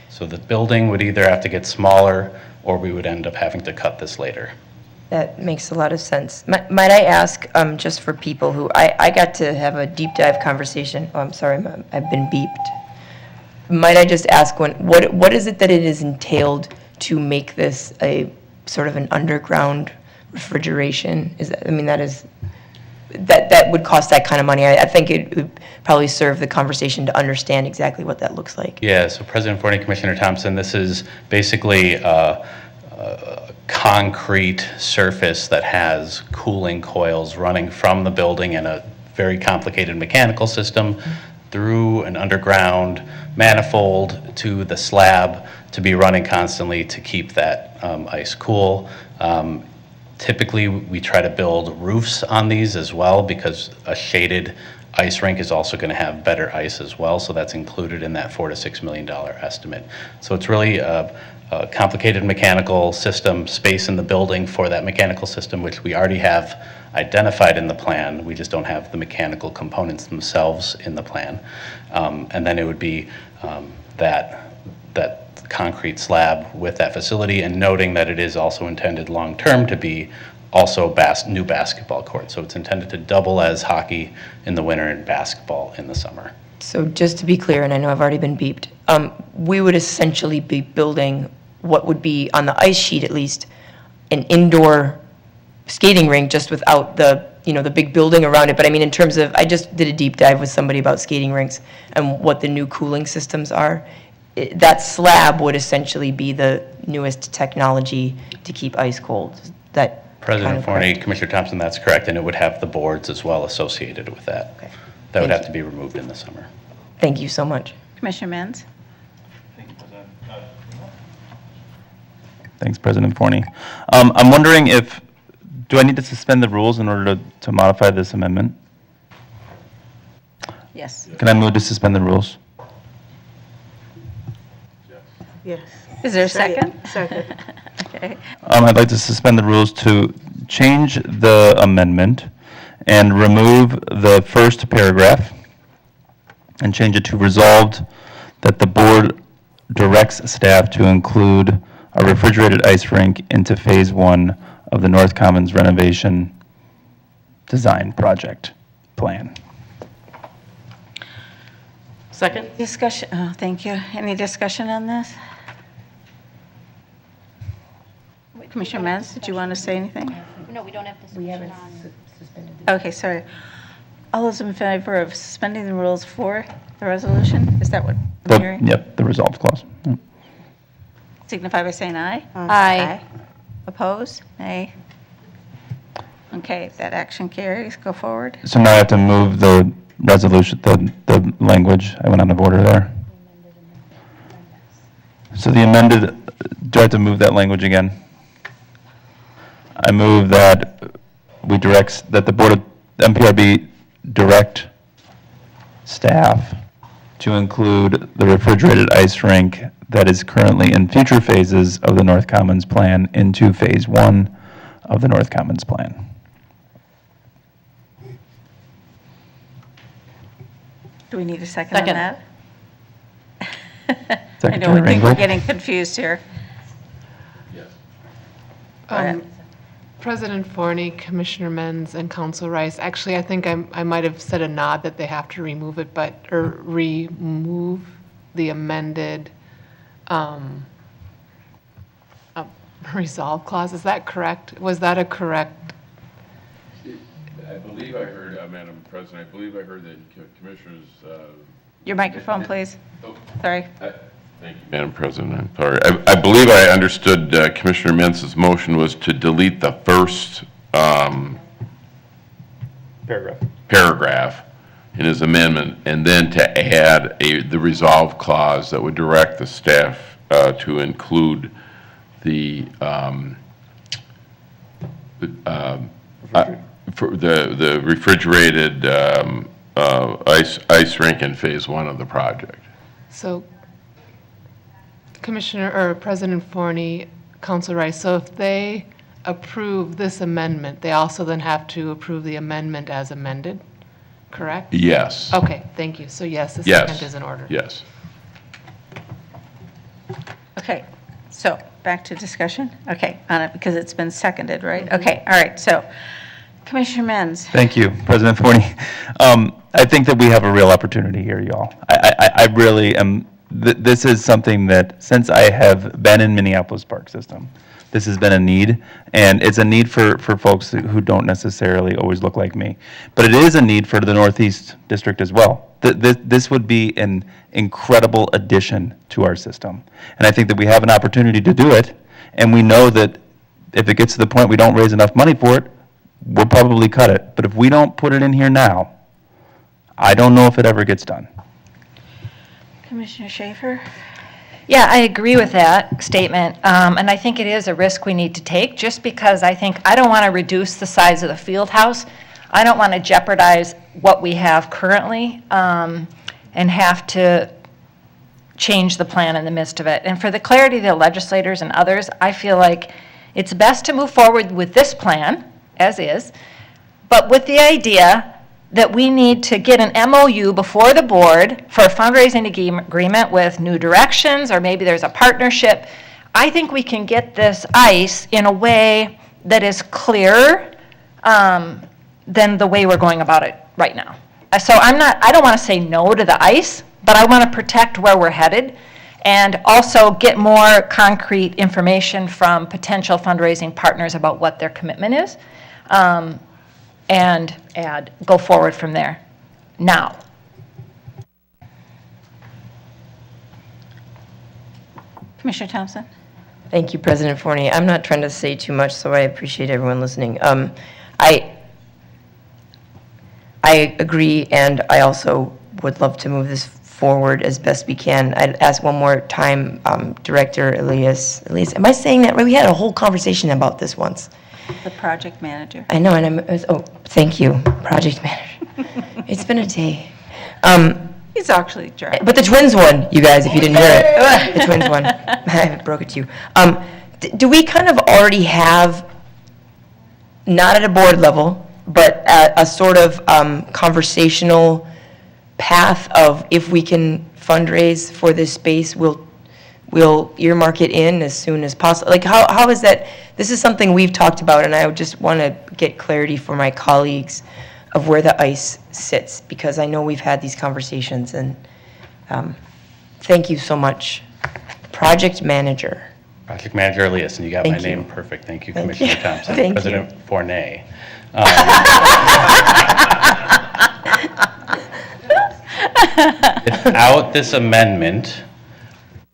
Speaker 11: So the building would either have to get smaller or we would end up having to cut this later.
Speaker 7: That makes a lot of sense. Might I ask, just for people who, I got to have a deep dive conversation. Oh, I'm sorry, I've been beeped. Might I just ask, what is it that it is entailed to make this a sort of an underground refrigeration? That would cost that kind of money. I think it would probably serve the conversation to understand exactly what that looks like.
Speaker 11: Yeah, so President Forney, Commissioner Thompson, this is basically a concrete surface that has cooling coils running from the building and a very complicated mechanical system through an underground manifold to the slab to be running constantly to keep that ice cool. Typically, we try to build roofs on these as well because a shaded ice rink is also going to have better ice as well, so that's included in that $4 to $6 million estimate. So it's really a complicated mechanical system, space in the building for that mechanical system, which we already have identified in the plan. We just don't have the mechanical components themselves in the plan. And then it would be that concrete slab with that facility, and noting that it is also intended long-term to be also new basketball court. So it's intended to double as hockey in the winter and basketball in the summer.
Speaker 7: So just to be clear, and I know I've already been beeped, we would essentially be building what would be, on the ice sheet at least, an indoor skating rink just without the big building around it. But I mean, in terms of, I just did a deep dive with somebody about skating rinks and what the new cooling systems are. That slab would essentially be the newest technology to keep ice cold. That
Speaker 11: President Forney, Commissioner Thompson, that's correct, and it would have the boards as well associated with that. Okay. That would have to be removed in the summer.
Speaker 7: Thank you so much.
Speaker 2: Commissioner Menz?
Speaker 4: Thanks, President Forney. I'm wondering do I need to suspend the rules in order to modify this amendment?
Speaker 2: Yes.
Speaker 4: Can I move to suspend the rules?
Speaker 10: Yes.
Speaker 2: Is there a second?
Speaker 10: Second.
Speaker 2: Okay.
Speaker 4: I'd like to suspend the rules to change the amendment and remove the first paragraph and change it to resolved that the board directs staff to include a refrigerated ice rink into phase 1 of the North Commons renovation design project plan.
Speaker 10: Second?
Speaker 2: Discussion, thank you. Any discussion on this? Commissioner Menz, did you want to say anything?
Speaker 6: No, we don't have discussion on.
Speaker 2: Okay, sorry. All those in favor of suspending the rules for the resolution? Is that what I'm hearing?
Speaker 4: Yep, the resolved clause. Yep.
Speaker 2: Signify by saying aye.
Speaker 6: Aye.
Speaker 2: Oppose? Nay. Okay, that action carries. Go forward.
Speaker 4: So now I have to move the resolution, the language. I went out of order there. So the amended, do I have to move that language again? I move that that the Board of MPRB direct staff to include the refrigerated ice rink that is currently in future phases of the North Commons plan into phase 1 of the North Commons plan.
Speaker 2: Do we need a second on that? I know,
Speaker 4: Secretary
Speaker 2: I think we're
Speaker 4: Ringgold?
Speaker 2: getting confused here.
Speaker 8: President Forney, Commissioner Menz, and Council Rice, actually, I think I might have said a nod that they have to remove it, or remove the amended resolve clause. Is that correct? Was that a correct?
Speaker 14: I believe I heard, Madam President, I believe I heard that Commissioners...
Speaker 2: Your microphone, please. Sorry.
Speaker 14: Thank you, Madam President. I'm sorry. I believe I understood Commissioner Mentz's motion was to delete the first paragraph in his amendment, and then to add the resolve clause that would direct the staff to include the refrigerated ice rink in phase 1 of the project.
Speaker 8: So Commissioner, or President Forney, Council Rice, so if they approve this amendment, they also then have to approve the amendment as amended, correct?
Speaker 14: Yes.
Speaker 8: Okay, thank you. So yes, the
Speaker 14: Yes.
Speaker 8: second is in order.
Speaker 14: Yes.
Speaker 2: Okay, so back to discussion? Okay, on it, because it's been seconded, right? Okay, all right, so Commissioner Menz.
Speaker 4: Thank you, President Forney. I think that we have a real opportunity here, y'all. I really am, this is something that, since I have been in Minneapolis Park System, this has been a need, and it's a need for folks who don't necessarily always look like me. But it is a need for the Northeast District as well. This would be an incredible addition to our system. And I think that we have an opportunity to do it, and we know that if it gets to the point we don't raise enough money for it, we'll probably cut it. But if we don't put it in here now, I don't know if it ever gets done.
Speaker 2: Commissioner Schaefer?
Speaker 5: Yeah, I agree with that statement, and I think it is a risk we need to take, just because I don't want to reduce the size of the field house. I don't want to jeopardize what we have currently and have to change the plan in the midst of it. And for the clarity of the legislators and others, I feel like it's best to move forward with this plan, as is, but with the idea that we need to get an MOU before the board for a fundraising agreement with New Directions, or maybe there's a partnership. I think we can get this ice in a way that is clearer than the way we're going about it right now. So I don't want to say no to the ice, but I want to protect where we're headed and also get more concrete information from potential fundraising partners about what their commitment is. And go forward from there now.
Speaker 2: Commissioner Thompson?
Speaker 7: Thank you, President Forney. I'm not trying to say too much, so I appreciate everyone listening. I agree, and I also would love to move this forward as best we can. I'd ask one more time, Director Elias, am I saying that right? We had a whole conversation about this once.
Speaker 2: The project manager.
Speaker 7: I know, and thank you, project manager. It's been a day.
Speaker 2: He's actually driving.
Speaker 7: But the twins won, you guys, if you didn't hear it. The twins won. I broke it to you. Do we kind of already have, not at a board level, but a sort of conversational path of, if we can fundraise for this space, we'll earmark it in as soon as possible? Like, how is that? This is something we've talked about, and I would just want to get clarity for my colleagues of where the ice sits, because I know we've had these conversations, and thank you so much. Project Manager.
Speaker 11: Project Manager Elias, and you got
Speaker 7: Thank
Speaker 11: my
Speaker 7: you.
Speaker 11: name perfect. Thank you,
Speaker 7: Thank
Speaker 11: Commissioner
Speaker 7: you.
Speaker 11: Thompson.
Speaker 7: Thank
Speaker 11: President Forney. Without this amendment,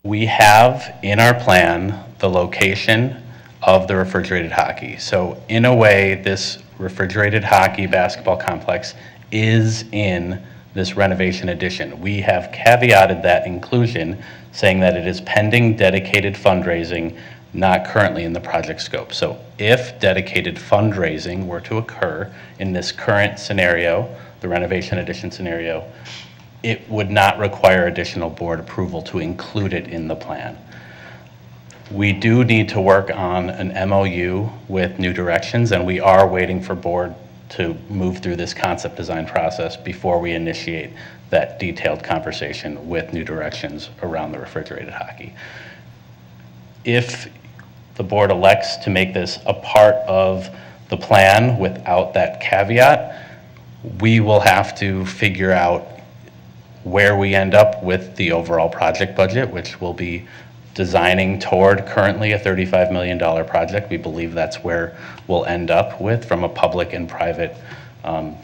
Speaker 11: we have in our plan the location of the refrigerated hockey. So in a way, this refrigerated hockey basketball complex is in this renovation addition. We have caveated that inclusion, saying that it is pending dedicated fundraising, not currently in the project scope. So if dedicated fundraising were to occur in this current scenario, the renovation addition scenario, it would not require additional board approval to include it in the plan. We do need to work on an MOU with New Directions, and we are waiting for board to move through this concept design process before we initiate that detailed conversation with New Directions around the refrigerated hockey. If the board elects to make this a part of the plan without that caveat, we will have to figure out where we end up with the overall project budget, which will be designing toward currently a $35 million project. We believe that's where we'll end up with from a public and private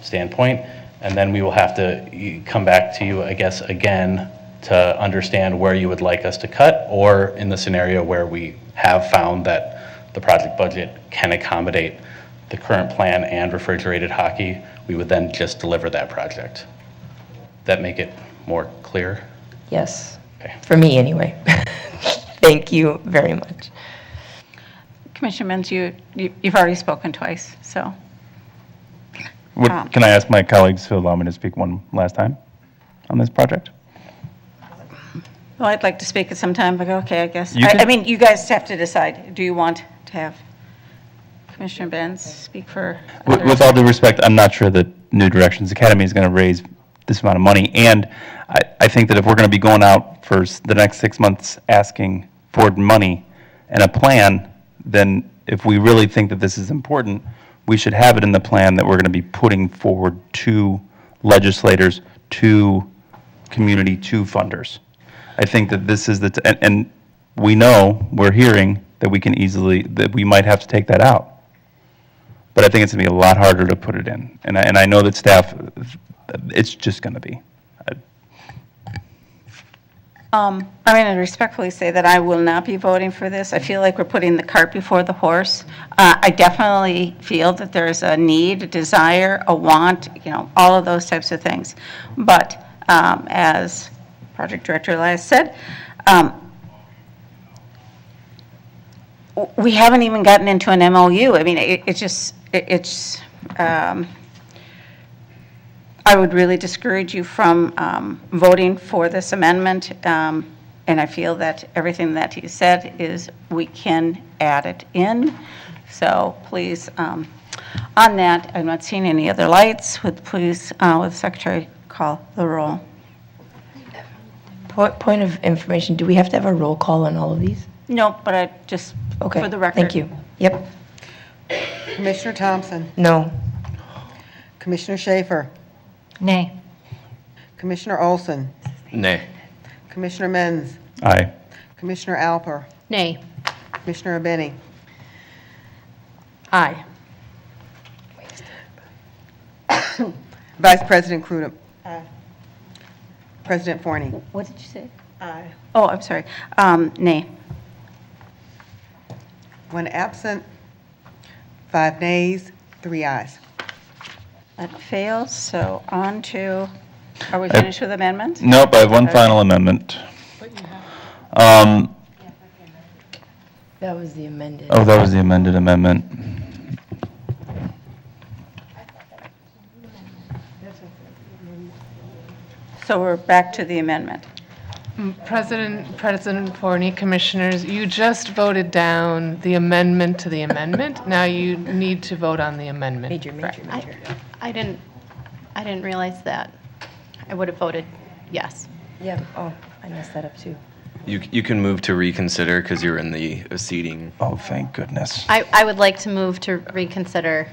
Speaker 11: standpoint. And then we will have to come back to you, I guess, again, to understand where you would like us to cut, or in the scenario where we have found that the project budget can accommodate the current plan and refrigerated hockey, we would then just deliver that project. That make it more clear?
Speaker 7: Yes, for me anyway. Thank you very much.
Speaker 2: Commissioner Menz, you've already spoken twice, so.
Speaker 4: Can I ask my colleagues to allow me to speak one last time on this project?
Speaker 2: Well, I'd like to speak at some time, but okay, I guess.
Speaker 4: You
Speaker 2: I
Speaker 4: can-
Speaker 2: mean, you guys have to decide. Do you want to have Commissioner Benz speak for?
Speaker 4: With all due respect, I'm not sure that New Directions Academy is going to raise this amount of money. And I think that if we're going to be going out for the next 6 months asking for money and a plan, then if we really think that this is important, we should have it in the plan that we're going to be putting forward to legislators, to community, to funders. I think that this is and we know, we're hearing that that we might have to take that out. But I think it's going to be a lot harder to put it in. And I know that staff, it's just going to be.
Speaker 2: I'm going to respectfully say that I will not be voting for this. I feel like we're putting the cart before the horse. I definitely feel that there's a need, a desire, a want, all of those types of things. But as Project Director Elias said, we haven't even gotten into an MOU. I mean, I would really discourage you from voting for this amendment, and I feel that everything that he said is we can add it in. So please, on that, I'm not seeing any other lights. Would the Secretary call the roll?
Speaker 7: Point of information, do we have to have a roll call on all of these?
Speaker 2: No, but I just,
Speaker 7: Okay,
Speaker 2: for the record.
Speaker 7: thank you. Yep.
Speaker 12: Commissioner Thompson.
Speaker 7: No.
Speaker 12: Commissioner Schaefer.
Speaker 5: Nay.
Speaker 12: Commissioner Olson.
Speaker 18: Nay.
Speaker 12: Commissioner Menz.
Speaker 4: Aye.
Speaker 12: Commissioner Alper.
Speaker 6: Nay.
Speaker 12: Commissioner Abeni.
Speaker 6: Aye.
Speaker 12: Vice President Crudup. Aye. President Forney.
Speaker 2: What did you say?
Speaker 12: Aye.
Speaker 2: Oh, I'm sorry. Nay.
Speaker 12: One absent, 5 nays, 3 ayes.
Speaker 2: That fails, so on to, are we finished with amendments?
Speaker 4: Nope, I have one final amendment.
Speaker 7: That was the amended.
Speaker 4: Oh, that was the amended amendment.
Speaker 2: So we're back to the amendment.
Speaker 8: President Forney, Commissioners, you just voted down the amendment to the amendment. Now you need to vote on the amendment.
Speaker 7: Major.
Speaker 6: I didn't realize that. I would have voted yes.
Speaker 7: Yeah, oh, I messed that up too.
Speaker 18: You can move to reconsider because you're in the seating.
Speaker 4: Oh, thank goodness.
Speaker 6: I would like to move to reconsider.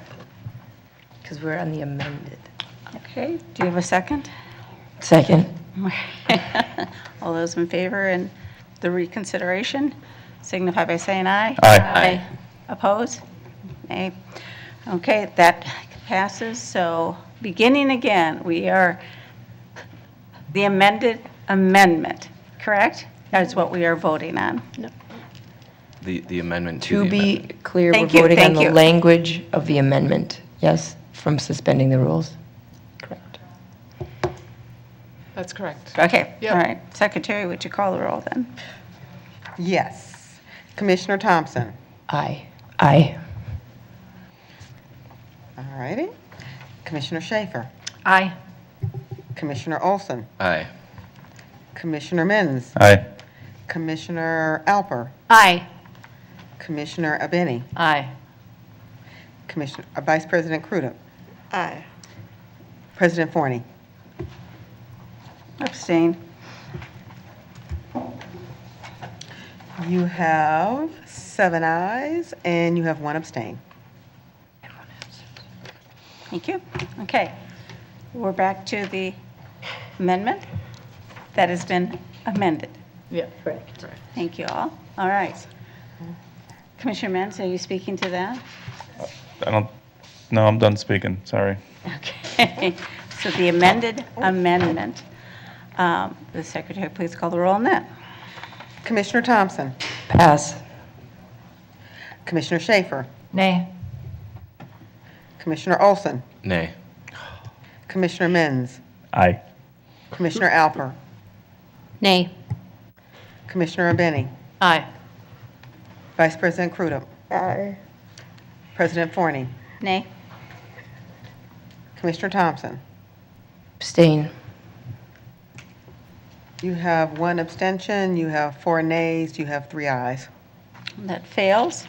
Speaker 7: Because we're on the amended.
Speaker 2: Okay, do you have a second?
Speaker 7: Second.
Speaker 2: All those in favor and the reconsideration signify by saying aye.
Speaker 4: Aye.
Speaker 2: Oppose? Nay. Okay, that passes. So beginning again, we are the amended amendment, correct? That is what we are voting on.
Speaker 6: No.
Speaker 18: The amendment to
Speaker 7: To
Speaker 18: the
Speaker 7: be
Speaker 18: amendment.
Speaker 7: clear, we're
Speaker 2: Thank you,
Speaker 7: voting on
Speaker 2: thank
Speaker 7: the
Speaker 2: you.
Speaker 7: language of the amendment, yes, from suspending the rules.
Speaker 2: Correct.
Speaker 8: That's correct.
Speaker 2: Okay,
Speaker 8: Yep.
Speaker 2: all right. Secretary, would you call the roll then?
Speaker 12: Yes. Commissioner Thompson.
Speaker 7: Aye. Aye.
Speaker 12: All righty. Commissioner Schaefer.
Speaker 5: Aye.
Speaker 12: Commissioner Olson,
Speaker 18: Aye.
Speaker 12: Commissioner Menz,
Speaker 4: Aye.
Speaker 12: Commissioner Alper,
Speaker 6: Aye.
Speaker 12: Commissioner Abeni,
Speaker 9: Aye.
Speaker 12: Vice President Crudup,
Speaker 10: Aye.
Speaker 12: President Forney.
Speaker 2: Abstain.
Speaker 12: You have 7 ayes and you have 1 abstain.
Speaker 2: Thank you. Okay. We're back to the amendment that has been amended.
Speaker 9: Yeah, correct.
Speaker 2: Thank you all. All right. Commissioner Menz, are you speaking to that?
Speaker 4: No, I'm done speaking, sorry.
Speaker 2: Okay. So the amended amendment, the secretary, please call the roll on that.
Speaker 12: Commissioner Thompson,
Speaker 7: Pass.
Speaker 12: Commissioner Schaefer,
Speaker 5: Nay.
Speaker 12: Commissioner Olson,
Speaker 18: Nay.
Speaker 12: Commissioner Menz,
Speaker 4: Aye.
Speaker 12: Commissioner Alper,
Speaker 6: Nay.
Speaker 12: Commissioner Abeni,
Speaker 9: Aye.
Speaker 12: Vice President Crudup,
Speaker 10: Aye.
Speaker 12: President Forney,
Speaker 2: Nay.
Speaker 12: Commissioner Thompson.
Speaker 7: Abstain.
Speaker 12: You have 1 abstention, you have 4 nays, you have 3 ayes.
Speaker 2: That fails.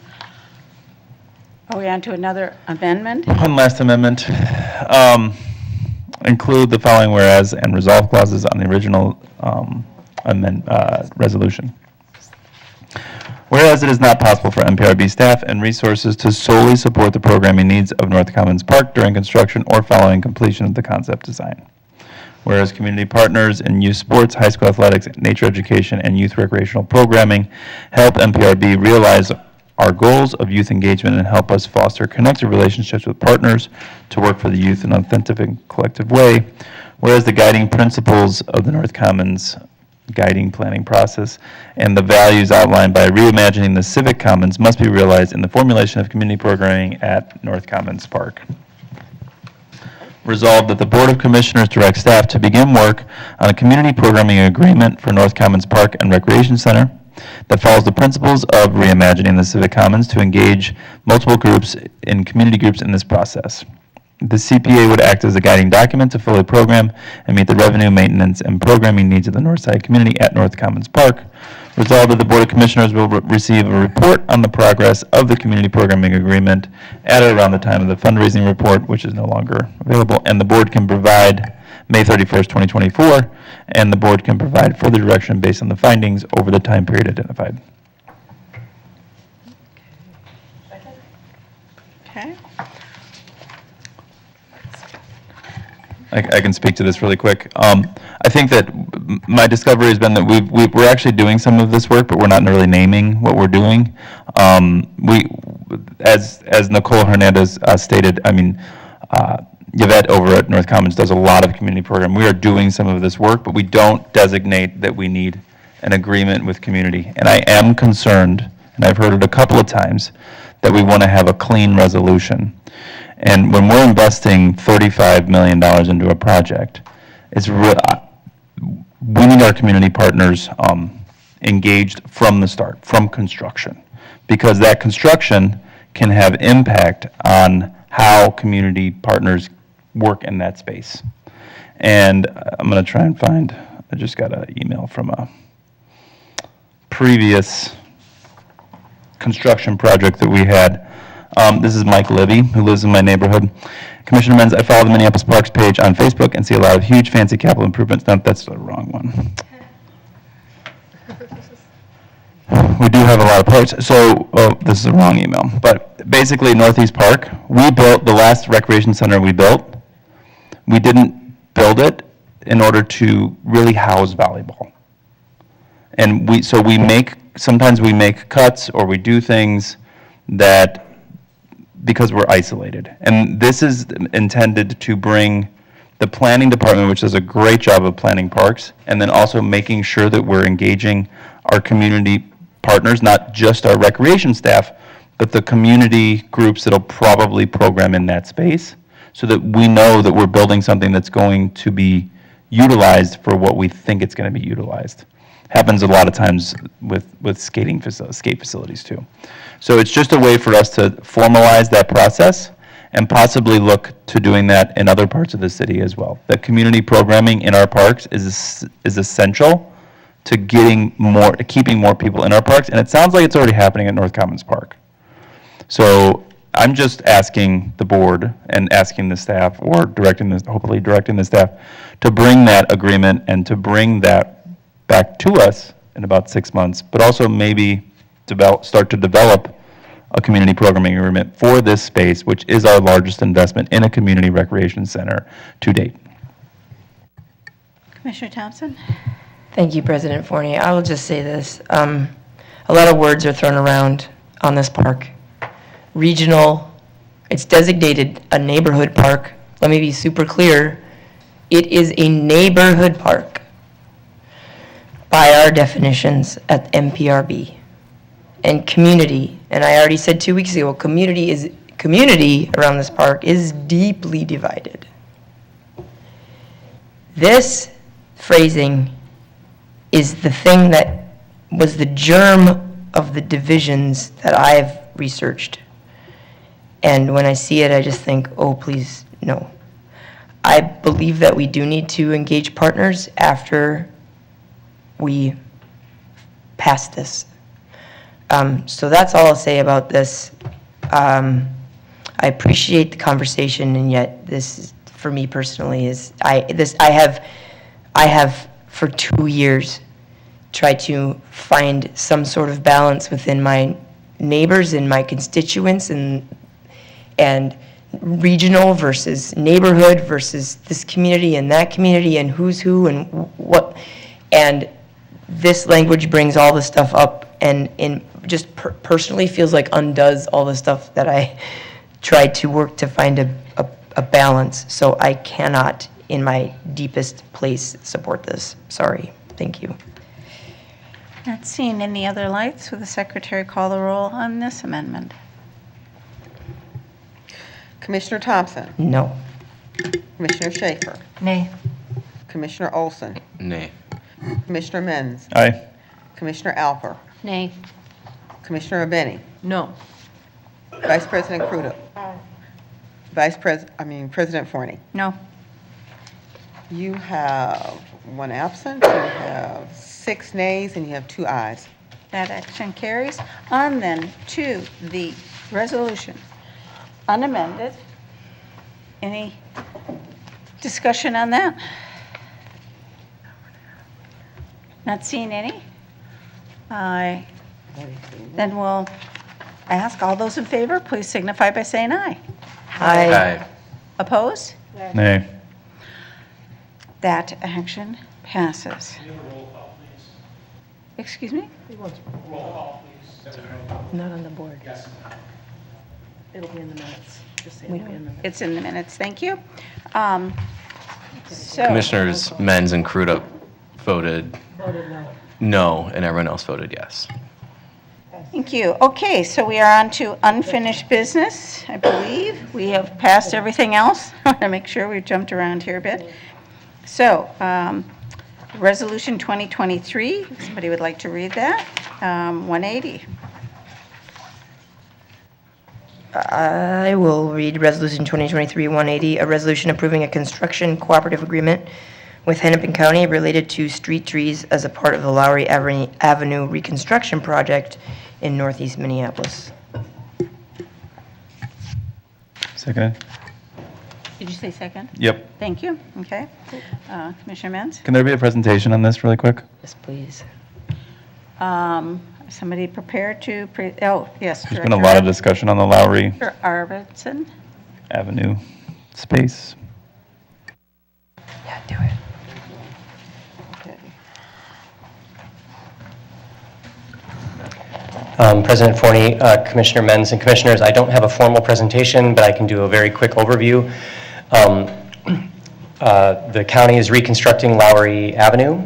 Speaker 2: Are we on to another amendment?
Speaker 4: One last amendment. Include the following whereas and resolve clauses on the original resolution. Whereas it is not possible for MPRB staff and resources to solely support the programming needs of North Commons Park during construction or following completion of the concept design. Whereas community partners in youth sports, high school athletics, nature education, and youth recreational programming help MPRB realize our goals of youth engagement and help us foster connected relationships with partners to work for the youth in an authentic and collective way. Whereas the guiding principles of the North Commons guiding planning process and the values outlined by reimagining the civic commons must be realized in the formulation of community programming at North Commons Park. Resolved that the Board of Commissioners direct staff to begin work on a community programming agreement for North Commons Park and Recreation Center that follows the principles of reimagining the civic commons to engage multiple groups in community groups in this process. The CPA would act as a guiding document to fully program and meet the revenue, maintenance, and programming needs of the Northside community at North Commons Park. Resolved that the Board of Commissioners will receive a report on the progress of the community programming agreement at or around the time of the fundraising report, which is no longer available, and the Board can provide May 31st, 2024, and the Board can provide further direction based on the findings over the time period identified.
Speaker 2: Okay.
Speaker 4: I can speak to this really quick. I think that my discovery has been that we're actually doing some of this work, but we're not really naming what we're doing. As Nicole Hernandez stated, I mean, Yvette over at North Commons does a lot of community program. We are doing some of this work, but we don't designate that we need an agreement with community. And I am concerned, and I've heard it a couple of times, that we want to have a clean resolution. And when we're investing $35 million into a project, we need our community partners engaged from the start, from construction, because that construction can have impact on how community partners work in that space. And I'm going to try and find, I just got an email from a previous construction project that we had. This is Mike Libby, who lives in my neighborhood. Commissioner Menz, I follow the Minneapolis Parks page on Facebook and see a lot of huge fancy capital improvements. No, that's the wrong one. We do have a lot of parks. So, this is the wrong email. But basically, Northeast Park, we built the last recreation center we built. We didn't build it in order to really house volleyball. And sometimes we make cuts or we do things that because we're isolated. And this is intended to bring the planning department, which does a great job of planning parks, and then also making sure that we're engaging our community partners, not just our recreation staff, but the community groups that'll probably program in that space, so that we know that we're building something that's going to be utilized for what we think it's going to be utilized. Happens a lot of times with skate facilities too. So it's just a way for us to formalize that process and possibly look to doing that in other parts of the city as well. The community programming in our parks is essential to keeping more people in our parks, and it sounds like it's already happening at North Commons Park. So I'm just asking the board and asking the staff, or hopefully directing the staff, to bring that agreement and to bring that back to us in about 6 months, but also maybe start to develop a community programming agreement for this space, which is our largest investment in a community recreation center to date.
Speaker 2: Commissioner Thompson?
Speaker 7: Thank you, President Forney. I will just say this. A lot of words are thrown around on this park. Regional, it's designated a neighborhood park. Let me be super clear. It is a neighborhood park by our definitions at MPRB. And community, and I already said 2 weeks ago, community around this park is deeply divided. This phrasing is the thing that was the germ of the divisions that I've researched. And when I see it, I just think, oh, please, no. I believe that we do need to engage partners after we pass this. So that's all I'll say about this. I appreciate the conversation, and yet this, for me personally, is I have for 2 years tried to find some sort of balance within my neighbors and my constituents, and regional versus neighborhood versus this community and that community and who's who and what. And this language brings all this stuff up, and just personally feels like undoes all the stuff that I tried to work to find a balance. So I cannot, in my deepest place, support this. Sorry. Thank you.
Speaker 2: Not seeing any other lights. Will the secretary call the roll on this amendment?
Speaker 12: Commissioner Thompson?
Speaker 7: No.
Speaker 12: Commissioner Schaefer?
Speaker 5: Nay.
Speaker 12: Commissioner Olson?
Speaker 18: Nay.
Speaker 12: Commissioner Menz?
Speaker 4: Aye.
Speaker 12: Commissioner Alper?
Speaker 6: Nay.
Speaker 12: Commissioner Abeni?
Speaker 9: No.
Speaker 12: Vice President Crudup? President Forney?
Speaker 2: No.
Speaker 12: You have 1 absent, you have 6 nays, and you have 2 ayes.
Speaker 2: That action carries. On then to the resolution, unamended. Any discussion on that? Not seeing any? Then we'll ask all those in favor, please signify by saying aye.
Speaker 18: Aye.
Speaker 2: Opposed?
Speaker 4: Nay.
Speaker 2: That action passes. Excuse me?
Speaker 7: Not on the board.
Speaker 9: It'll be in the minutes. Just say it'll be in the minutes.
Speaker 2: It's in the minutes, thank you. So,
Speaker 18: Commissioners Menz and Crudup voted no, and everyone else voted yes.
Speaker 2: thank you. Okay, so we are on to unfinished business, I believe. We have passed everything else. I want to make sure we've jumped around here a bit. So, Resolution 2023, if somebody would like to read that, 180.
Speaker 7: I will read Resolution 2023-180, a resolution approving a construction cooperative agreement with Hennepin County related to street trees as a part of the Lowry Avenue reconstruction project in northeast Minneapolis.
Speaker 4: Second.
Speaker 2: Did you say second?
Speaker 4: Yep.
Speaker 2: Thank you, okay. Commissioner Menz?
Speaker 4: Can there be a presentation on this really quick?
Speaker 7: Yes, please.
Speaker 2: Somebody prepared to, oh, yes.
Speaker 4: There's been a lot of discussion on the Lowry
Speaker 2: Director Arvidsson?
Speaker 4: Avenue space.
Speaker 7: Yeah, do it.
Speaker 19: President Forney, Commissioner Menz, and Commissioners, I don't have a formal presentation, but I can do a very quick overview. The county is reconstructing Lowry Avenue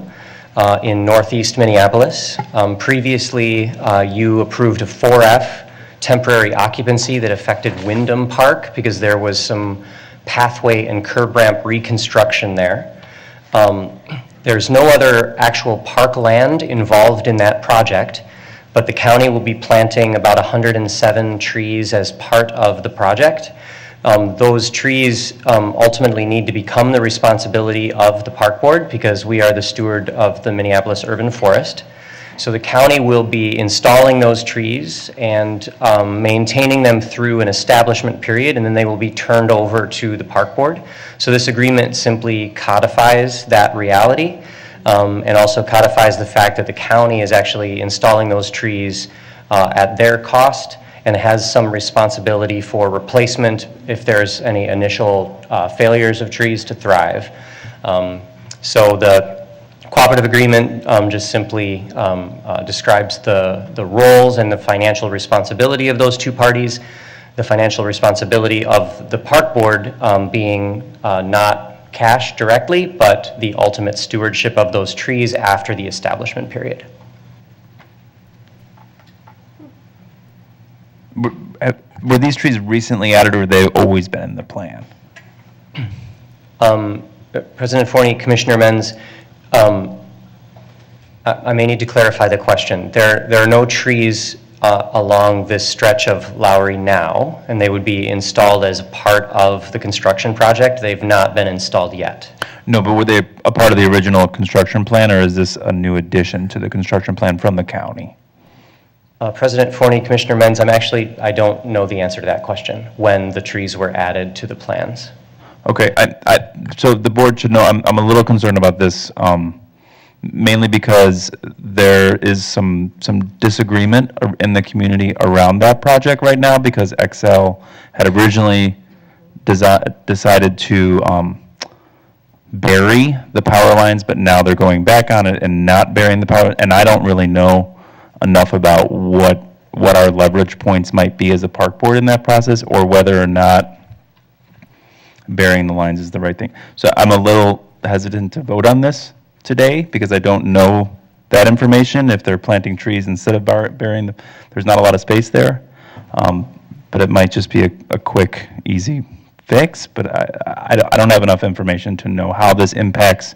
Speaker 19: in northeast Minneapolis. Previously, you approved a 4F temporary occupancy that affected Wyndham Park because there was some pathway and curb ramp reconstruction there. There's no other actual park land involved in that project, but the county will be planting about 107 trees as part of the project. Those trees ultimately need to become the responsibility of the park board because we are the steward of the Minneapolis urban forest. So the county will be installing those trees and maintaining them through an establishment period, and then they will be turned over to the park board. So this agreement simply codifies that reality and also codifies the fact that the county is actually installing those trees at their cost and has some responsibility for replacement if there's any initial failures of trees to thrive. So the cooperative agreement just simply describes the roles and the financial responsibility of those two parties. The financial responsibility of the park board being not cash directly, but the ultimate stewardship of those trees after the establishment period.
Speaker 4: Were these trees recently added, or have they always been in the plan?
Speaker 19: President Forney, Commissioner Menz, I may need to clarify the question. There are no trees along this stretch of Lowry now, and they would be installed as part of the construction project. They've not been installed yet.
Speaker 4: No, but were they a part of the original construction plan, or is this a new addition to the construction plan from the county?
Speaker 19: President Forney, Commissioner Menz, I don't know the answer to that question, when the trees were added to the plans.
Speaker 4: Okay, so the board should know, I'm a little concerned about this, mainly because there is some disagreement in the community around that project right now, because XL had originally decided to bury the power lines, but now they're going back on it and not burying the power, and I don't really know enough about what our leverage points might be as a park board in that process, or whether or not burying the lines is the right thing. So I'm a little hesitant to vote on this today because I don't know that information. If they're planting trees instead of burying them, there's not a lot of space there. But it might just be a quick, easy fix. But I don't have enough information to know how this impacts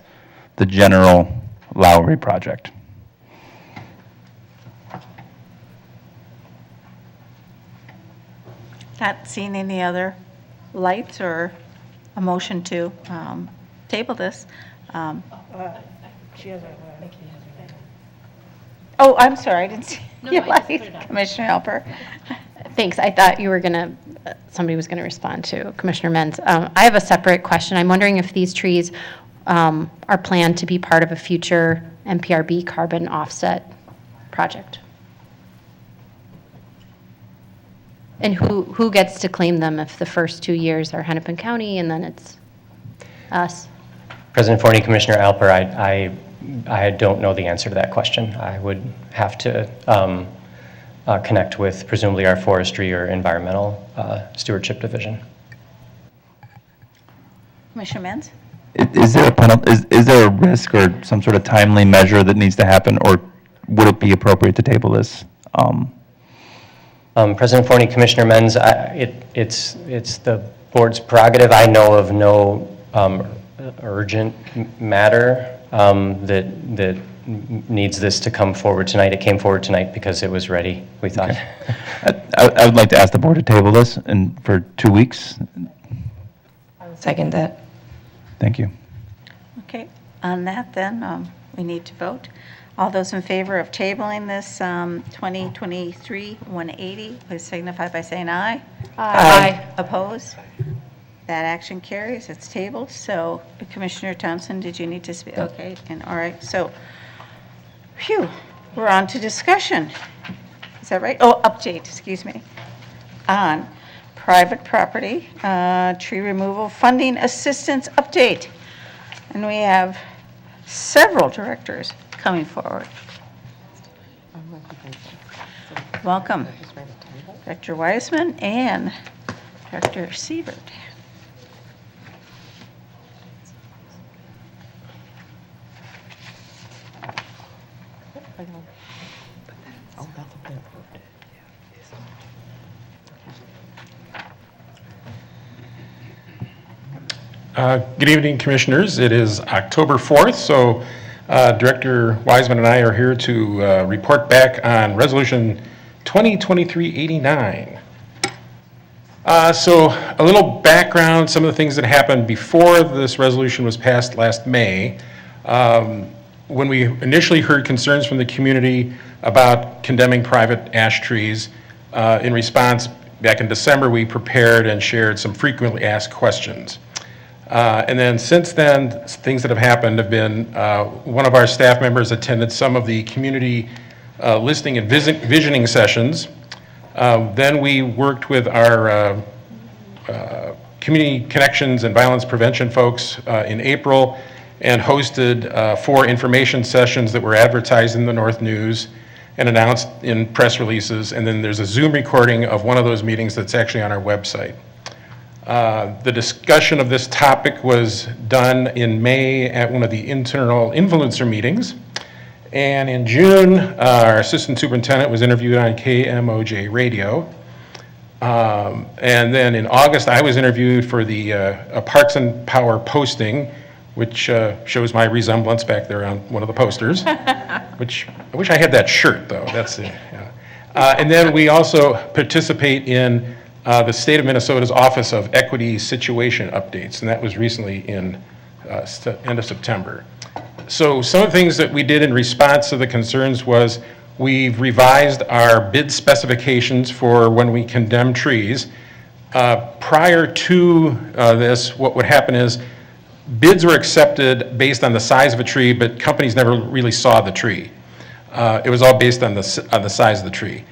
Speaker 4: the general Lowry project.
Speaker 2: Not seeing any other lights or a motion to table this. Oh, I'm sorry, I didn't see your light. Commissioner Alper.
Speaker 6: Thanks. I thought you were going to, somebody was going to respond to Commissioner Menz. I have a separate question. I'm wondering if these trees are planned to be part of a future MPRB carbon offset project. And who gets to claim them if the first 2 years are Hennepin County and then it's us?
Speaker 19: President Forney, Commissioner Alper, I don't know the answer to that question. I would have to connect with presumably our forestry or environmental stewardship division.
Speaker 2: Commissioner Menz?
Speaker 4: Is there a penalty? Is there a risk or some sort of timely measure that needs to happen, or would it be appropriate to table this?
Speaker 19: President Forney, Commissioner Menz, it's the board's prerogative. I know of no urgent matter that needs this to come forward tonight. It came forward tonight because it was ready, we thought.
Speaker 4: Okay. I would like to ask the board to table this for 2 weeks.
Speaker 7: Second that.
Speaker 4: Thank you.
Speaker 2: Okay, on that then, we need to vote. All those in favor of tabling this 2023-180, please signify by saying aye.
Speaker 6: Aye.
Speaker 2: Opposed? That action carries. It's tabled. So Commissioner Thompson, did you need to speak? Okay, and all right. So, phew, we're on to discussion. Is that right? Oh, update, excuse me, on private property, tree removal funding assistance update. And we have several directors coming forward. Welcome, Director Wiseman and Director Siebert.
Speaker 1: Good evening, Commissioners. It is October 4th, so Director Wiseman and I are here to report back on Resolution 2023-89. So a little background, some of the things that happened before this resolution was passed last May. When we initially heard concerns from the community about condemning private ash trees, in response, back in December, we prepared and shared some frequently asked questions. And then since then, things that have happened have been, one of our staff members attended some of the community listening and visioning sessions. Then we worked with our community connections and violence prevention folks in April and hosted 4 information sessions that were advertised in the North News and announced in press releases. And then there's a Zoom recording of one of those meetings that's actually on our website. The discussion of this topic was done in May at one of the internal influencer meetings. And in June, our assistant superintendent was interviewed on KMOJ radio. And then in August, I was interviewed for the Parks and Power posting, which shows my resemblance back there on one of the posters, which I wish I had that shirt, though. That's it. Yeah. And then we also participate in the state of Minnesota's Office of Equity Situation Updates, and that was recently in end of September. So some of the things that we did in response to the concerns was we've revised our bid specifications for when we condemn trees. Prior to this, what would happen is bids were accepted based on the size of a tree, but companies never really saw the tree. It was all based on the size of the tree.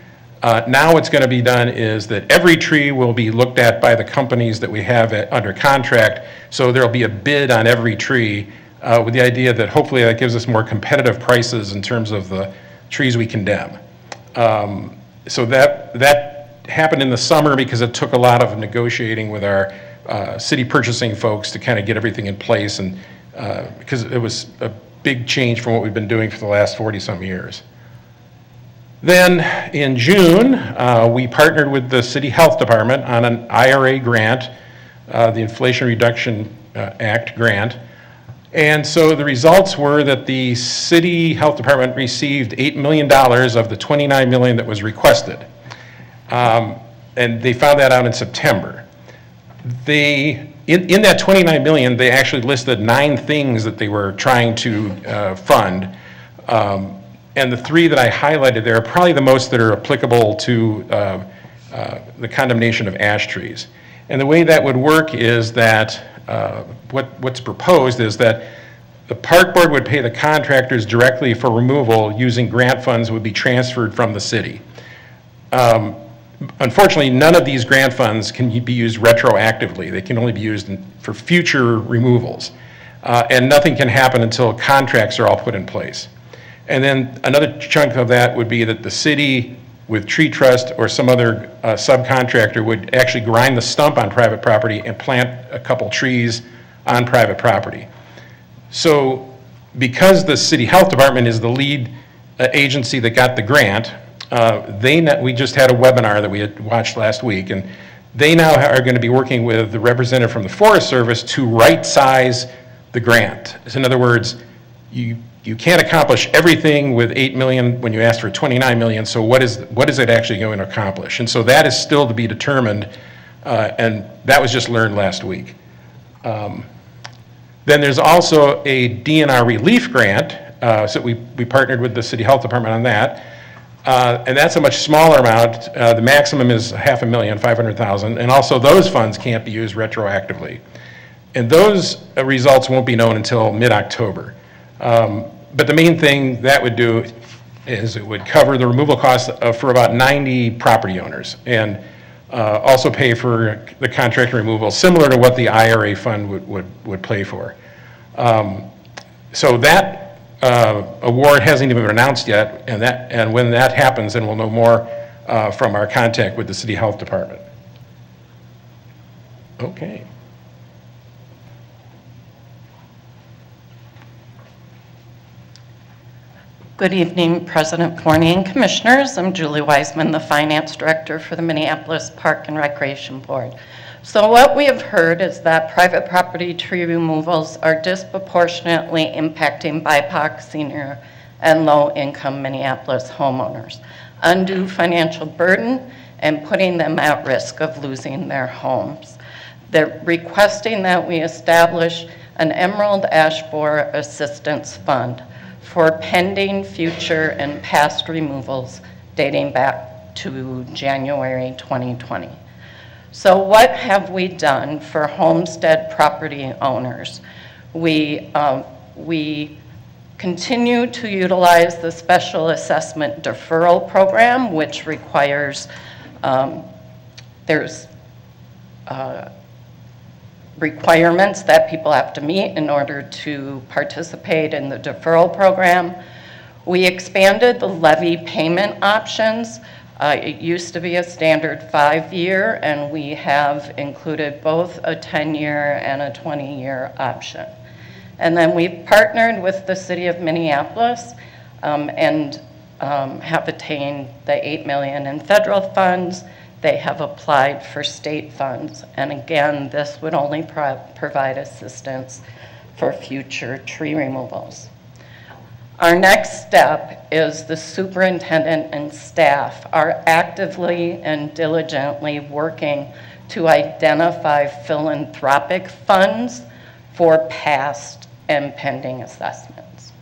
Speaker 1: Now what's going to be done is that every tree will be looked at by the companies that we have under contract, so there'll be a bid on every tree with the idea that hopefully that gives us more competitive prices in terms of the trees we condemn. So that happened in the summer because it took a lot of negotiating with our city purchasing folks to kind of get everything in place, and because it was a big change from what we've been doing for the last 40-some years. Then in June, we partnered with the City Health Department on an IRA grant, the Inflation Reduction Act grant. And so the results were that the City Health Department received $8 million of the $29 million that was requested. And they found that out in September. In that $29 million, they actually listed 9 things that they were trying to fund. And the 3 that I highlighted there are probably the most that are applicable to the condemnation of ash trees. And the way that would work is that what's proposed is that the park board would pay the contractors directly for removal using grant funds would be transferred from the city. Unfortunately, none of these grant funds can be used retroactively. They can only be used for future removals. And nothing can happen until contracts are all put in place. And then another chunk of that would be that the city with Tree Trust or some other subcontractor would actually grind the stump on private property and plant a couple trees on private property. So because the City Health Department is the lead agency that got the grant, we just had a webinar that we had watched last week, and they now are going to be working with the representative from the Forest Service to right-size the grant. So in other words, you can't accomplish everything with $8 million when you ask for $29 million, so what is it actually going to accomplish? And so that is still to be determined, and that was just learned last week. Then there's also a DNR relief grant, so we partnered with the City Health Department on that, and that's a much smaller amount. The maximum is $500,000, $500,000, and also those funds can't be used retroactively. And those results won't be known until mid-October. But the main thing that would do is it would cover the removal costs for about 90 property owners and also pay for the contract removal, similar to what the IRA fund would pay for. So that award hasn't even been announced yet, and when that happens, then we'll know more from our contact with the City Health Department. Okay.
Speaker 20: Good evening, President Forney and Commissioners. I'm Julie Wiseman, the Finance Director for the Minneapolis Park and Recreation Board. So what we have heard is that private property tree removals are disproportionately impacting BIPOC, senior, and low-income Minneapolis homeowners, undue financial burden, and putting them at risk of losing their homes. They're requesting that we establish an Emerald Ash Borer Assistance Fund for pending, future, and past removals dating back to January 2020. So what have we done for homestead property owners? We continue to utilize the Special Assessment Deferral Program, which requires, there's requirements that people have to meet in order to participate in the deferral program. We expanded the levy payment options. It used to be a standard 5-year, and we have included both a 10-year and a 20-year option. And then we've partnered with the city of Minneapolis and have attained the $8 million in federal funds. They have applied for state funds. And again, this would only provide assistance for future tree removals. Our next step is the superintendent and staff are actively and diligently working to identify philanthropic funds for past and pending assessments.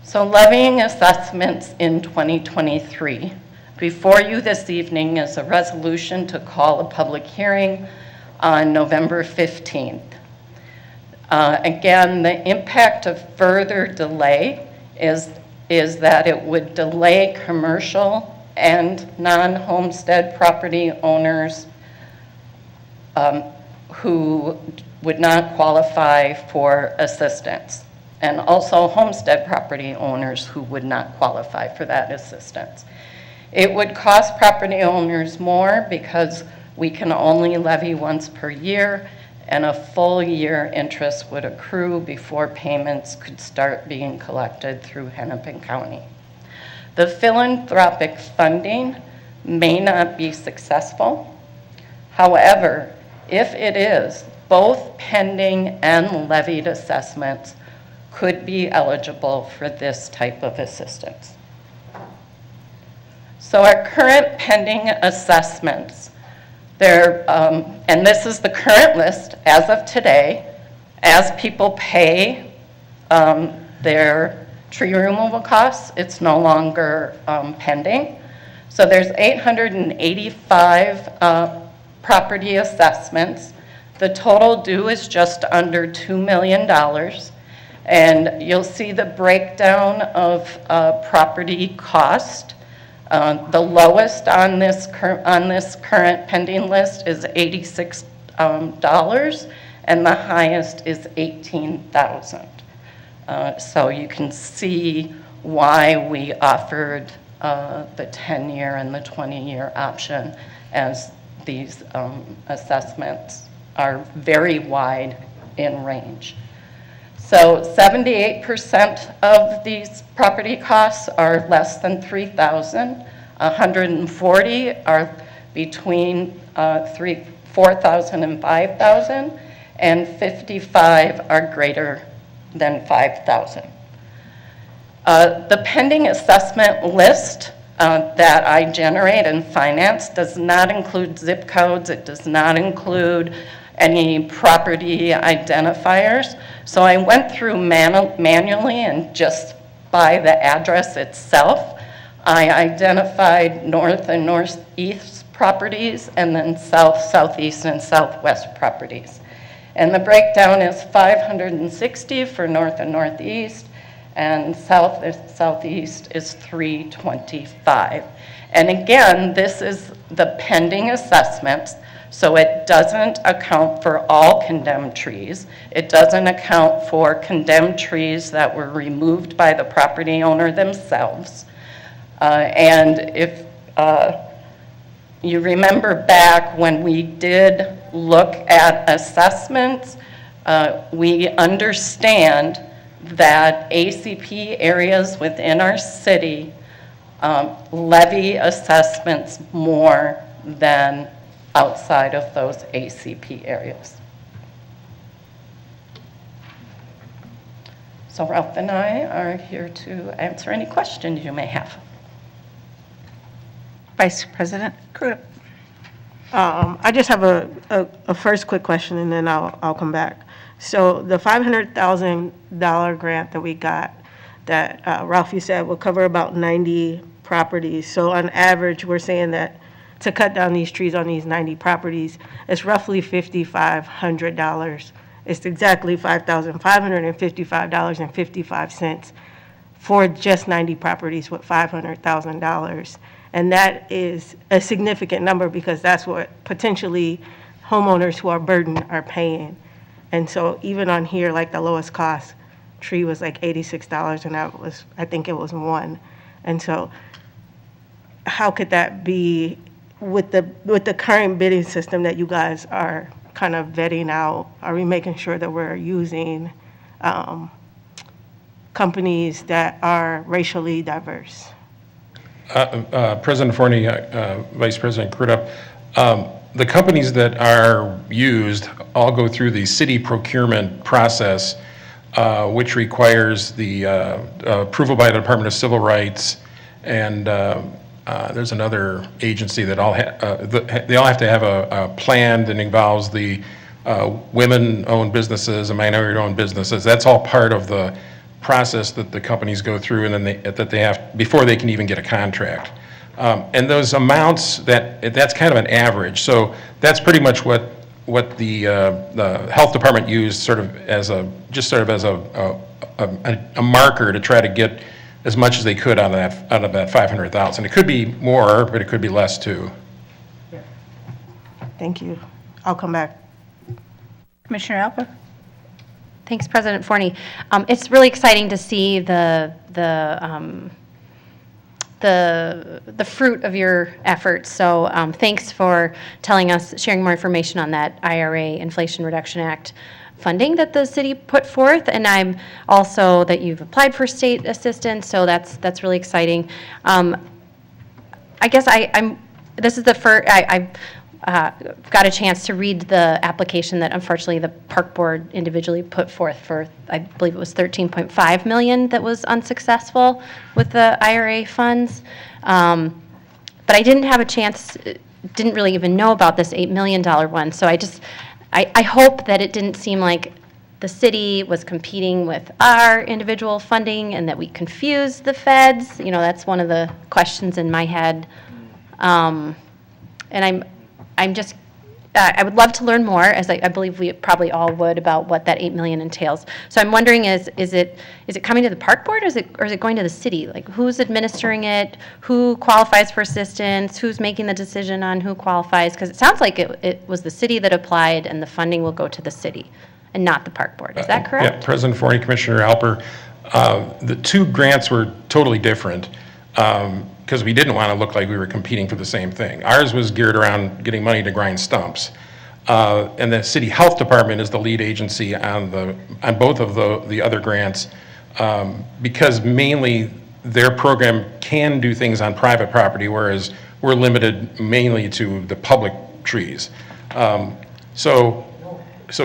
Speaker 20: So levying assessments in 2023. Before you this evening is a resolution to call a public hearing on November 15th. Again, the impact of further delay is that it would delay commercial and non-homestead property owners who would not qualify for assistance, and also homestead property owners who would not qualify for that assistance. It would cost property owners more because we can only levy once per year, and a full year interest would accrue before payments could start being collected through Hennepin County. The philanthropic funding may not be successful. However, if it is, both pending and levied assessments could be eligible for this type of assistance. So our current pending assessments, and this is the current list as of today, as people pay their tree removal costs, it's no longer pending. So there's 885 property assessments. The total due is just under $2 million. And you'll see the breakdown of property cost. The lowest on this current pending list is $86, and the highest is $18,000. So you can see why we offered the 10-year and the 20-year option, as these assessments are very wide in range. So 78% of these property costs are less than $3,000. 140 are between $4,000 and $5,000, and 55 are greater than $5,000. The pending assessment list that I generate and finance does not include zip codes. It does not include any property identifiers. So I went through manually, and just by the address itself, I identified north and northeast properties, and then south, southeast, and southwest properties. And the breakdown is 560 for north and northeast, and south and southeast is 325. And again, this is the pending assessments. So it doesn't account for all condemned trees. It doesn't account for condemned trees that were removed by the property owner themselves. And if you remember back when we did look at assessments, we understand that ACP areas within our city levy assessments more than outside of those ACP areas. So Ralph and I are here to answer any questions you may have.
Speaker 2: Vice President Crudup.
Speaker 10: I just have a first quick question, and then I'll come back. So the $500,000 grant that we got, that Ralph, you said will cover about 90 properties. So on average, we're saying that to cut down these trees on these 90 properties, it's roughly $5,500. It's exactly $5,555.55 for just 90 properties with $500,000. And that is a significant number because that's what potentially homeowners who are burdened are paying. And so even on here, like the lowest cost tree was like $86, and that was, I think it was one. And so how could that be with the current bidding system that you guys are kind of vetting out? Are we making sure that we're using companies that are racially diverse?
Speaker 1: President Forney, Vice President Crudup, the companies that are used all go through the city procurement process, which requires the approval by the Department of Civil Rights, and there's another agency that they all have to have a plan that involves the women-owned businesses and minority-owned businesses. That's all part of the process that the companies go through, and then they have before they can even get a contract. And those amounts, that's kind of an average. So that's pretty much what the health department used sort of as a marker to try to get as much as they could out of that 500,000. It could be more, but it could be less too.
Speaker 10: Thank you. I'll come back.
Speaker 2: Commissioner Alper.
Speaker 6: Thanks, President Forney. It's really exciting to see the fruit of your efforts. So thanks for telling us, sharing more information on that IRA, Inflation Reduction Act funding that the city put forth, and I'm also that you've applied for state assistance. So that's really exciting. I guess this is the first I got a chance to read the application that unfortunately the park board individually put forth for, I believe it was $13.5 million that was unsuccessful with the IRA funds. But I didn't have a chance, didn't really even know about this $8 million one. So I hope that it didn't seem like the city was competing with our individual funding and that we confused the feds. You know, that's one of the questions in my head. And I'm just, I would love to learn more, as I believe we probably all would, about what that $8 million entails. So I'm wondering, is it coming to the park board, or is it going to the city? Like, who's administering it? Who qualifies for assistance? Who's making the decision on who qualifies? Because it sounds like it was the city that applied, and the funding will go to the city and not the park board. Is that correct?
Speaker 1: Yeah, President Forney, Commissioner Alper, the two grants were totally different. Because we didn't want to look like we were competing for the same thing. Ours was geared around getting money to grind stumps. And the city health department is the lead agency on both of the other grants, because mainly their program can do things on private property, whereas we're limited mainly to the public trees. So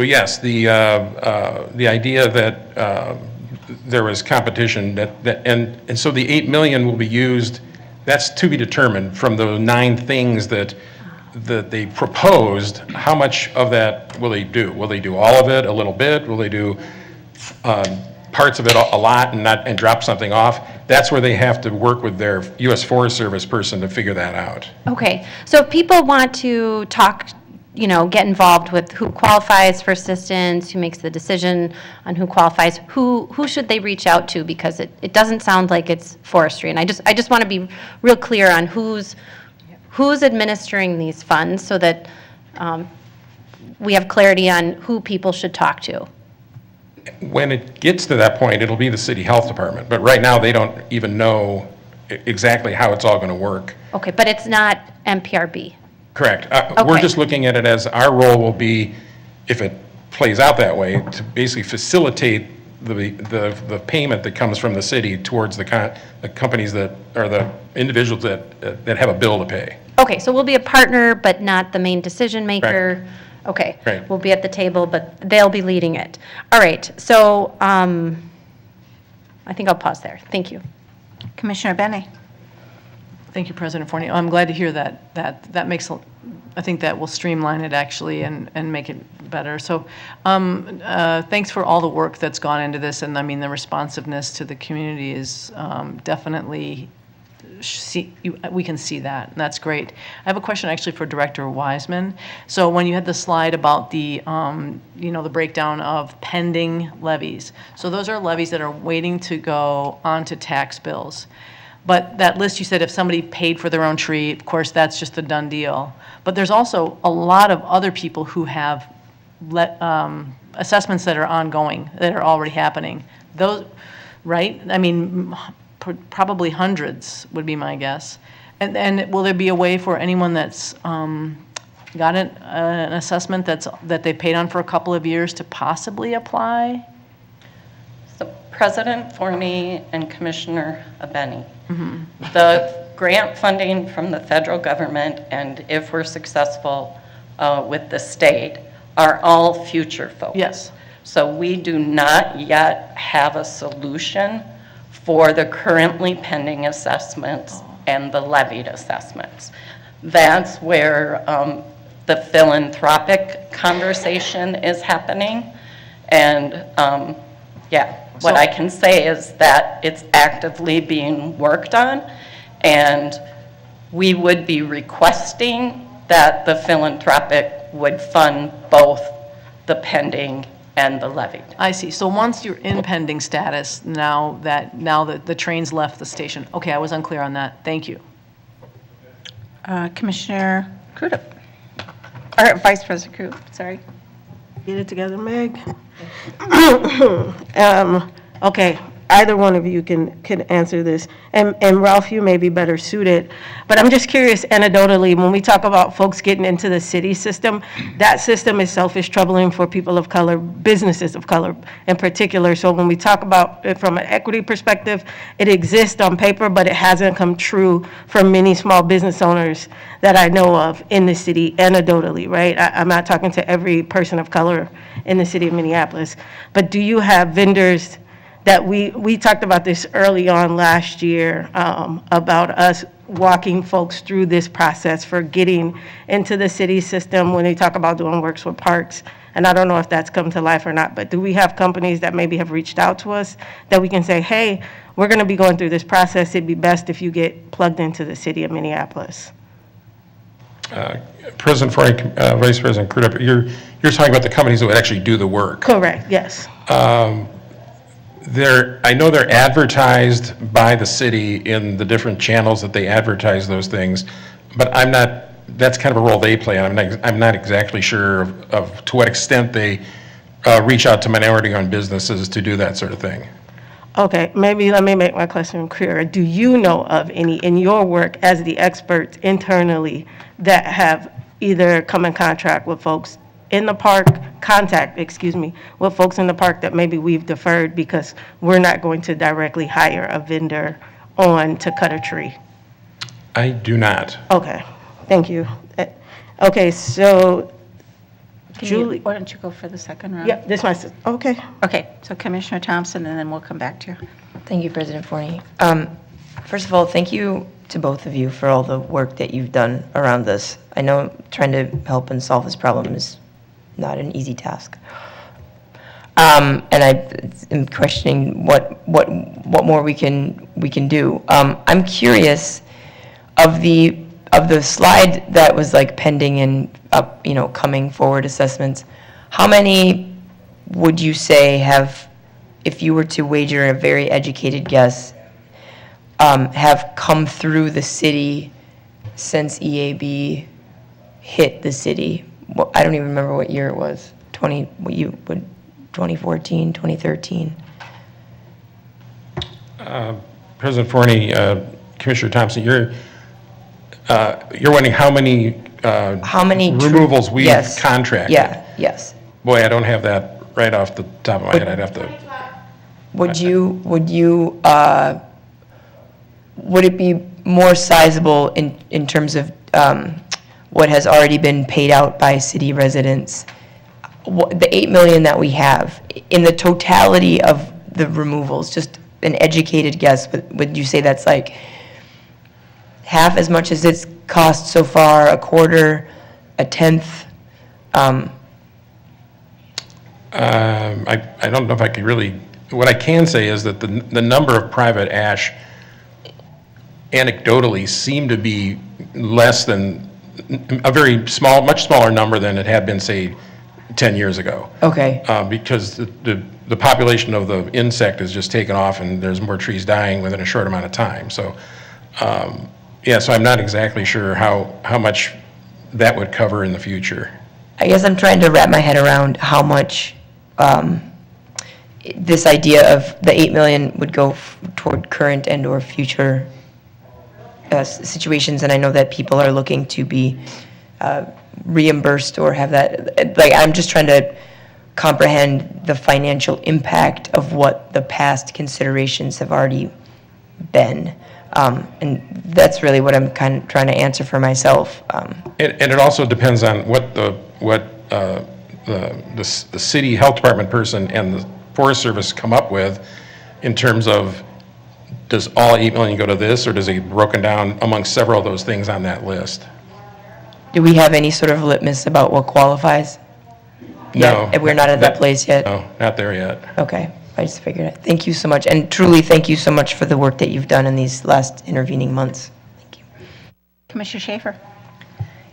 Speaker 1: yes, the idea that there was competition and so the $8 million will be used. That's to be determined from the 9 things that they proposed. How much of that will they do? Will they do all of it, a little bit? Will they do parts of it a lot and drop something off? That's where they have to work with their U.S. Forest Service person to figure that out.
Speaker 6: Okay, so if people want to talk, get involved with who qualifies for assistance, who makes the decision on who qualifies, who should they reach out to? Because it doesn't sound like it's forestry, and I just want to be real clear on who's administering these funds, so that we have clarity on who people should talk to.
Speaker 1: When it gets to that point, it'll be the city health department, but right now they don't even know exactly how it's all going to work.
Speaker 6: Okay, but it's not MPRB.
Speaker 1: Correct.
Speaker 6: Okay.
Speaker 1: We're just looking at it as our role will be, if it plays out that way, to basically facilitate the payment that comes from the city towards the companies that, or the individuals that have a bill to pay.
Speaker 6: Okay, so we'll be a partner, but not the main decision maker.
Speaker 1: Correct.
Speaker 6: Okay.
Speaker 1: Right.
Speaker 6: We'll be at the table, but they'll be leading it. All right, so I think I'll pause there. Thank you.
Speaker 2: Commissioner Benny.
Speaker 9: Thank you, President Forney. I'm glad to hear that. That makes, I think that will streamline it actually and make it better. So thanks for all the work that's gone into this. And I mean, the responsiveness to the community is definitely, we can see that. And that's great. I have a question actually for Director Wiseman. So when you had the slide about the, the breakdown of pending levies. So those are levies that are waiting to go onto tax bills. But that list, you said if somebody paid for their own tree, of course, that's just a done deal. But there's also a lot of other people who have assessments that are ongoing, that are already happening. Those, right? I mean, probably hundreds would be my guess. And will there be a way for anyone that's got an assessment that they paid on for a couple of years to possibly apply?
Speaker 20: So President Forney and Commissioner Abeni, the grant funding from the federal government, and if we're successful with the state, are all future focused.
Speaker 9: Yes.
Speaker 20: So we do not yet have a solution for the currently pending assessments and the levied assessments. That's where the philanthropic conversation is happening. And what I can say is that it's actively being worked on, and we would be requesting that the philanthropic would fund both the pending and the levied.
Speaker 9: I see. So once you're in pending status, now that the train's left the station. Okay, I was unclear on that. Thank you.
Speaker 2: Commissioner Crudup. Or Vice President Crudup, sorry.
Speaker 10: Get it together, Meg. Okay, either one of you can answer this. And Ralph, you may be better suited. But I'm just curious, anecdotally, when we talk about folks getting into the city system, that system itself is troubling for people of color, businesses of color in particular. So when we talk about it from an equity perspective, it exists on paper, but it hasn't come true for many small business owners that I know of in the city, anecdotally, right? I'm not talking to every person of color in the city of Minneapolis. But do you have vendors that we talked about this early on last year, about us walking folks through this process for getting into the city system when they talk about doing works with parks. And I don't know if that's come to life or not, but do we have companies that maybe have reached out to us that we can say, hey, we're going to be going through this process. It'd be best if you get plugged into the city of Minneapolis.
Speaker 1: President Forney, Vice President Crudup, you're talking about the companies that would actually do the work.
Speaker 10: Correct, yes.
Speaker 1: I know they're advertised by the city in the different channels that they advertise those things, but that's kind of a role they play. I'm not exactly sure of to what extent they reach out to minority-owned businesses to do that sort of thing.
Speaker 10: Okay, maybe let me make my question clearer. Do you know of any in your work as the experts internally that have either come in contact with folks in the park, with folks in the park that maybe we've deferred because we're not going to directly hire a vendor on to cut a tree?
Speaker 1: I do not.
Speaker 10: Okay, thank you. Okay, so Julie.
Speaker 2: Why don't you go for the second round?
Speaker 10: Yeah, this my, okay.
Speaker 2: Okay, so Commissioner Thompson, and then we'll come back to you.
Speaker 7: Thank you, President Forney. First of all, thank you to both of you for all the work that you've done around this. I know trying to help and solve this problem is not an easy task. And I am questioning what more we can do. I'm curious of the slide that was like pending and coming forward assessments. How many would you say have, if you were to wager a very educated guess, have come through the city since EAB hit the city? I don't even remember what year it was. 2014, 2013.
Speaker 1: President Forney, Commissioner Thompson, you're wondering how many removals we've contracted?
Speaker 7: Yeah. Yes.
Speaker 1: Boy, I don't have that right off the top of my head. I'd have to.
Speaker 7: Would it be more sizable in terms of what has already been paid out by city residents? The $8 million that we have in the totality of the removals, just an educated guess, would you say that's like half as much as it's cost so far, a quarter, a tenth?
Speaker 1: I don't know if I could really, what I can say is that the number of private ash anecdotally seem to be less than, a very small, much smaller number than it had been, say, 10 years ago.
Speaker 7: Okay.
Speaker 1: Because the population of the insect has just taken off and there's more trees dying within a short amount of time. So, yeah, so I'm not exactly sure how much that would cover in the future.
Speaker 7: I guess I'm trying to wrap my head around how much this idea of the 8 million would go toward current and or future situations, and I know that people are looking to be reimbursed or have that, like, I'm just trying to comprehend the financial impact of what the past considerations have already been. And that's really what I'm kind of trying to answer for myself.
Speaker 1: And it also depends on what the city health department person and the Forest Service come up with in terms of, does all 8 million go to this, or does it get broken down amongst several of those things on that list?
Speaker 7: Do we have any sort of litmus about what qualifies?
Speaker 1: No.
Speaker 7: Yet? We're not at that place yet?
Speaker 1: No, not there yet.
Speaker 7: Okay, I just figured it. Thank you so much, and truly thank you so much for the work that you've done in these last intervening months.
Speaker 2: Commissioner Schaefer.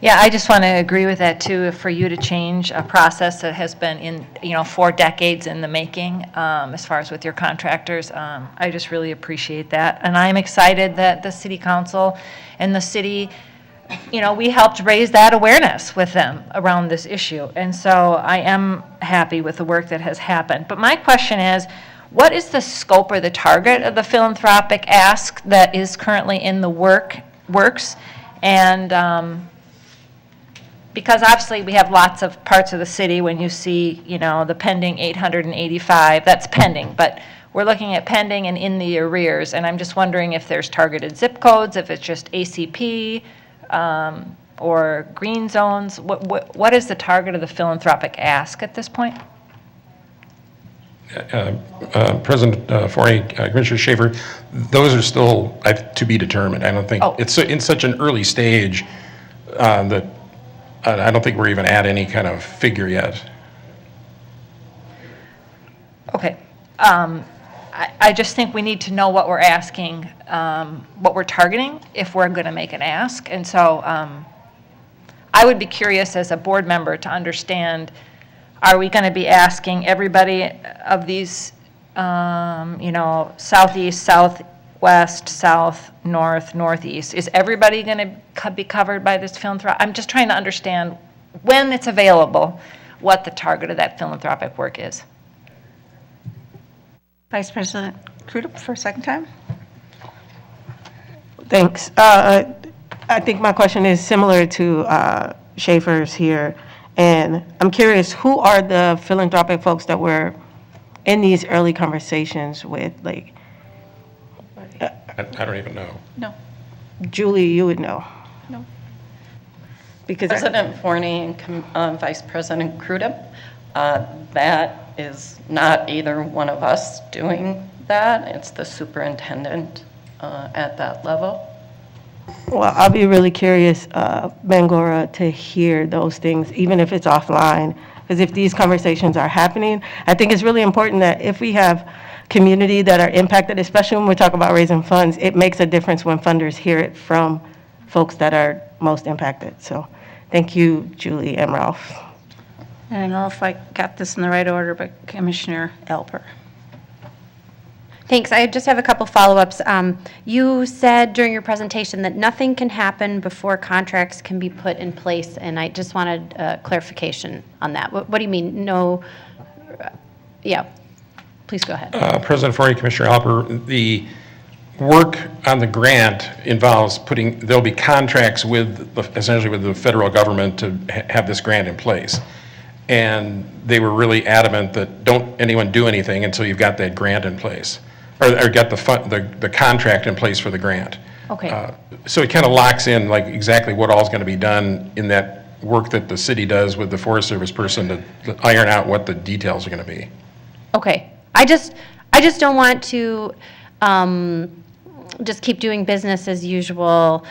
Speaker 5: Yeah, I just want to agree with that too. For you to change a process that has been in, 4 decades in the making, as far as with your contractors, I just really appreciate that. And I'm excited that the city council and the city, we helped raise that awareness with them around this issue. And so I am happy with the work that has happened. But my question is, what is the scope or the target of the philanthropic ask that is currently in the works? And because obviously we have lots of parts of the city when you see, the pending 885, that's pending, but we're looking at pending and in the arrears, and I'm just wondering if there's targeted zip codes, if it's just ACP, or green zones. What is the target of the philanthropic ask at this point?
Speaker 1: President Forney, Commissioner Schaefer, those are still to be determined. I don't think, it's in such an early stage that I don't think we're even at any kind of figure yet.
Speaker 5: Okay. I just think we need to know what we're asking, what we're targeting, if we're going to make an ask. And so I would be curious as a board member to understand, are we going to be asking everybody of these, southeast, southwest, south, north, northeast? Is everybody going to be covered by this philanthropic? I'm just trying to understand when it's available, what the target of that philanthropic work is.
Speaker 2: Vice President Crudup for a second time.
Speaker 10: Thanks. I think my question is similar to Schaefer's here. And I'm curious, who are the philanthropic folks that were in these early conversations with? Like,
Speaker 1: I don't even know.
Speaker 2: No.
Speaker 10: Julie, you would know.
Speaker 2: No.
Speaker 10: Because
Speaker 20: President Forney and Vice President Crudup, that is not either one of us doing that. It's the superintendent at that level.
Speaker 10: Well, I'll be really curious, Bangora, to hear those things, even if it's offline. Because if these conversations are happening, I think it's really important that if we have community that are impacted, especially when we talk about raising funds, it makes a difference when funders hear it from folks that are most impacted. So thank you, Julie and Ralph.
Speaker 2: I don't know if I got this in the right order, but Commissioner Alper.
Speaker 6: Thanks. I just have a couple follow-ups. You said during your presentation that nothing can happen before contracts can be put in place, and I just wanted clarification on that. What do you mean? No? Yeah. Please go ahead.
Speaker 1: President Forney, Commissioner Alper, the work on the grant involves there'll be contracts essentially with the federal government to have this grant in place. And they were really adamant that don't anyone do anything until you've got that grant in place, or got the contract in place for the grant.
Speaker 6: Okay.
Speaker 1: So it kind of locks in like exactly what all is going to be done in that work that the city does with the Forest Service person to iron out what the details are going to be.
Speaker 6: Okay. I just don't want to, just keep doing business as usual,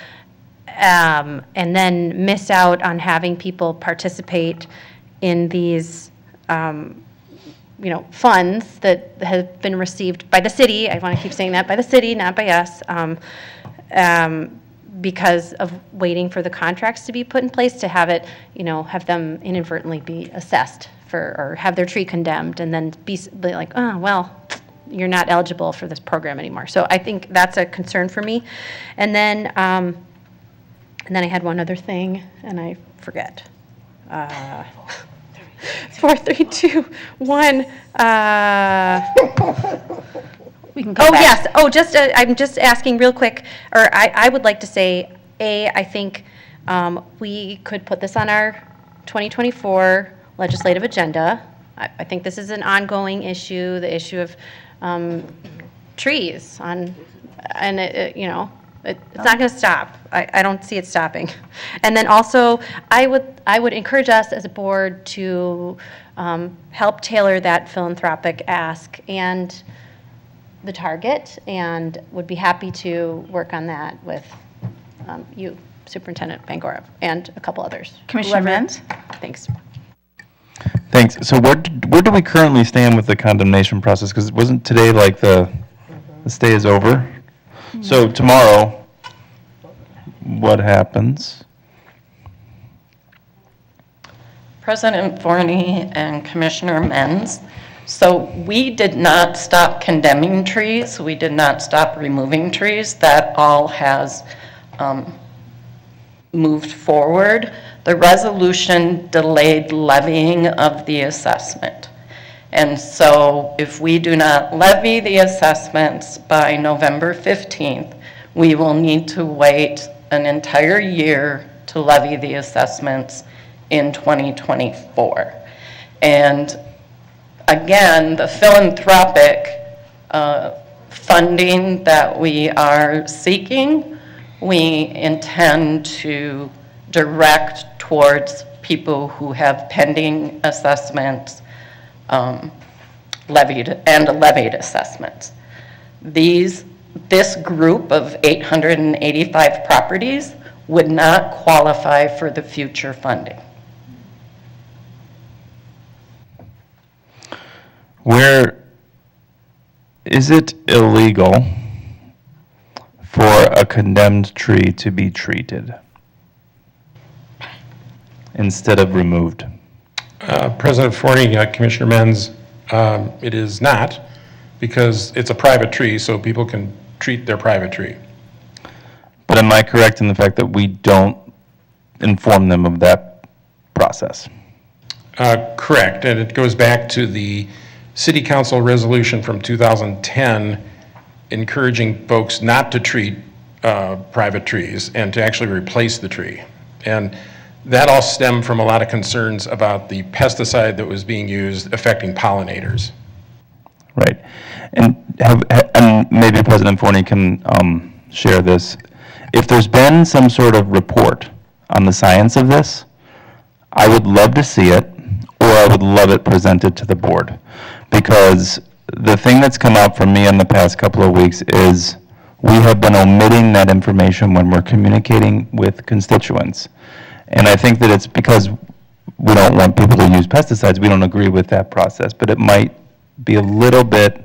Speaker 6: and then miss out on having people participate in these, funds that have been received by the city. I want to keep saying that, by the city, not by us, because of waiting for the contracts to be put in place, to have it, have them inadvertently be assessed or have their tree condemned, and then be like, oh, well, you're not eligible for this program anymore. So I think that's a concern for me. And then I had one other thing, and I forget. 4, 3, 2, 1.
Speaker 2: We can come back.
Speaker 6: Yes. Oh, I'm just asking real quick, or I would like to say, I think we could put this on our 2024 legislative agenda. I think this is an ongoing issue, the issue of trees and it's not going to stop. I don't see it stopping. And then also, I would encourage us as a board to help tailor that philanthropic ask and the target, and would be happy to work on that with you, Superintendent Bangorov, and a couple others.
Speaker 2: Commissioner
Speaker 6: Whoever-
Speaker 2: Menz?
Speaker 6: Thanks.
Speaker 4: Thanks. So where do we currently stand with the condemnation process? Because wasn't today like the stay is over? So tomorrow, what happens?
Speaker 20: President Forney and Commissioner Menz. So we did not stop condemning trees. We did not stop removing trees. That all has moved forward. The resolution delayed levying of the assessment. And so if we do not levy the assessments by November 15th, we will need to wait an entire year to levy the assessments in 2024. And again, the philanthropic funding that we are seeking, we intend to direct towards people who have pending assessments levied assessments. This group of 885 properties would not qualify for the future funding.
Speaker 4: Where is it illegal for a condemned tree to be treated instead of removed?
Speaker 1: President Forney, Commissioner Menz, it is not, because it's a private tree, so people can treat their private tree.
Speaker 4: But am I correct in the fact that we don't inform them of that process?
Speaker 1: Correct, and it goes back to the City Council resolution from 2010 encouraging folks not to treat private trees and to actually replace the tree. And that all stemmed from a lot of concerns about the pesticide that was being used affecting pollinators.
Speaker 4: Right. And maybe President Forney can share this. If there's been some sort of report on the science of this, I would love to see it, or I would love it presented to the board. Because the thing that's come out from me in the past couple of weeks is we have been omitting that information when we're communicating with constituents. And I think that it's because we don't want people to use pesticides. We don't agree with that process, but it might be a little bit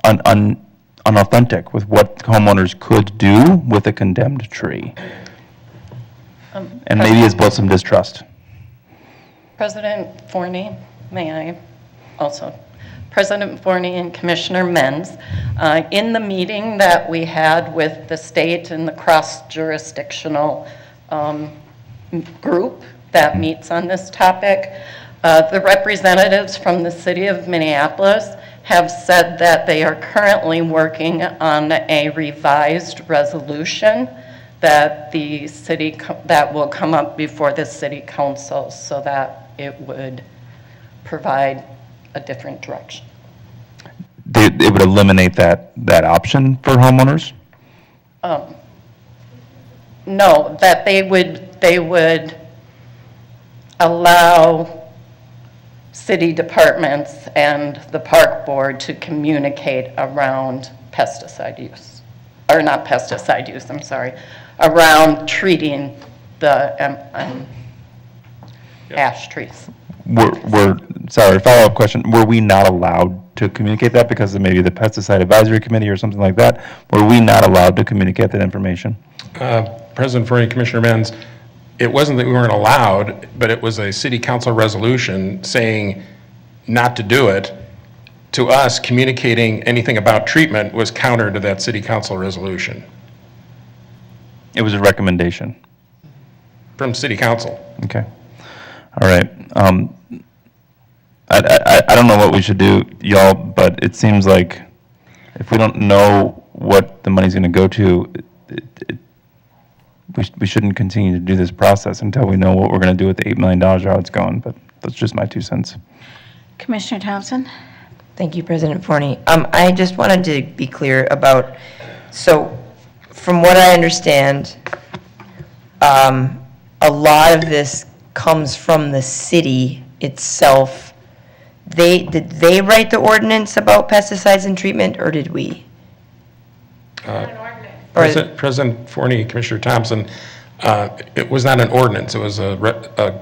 Speaker 4: unauthentic with what homeowners could do with a condemned tree. And maybe it's built some distrust.
Speaker 20: President Forney, may I also? President Forney and Commissioner Menz, in the meeting that we had with the state and the cross-jurisdictional group that meets on this topic, the representatives from the city of Minneapolis have said that they are currently working on a revised resolution that the city, that will come up before the city council so that it would provide a different direction.
Speaker 4: It would eliminate that option for homeowners?
Speaker 20: No, that they would allow city departments and the park board to communicate around pesticide use, or not pesticide use, I'm sorry, around treating the ash trees.
Speaker 4: Sorry, follow-up question. Were we not allowed to communicate that because of maybe the pesticide advisory committee or something like that? Were we not allowed to communicate that information?
Speaker 1: President Forney, Commissioner Menz, it wasn't that we weren't allowed, but it was a city council resolution saying not to do it. To us, communicating anything about treatment was counter to that city council resolution
Speaker 4: It was a recommendation.
Speaker 1: from city council.
Speaker 4: Okay. All right. I don't know what we should do, y'all, but it seems like if we don't know what the money's going to go to, we shouldn't continue to do this process until we know what we're going to do with the $8 million or how it's going. But that's just my 2 cents.
Speaker 2: Commissioner Thompson?
Speaker 7: Thank you, President Forney. I just wanted to be clear about, so from what I understand, a lot of this comes from the city itself. Did they write the ordinance about pesticides and treatment, or did we?
Speaker 1: President Forney, Commissioner Thompson, it was not an ordinance, it was a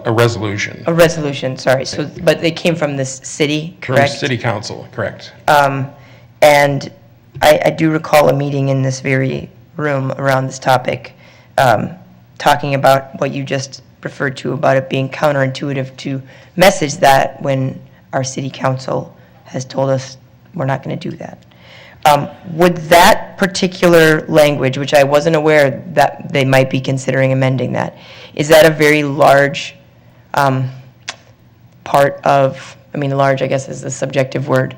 Speaker 1: resolution.
Speaker 7: A resolution, sorry. So, but they came from the city, correct?
Speaker 1: From city council, correct.
Speaker 7: And I do recall a meeting in this very room around this topic, talking about what you just referred to about it being counterintuitive to message that when our city council has told us we're not going to do that. Would that particular language, which I wasn't aware that they might be considering amending that, is that a very large part of, I mean, large, I guess, is a subjective word.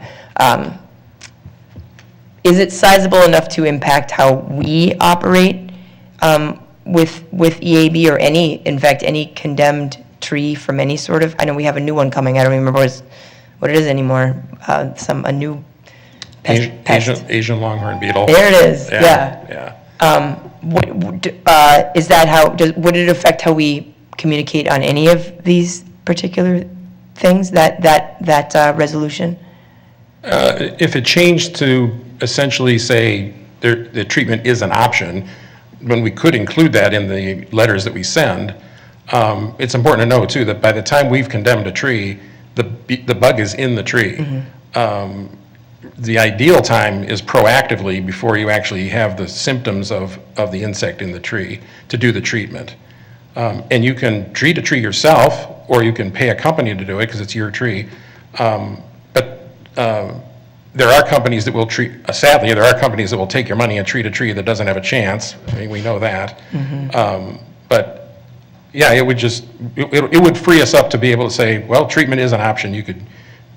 Speaker 7: Is it sizable enough to impact how we operate with EAB or in fact, any condemned tree from any sort of, I know we have a new one coming, I don't remember what it is anymore, a new pest.
Speaker 1: Asian longhorn beetle.
Speaker 7: There it is,
Speaker 1: Yeah.
Speaker 7: Is that how, would it affect how we communicate on any of these particular things, that resolution?
Speaker 1: If it changed to essentially say the treatment is an option, when we could include that in the letters that we send, it's important to know too that by the time we've condemned a tree, the bug is in the tree. The ideal time is proactively before you actually have the symptoms of the insect in the tree to do the treatment. And you can treat a tree yourself, or you can pay a company to do it because it's your tree. But there are companies that will treat, sadly, there are companies that will take your money and treat a tree that doesn't have a chance. I mean, we know that. But yeah, it would just, it would free us up to be able to say, well, treatment is an option. You could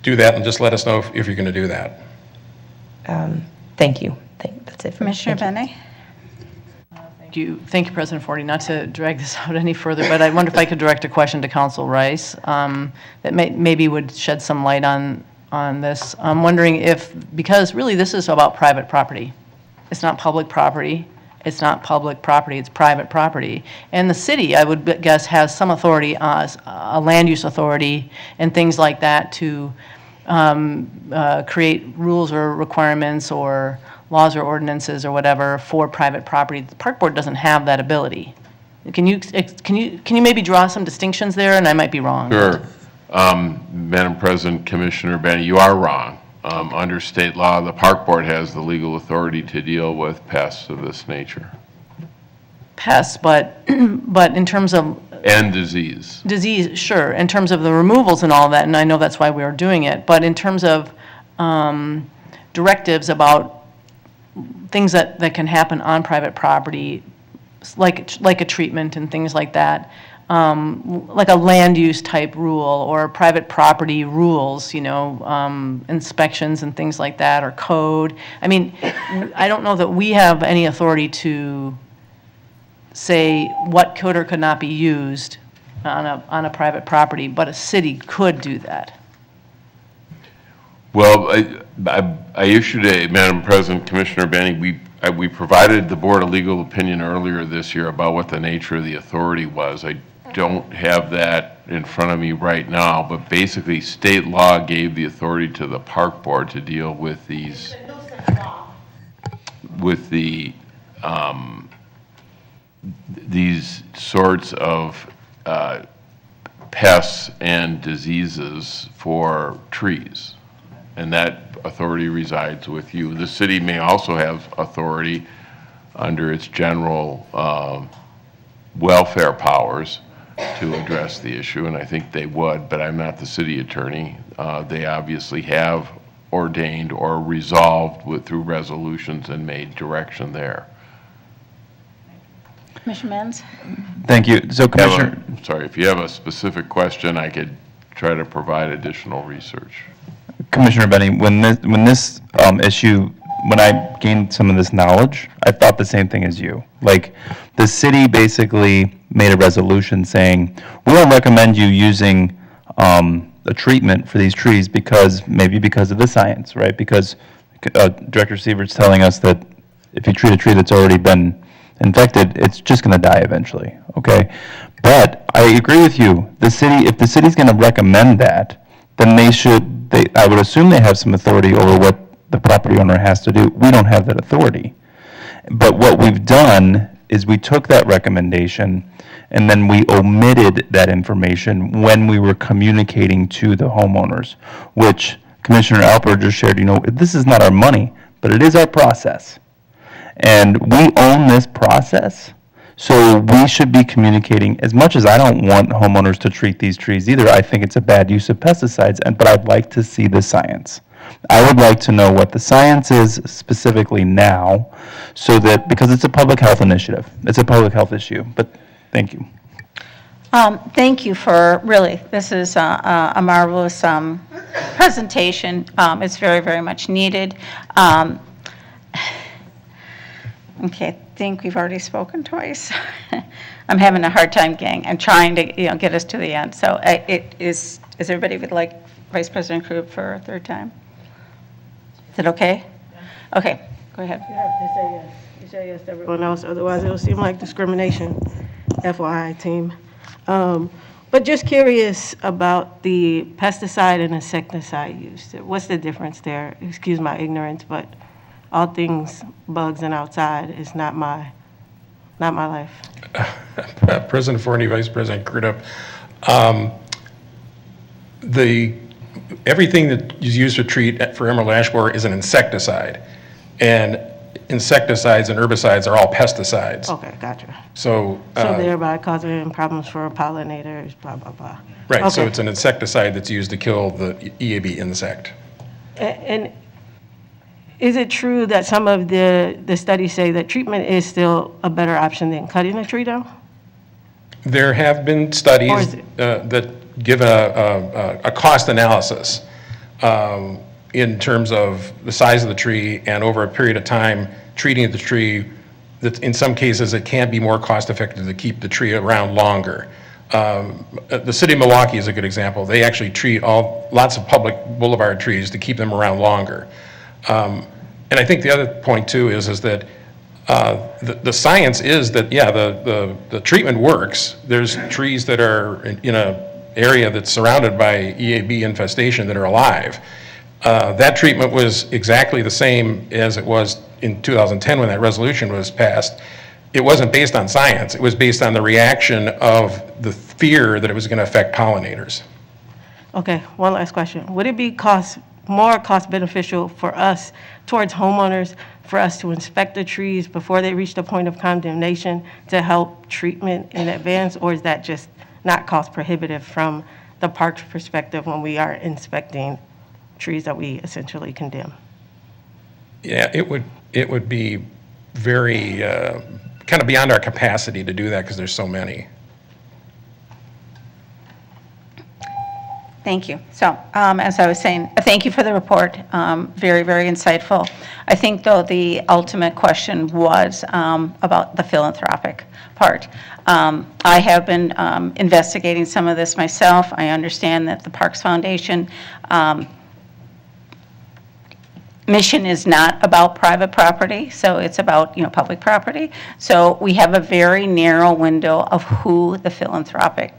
Speaker 1: do that and just let us know if you're going to do that.
Speaker 7: Thank you. That's it for me.
Speaker 2: Commissioner Bennett?
Speaker 9: Thank you, President Forney. Not to drag this out any further, but I wonder if I could direct a question to Council Rice that maybe would shed some light on this. I'm wondering if, because really this is about private property. It's not public property. It's not public property. It's private property. And the city, I would guess, has some authority, a land use authority and things like that to create rules or requirements or laws or ordinances or whatever for private property. The park board doesn't have that ability. Can you maybe draw some distinctions there? And I might be wrong.
Speaker 14: Sure. Madam President, Commissioner Benny, you are wrong. Under state law, the park board has the legal authority to deal with pests of this nature.
Speaker 9: Pests, but in terms of
Speaker 14: and disease.
Speaker 9: Disease, sure, in terms of the removals and all that, and I know that's why we are doing it, but in terms of directives about things that can happen on private property, like a treatment and things like that, like a land use type rule or private property rules, inspections and things like that, or code. I mean, I don't know that we have any authority to say what could or could not be used on a private property, but a city could do that.
Speaker 14: Well, I issued Madam President, Commissioner Benny, we provided the board a legal opinion earlier this year about what the nature of the authority was. I don't have that in front of me right now, but basically, state law gave the authority to the park board to deal with these, with these sorts of pests and diseases for trees. And that authority resides with you. The city may also have authority under its general welfare powers to address the issue, and I think they would, but I'm not the city attorney. They obviously have ordained or resolved through resolutions and made direction there.
Speaker 2: Commissioner Menz?
Speaker 4: Thank you. So Commissioner,
Speaker 14: Sorry, if you have a specific question, I could try to provide additional research.
Speaker 4: Commissioner Benny, when this issue, when I gained some of this knowledge, I thought the same thing as you. Like, the city basically made a resolution saying, we don't recommend you using a treatment for these trees because, maybe because of the science, right? Because Director Sievert's telling us that if you treat a tree that's already been infected, it's just going to die eventually, okay? But I agree with you. The city, if the city's going to recommend that, then I would assume they have some authority over what the property owner has to do. We don't have that authority. But what we've done is we took that recommendation and then we omitted that information when we were communicating to the homeowners, which Commissioner Alper just shared. This is not our money, but it is our process. And we own this process, so we should be communicating. As much as I don't want homeowners to treat these trees either, I think it's a bad use of pesticides, but I'd like to see the science. I would like to know what the science is specifically now, so that, because it's a public health initiative, it's a public health issue, but thank you.
Speaker 2: Thank you for, really, this is a marvelous presentation. It's very, very much needed. Okay, I think we've already spoken twice. I'm having a hard time, gang. I'm trying to, get us to the end. So is everybody would like Vice President Krug for a third time? Is it okay? Okay, go ahead.
Speaker 10: You have to say yes. You say yes to everyone else, otherwise it'll seem like discrimination, FYI, team. But just curious about the pesticide and insecticide use. What's the difference there? Excuse my ignorance, but all things bugs and outside is not my life.
Speaker 1: President Forney, Vice President Crudup, everything that is used to treat for emerald ash borer is an insecticide, and insecticides and herbicides are all pesticides.
Speaker 10: Okay, gotcha.
Speaker 1: So
Speaker 10: thereby causing problems for pollinators, blah, blah, blah.
Speaker 1: right,
Speaker 10: Okay.
Speaker 1: so it's an insecticide that's used to kill the EAB insect.
Speaker 10: And is it true that some of the studies say that treatment is still a better option than cutting a tree down?
Speaker 1: There have been
Speaker 10: Or
Speaker 1: studies
Speaker 10: is it-
Speaker 1: that give a cost analysis in terms of the size of the tree and over a period of time treating the tree, that in some cases it can be more cost effective to keep the tree around longer. The city of Milwaukee is a good example. They actually treat lots of public boulevard trees to keep them around longer. And I think the other point too is that the science is that, yeah, the treatment works. There's trees that are in a area that's surrounded by EAB infestation that are alive. That treatment was exactly the same as it was in 2010 when that resolution was passed. It wasn't based on science. It was based on the reaction of the fear that it was going to affect pollinators.
Speaker 10: Okay, one last question. Would it be more cost beneficial for us, towards homeowners, for us to inspect the trees before they reach the point of condemnation to help treatment in advance, or is that just not cost prohibitive from the park's perspective when we are inspecting trees that we essentially condemn?
Speaker 1: Yeah, it would be very, kind of beyond our capacity to do that because there's so many.
Speaker 2: Thank you. So, as I was saying, thank you for the report. Very, very insightful. I think, though, the ultimate question was about the philanthropic part. I have been investigating some of this myself. I understand that the Parks Foundation mission is not about private property, so it's about, public property. So we have a very narrow window of who the philanthropic,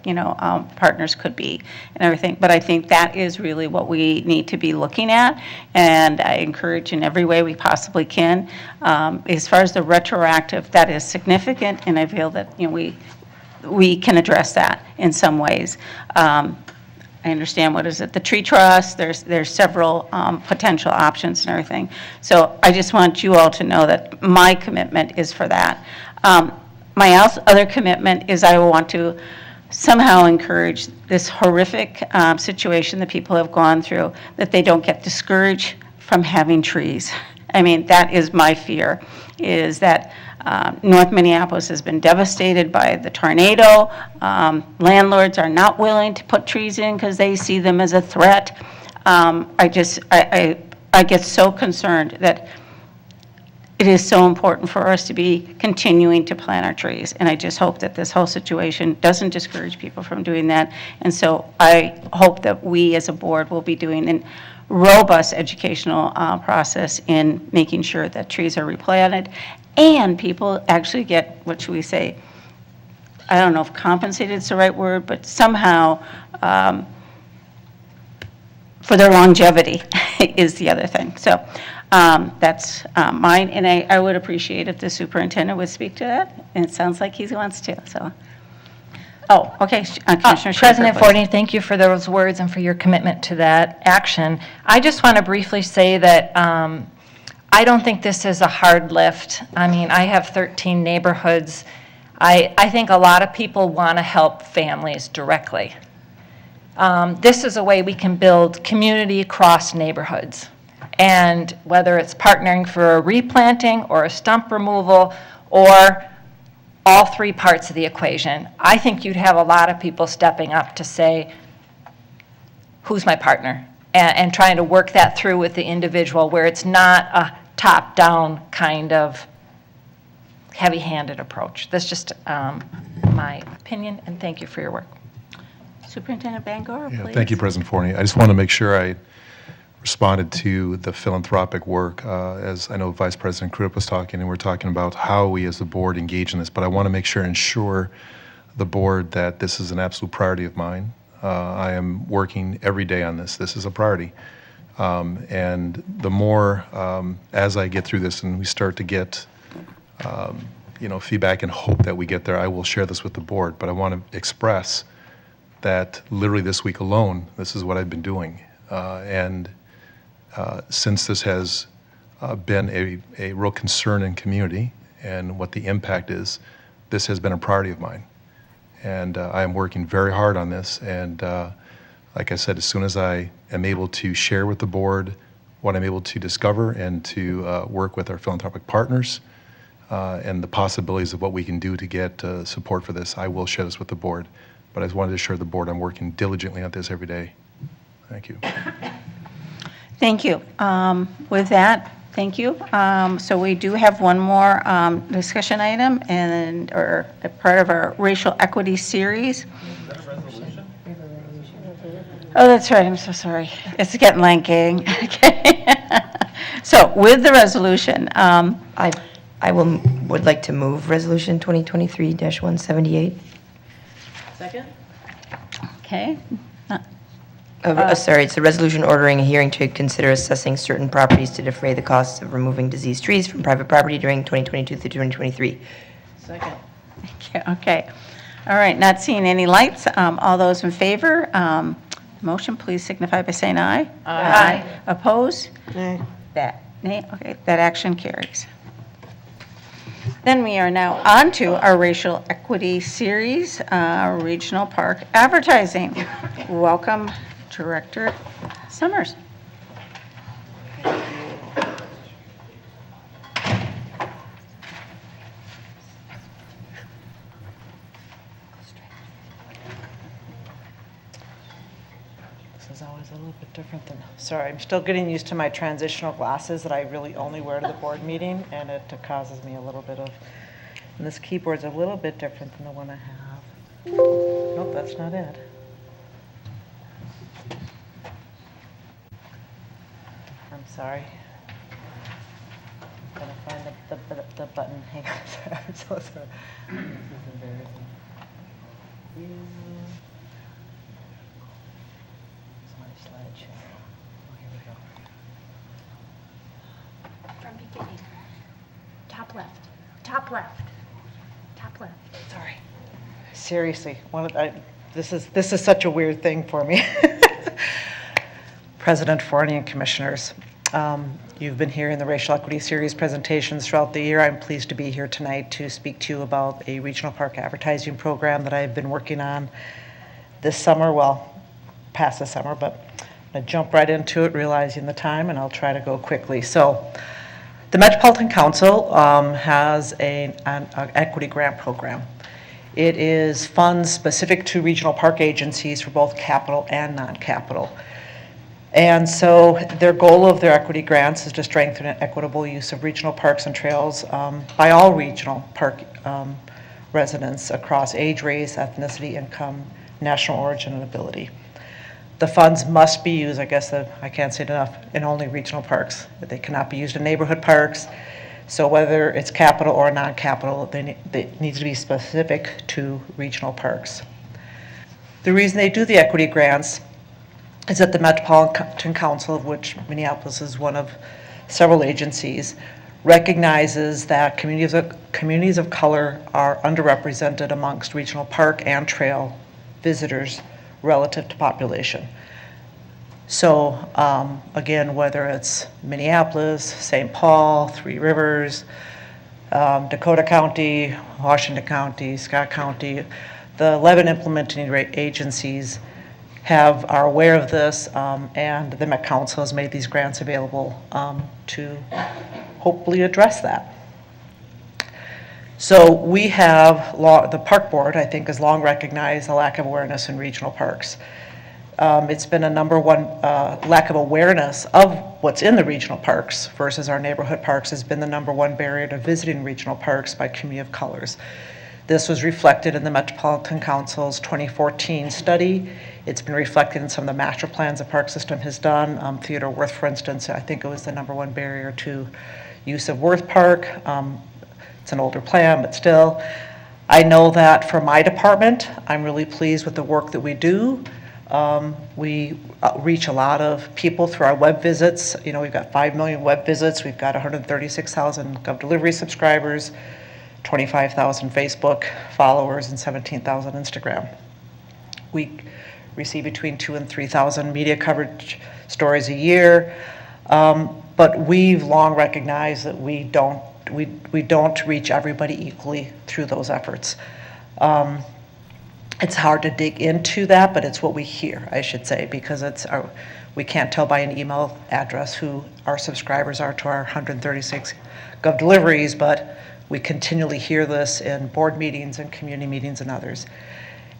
Speaker 2: partners could be and everything. But I think that is really what we need to be looking at, and I encourage in every way we possibly can. As far as the retroactive, that is significant, and I feel that, we can address that in some ways. I understand, the tree trust, there's several potential options and everything. So I just want you all to know that my commitment is for that. My other commitment is I want to somehow encourage this horrific situation that people have gone through, that they don't get discouraged from having trees. I mean, that is my fear, is that North Minneapolis has been devastated by the tornado. Landlords are not willing to put trees in because they see them as a threat. I get so concerned that it is so important for us to be continuing to plant our trees. And I just hope that this whole situation doesn't discourage people from doing that. And so I hope that we as a board will be doing a robust educational process in making sure that trees are replanted and people actually get, what should we say, I don't know if compensated is the right word, but somehow for their longevity is the other thing. So that's mine, and I would appreciate if the superintendent would speak to that, and it sounds like he wants to, so. Oh, okay, Commissioner Schaefer,
Speaker 5: President
Speaker 2: please.
Speaker 5: Forney, thank you for those words and for your commitment to that action. I just want to briefly say that I don't think this is a hard lift. I mean, I have 13 neighborhoods. I think a lot of people want to help families directly. This is a way we can build community across neighborhoods. And whether it's partnering for a replanting or a stump removal or all three parts of the equation, I think you'd have a lot of people stepping up to say, who's my partner? And trying to work that through with the individual where it's not a top-down kind of heavy-handed approach. That's just my opinion, and thank you for your work.
Speaker 2: Superintendent Bangor, please.
Speaker 3: Thank you, President Forney. I just want to make sure I responded to the philanthropic work, as I know Vice President Crudup was talking, and we're talking about how we as the board engage in this, but I want to make sure and ensure the board that this is an absolute priority of mine. I am working every day on this. This is a priority. And the more, as I get through this and we start to get, feedback and hope that we get there, I will share this with the board. But I want to express that literally this week alone, this is what I've been doing. Since this has been a real concern in community and what the impact is, this has been a priority of mine. And I am working very hard on this. And like I said, as soon as I am able to share with the board what I'm able to discover and to work with our philanthropic partners and the possibilities of what we can do to get support for this, I will share this with the board. But I just wanted to assure the board I'm working diligently on this every day. Thank you.
Speaker 2: Thank you. With that, thank you. So we do have one more discussion item or a part of our racial equity series. Oh, that's right. I'm so sorry. It's getting late, gang. Okay. So with the resolution,
Speaker 7: I would like to move Resolution 2023-178.
Speaker 9: Second?
Speaker 2: Okay.
Speaker 7: Sorry, it's a resolution ordering a hearing to consider assessing certain properties to defray the costs of removing diseased trees from private property during 2022 through 2023.
Speaker 9: Second.
Speaker 2: Okay. All right. Not seeing any lights. All those in favor, motion, please signify by saying aye.
Speaker 9: Aye.
Speaker 2: Oppose?
Speaker 10: Nay.
Speaker 2: Nay. Okay. That action carries. Then we are now on to our racial equity series, regional park advertising. Welcome, Director Summers.
Speaker 22: This is always a little bit different than, sorry, I'm still getting used to my transitional glasses that I really only wear to the board meeting, and it causes me a little bit of, and this keyboard's a little bit different than the one I have. Nope, that's not it. I'm sorry. trying to find the button. Hang on. I'm so sorry. This is embarrassing. It's my slideshow. Oh, here we go.
Speaker 6: From beginning. Top left, top left, top left.
Speaker 22: Sorry. Seriously, this is such a weird thing for me. President Forney and Commissioners, you've been hearing the Racial Equity Series presentations throughout the year. I'm pleased to be here tonight to speak to you about a regional park advertising program that I've been working on this summer, well, past the summer, but I'm going to jump right into it, realizing the time, and I'll try to go quickly. So, the Metropolitan Council has an equity grant program. It is funds specific to regional park agencies for both capital and non-capital. And so their goal of their equity grants is to strengthen an equitable use of regional parks and trails by all regional park residents across age, race, ethnicity, income, national origin, and ability. The funds must be used, I guess I can't say it enough, in only regional parks. They cannot be used in neighborhood parks. So whether it's capital or non-capital, they need to be specific to regional parks. The reason they do the equity grants is that the Metropolitan Council, of which Minneapolis is one of several agencies, recognizes that communities of color are underrepresented amongst regional park and trail visitors relative to population. So again, whether it's Minneapolis, St. Paul, Three Rivers, Dakota County, Washington County, Scott County, the 11 implementing agencies are aware of this, and the Met Council has made these grants available to hopefully address that. So we have, the Park Board, I think, has long recognized the lack of awareness in regional parks. It's been a number one lack of awareness of what's in the regional parks versus our neighborhood parks has been the number one barrier to visiting regional parks by community of colors. This was reflected in the Metropolitan Council's 2014 study. It's been reflected in some of the master plans the park system has done. Theodore Wirth, for instance, I think it was the number one barrier to use of Wirth Park. It's an older plan, but still. I know that for my department, I'm really pleased with the work that we do. We reach a lot of people through our web visits. You know, we've got 5 million web visits. We've got 136,000 GovDelivery subscribers, 25,000 Facebook followers, and 17,000 Instagram. We receive between 2,000 and 3,000 media coverage stories a year, but we've long recognized that we don't reach everybody equally through those efforts. It's hard to dig into that, but it's what we hear, I should say, because we can't tell by an email address who our subscribers are to our 136 GovDeliveries, but we continually hear this in board meetings and community meetings and others.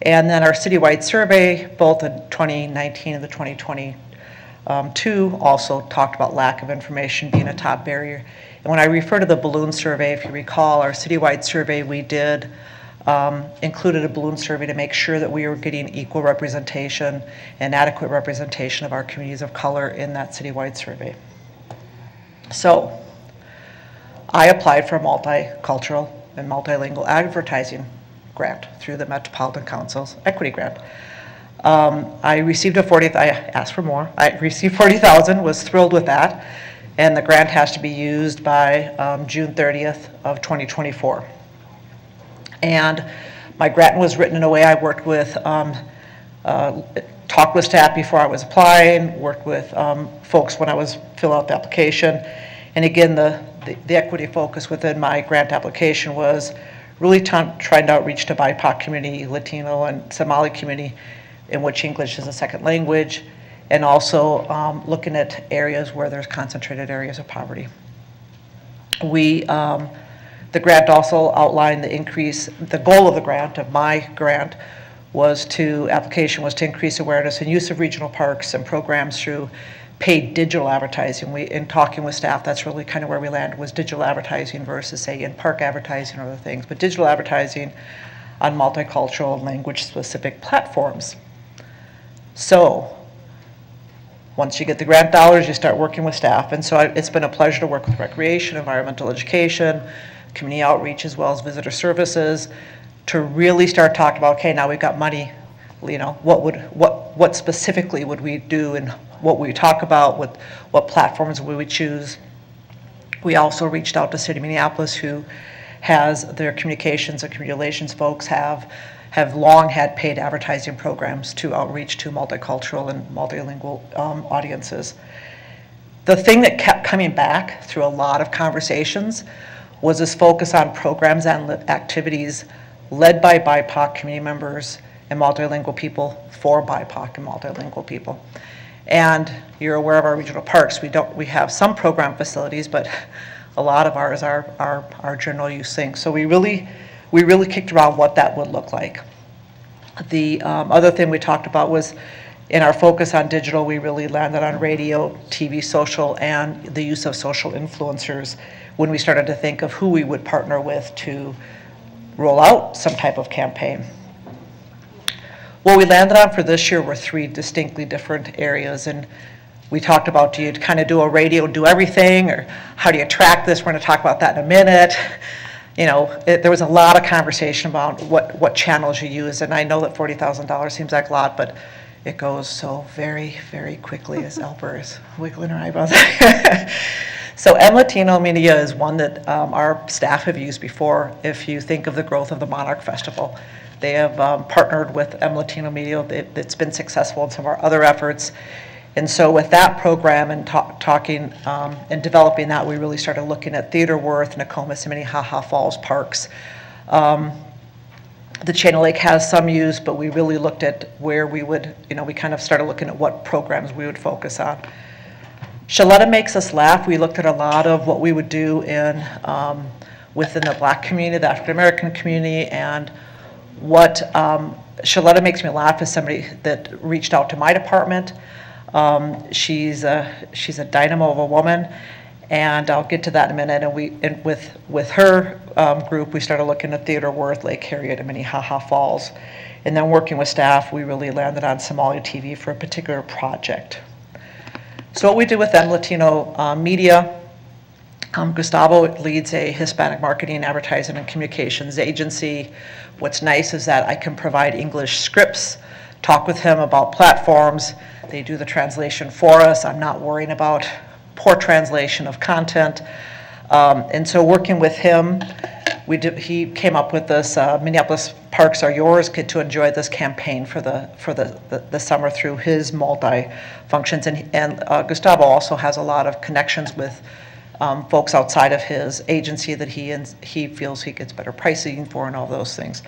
Speaker 22: And then our citywide survey, both in 2019 and the 2022, also talked about lack of information being a top barrier. And when I refer to the balloon survey, if you recall, our citywide survey we did included a balloon survey to make sure that we were getting equal representation and adequate representation of our communities of color in that citywide survey. So I applied for a multicultural and multilingual advertising grant through the Metropolitan Council's equity grant. I received I asked for more. I received $40,000, was thrilled with that, and the grant has to be used by June 30th of 2024. And my grant was written in a way I worked with, talked with staff before I was applying, worked with folks when I was filling out the application. And again, the equity focus within my grant application was really trying to outreach to BIPOC community, Latino and Somali community, in which English is a second language, and also looking at areas where there's concentrated areas of poverty. The grant also outlined the goal of the grant, of my grant, application was to increase awareness and use of regional parks and programs through paid digital advertising. In talking with staff, that's really kind of where we landed, was digital advertising versus, say, in-park advertising or other things, but digital advertising on multicultural, language-specific platforms. So, Once you get the grant dollars, you start working with staff. And so it's been a pleasure to work with recreation, environmental education, community outreach, as well as visitor services, to really start talking about, okay, now we've got money, you know, what specifically would we do, and what we talk about, what platforms we would choose. We also reached out to City of Minneapolis, who has their communications and community relations folks have long had paid advertising programs to outreach to multicultural and multilingual audiences. The thing that kept coming back through a lot of conversations was this focus on programs and activities led by BIPOC community members and multilingual people for BIPOC and multilingual people. And you're aware of our regional parks. We have some program facilities, but a lot of ours are general use things. So we really kicked around what that would look like. The other thing we talked about was, in our focus on digital, we really landed on radio, TV, social, and the use of social influencers when we started to think of who we would partner with to roll out some type of campaign. What we landed on for this year were 3 distinctly different areas, and we talked about, do you kind of do a radio, do everything, or how do you track this? We're going to talk about that in a minute. You know, there was a lot of conversation about what channels you use, and I know that $40,000 seems like a lot, but it goes so very, very quickly, as Elper is wiggling her eyebrows. So M Latino Media is one that our staff have used before. If you think of the growth of the Monarch Festival, they have partnered with M Latino Media. It's been successful in some of our other efforts. And so with that program and talking and developing that, we really started looking at Theodore Worth, Nokomis, and Minnehaha Falls parks. The Channel Lake has some use, but we really looked at where we would, you know, we kind of started looking at what programs we would focus on. Shaletta Makes Us Laugh. We looked at a lot of what we would do within the Black community, the African American community, and what Shaletta Makes Me Laugh is somebody that reached out to my department. She's a dynamo of a woman, and I'll get to that in a minute. And with her group, we started looking at Theodore Worth, Lake Harriet, and Minnehaha Falls. And then working with staff, we really landed on Somali TV for a particular project. So what we did with M Latino Media, Gustavo leads a Hispanic marketing, advertising, and communications agency. What's nice is that I can provide English scripts, talk with him about platforms. They do the translation for us. I'm not worrying about poor translation of content. And so working with him, he came up with this Minneapolis Parks Are Yours, Get to Enjoy this campaign for the summer through his multi-functions. And Gustavo also has a lot of connections with folks outside of his agency that he feels he gets better pricing for and all those things.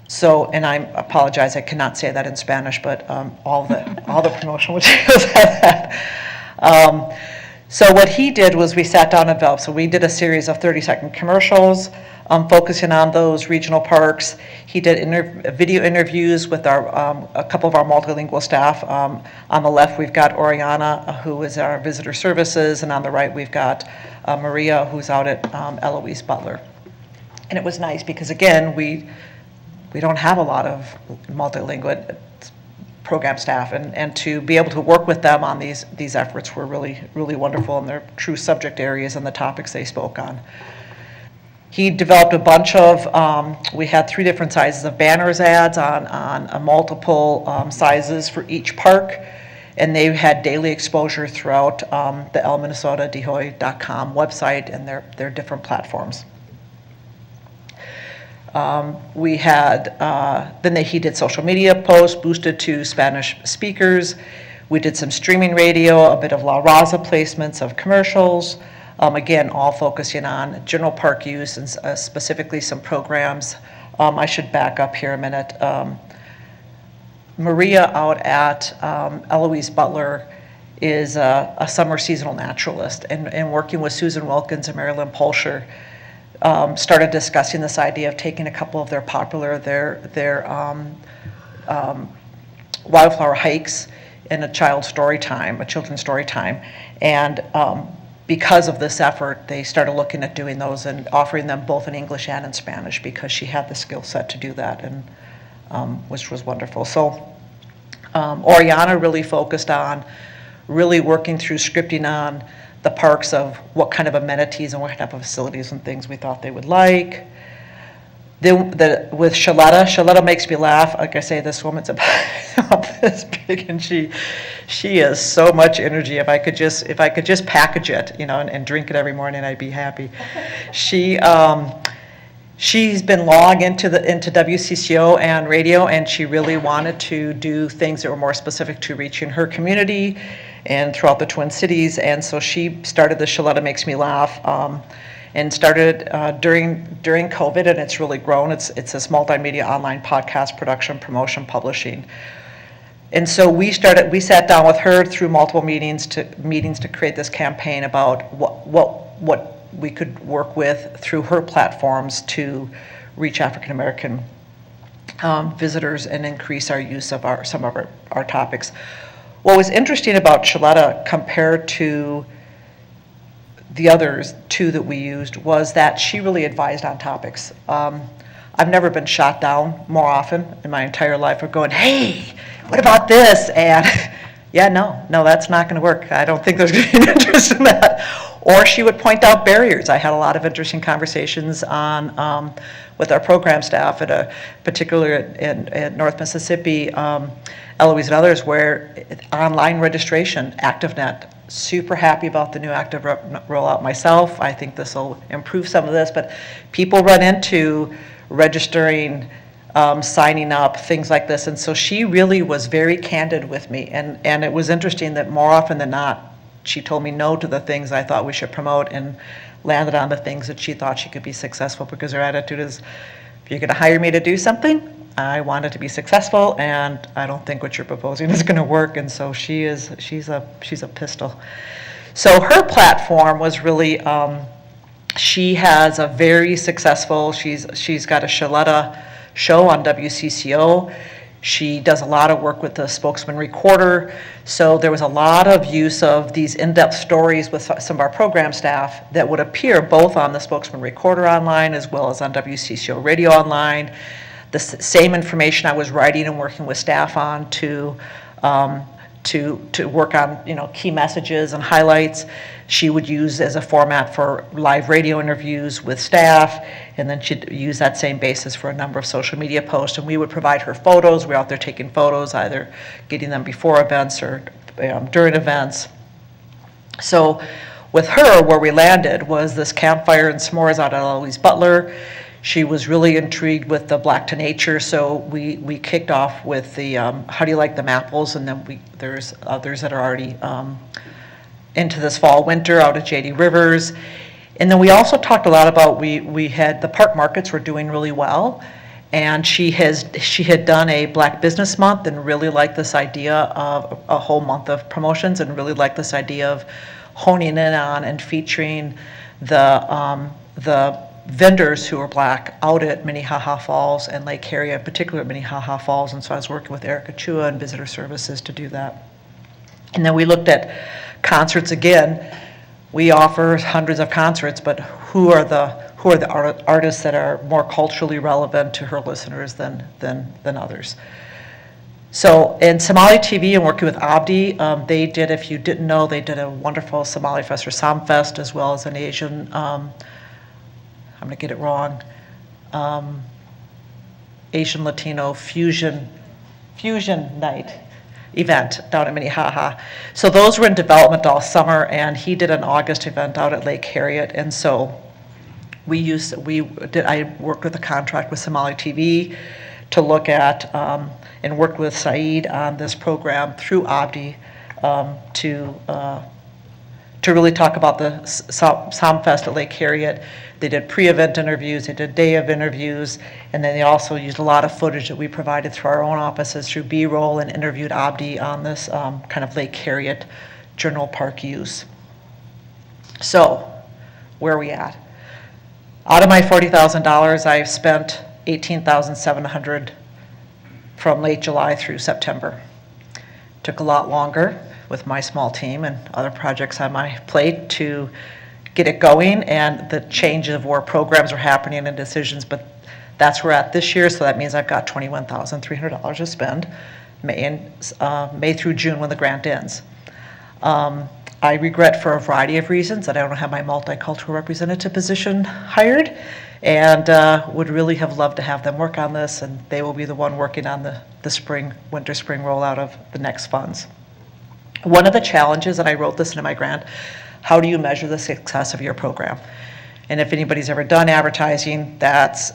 Speaker 22: So, and I apologize, I cannot say that in Spanish, but all the promotional materials have that. So what he did was we sat down and developed. So we did a series of 30-second commercials focusing on those regional parks. He did video interviews with a couple of our multilingual staff. On the left, we've got Oriana, who is our visitor services, and on the right, we've got Maria, who's out at Eloise Butler. And it was nice because, again, we don't have a lot of multilingual program staff, and to be able to work with them on these efforts were really, really wonderful, and their true subject areas and the topics they spoke on. He developed a bunch of, we had 3 different sizes of banners ads on multiple sizes for each park, and they had daily exposure throughout the elminnesota.dehoy.com website and their different platforms. We had, he did social media posts boosted to Spanish speakers. We did some streaming radio, a bit of La Raza placements of commercials. Again, all focusing on general park use and specifically some programs. I should back up here a minute. Maria out at Eloise Butler is a summer seasonal naturalist, and working with Susan Wilkins and Marilyn Polsher, started discussing this idea of taking a couple of their popular wildflower hikes in a children's story time. And because of this effort, they started looking at doing those and offering them both in English and in Spanish, because she had the skill set to do that, and which was wonderful. So Oriana really focused on really working through scripting on the parks of what kind of amenities and what type of facilities and things we thought they would like. With Shaletta makes me laugh. Like I say, this woman's about this big, and she has so much energy. If I could just package it, and drink it every morning, I'd be happy. She's been long into WCCO and radio, and she really wanted to do things that were more specific to reaching her community and throughout the Twin Cities. And so she started the Shaletta Makes Me Laugh, and started during COVID, and it's really grown. It's this multimedia online podcast production, promotion, publishing. And so we sat down with her through multiple meetings to create this campaign about what we could work with through her platforms to reach African American visitors and increase our use of some of our topics. What was interesting about Shaletta compared to the others two that we used was that she really advised on topics. I've never been shot down more often in my entire life of going, hey, what about this? And yeah, no, that's not going to work. I don't think there's going to be an interest in that. Or she would point out barriers. I had a lot of interesting conversations on with our program staff particularly at North Mississippi, Eloise and others, where online registration, ActiveNet, super happy about the new Active rollout myself. I think this will improve some of this, but people run into registering, signing up, things like this. And so she really was very candid with me. And it was interesting that more often than not, she told me no to the things I thought we should promote and landed on the things that she thought she could be successful, because her attitude is, if you're going to hire me to do something, I want it to be successful, and I don't think what you're proposing is going to work. And so she's a pistol. So her platform was really, she has a very successful, she's got a Shaletta show on WCCO. She does a lot of work with the Spokesman Recorder. So there was a lot of use of these in-depth stories with some of our program staff that would appear both on the Spokesman Recorder online as well as on WCCO Radio Online. The same information I was writing and working with staff on to work on, key messages and highlights. She would use as a format for live radio interviews with staff, and then she'd use that same basis for a number of social media posts. And we would provide her photos. We're out there taking photos, either getting them before events or during events. So with her, where we landed was this campfire and s'mores out at Eloise Butler. She was really intrigued with the Black to Nature, so we kicked off with the How Do You Like Them Apples, and then there's others that are already into this fall, winter out at J.D. Rivers. And then we also talked a lot about, we had the park markets were doing really well, and she had done a Black Business Month and really liked this idea of a whole month of promotions, and really liked this idea of honing in on and featuring the vendors who are Black out at Minnehaha Falls and Lake Harriet, in particular at Minnehaha Falls. And so I was working with Erica Chua and Visitor Services to do that. And then we looked at concerts again. We offer hundreds of concerts, but who are the artists that are more culturally relevant to her listeners than others? So in Somali TV and working with Abdi, they did, if you didn't know, they did a wonderful Somali Fest or Sam Fest, as well as an Asian, I'm going to get it wrong, Asian Latino fusion night event down at Minnehaha. So those were in development all summer, and he did an August event out at Lake Harriet. And so I worked with a contract with Somali TV to look at and worked with Saeed on this program through Abdi to really talk about the Somfest at Lake Harriet. They did pre-event interviews, they did day of interviews, and then they also used a lot of footage that we provided through our own offices through B-roll, and interviewed Abdi on this kind of Lake Harriet Journal Park use. So, where are we at? Out of my $40,000, I've spent $18,700 from late July through September. Took a lot longer with my small team and other projects on my plate to get it going, and the change of where programs are happening and decisions, but that's where we're at this year, so that means I've got $21,300 to spend May through June when the grant ends. I regret for a variety of reasons that I don't have my multicultural representative position hired, and would really have loved to have them work on this, and they will be the one working on the spring, winter, spring rollout of the next funds. One of the challenges, and I wrote this into my grant, how do you measure the success of your program? And if anybody's ever done advertising, that's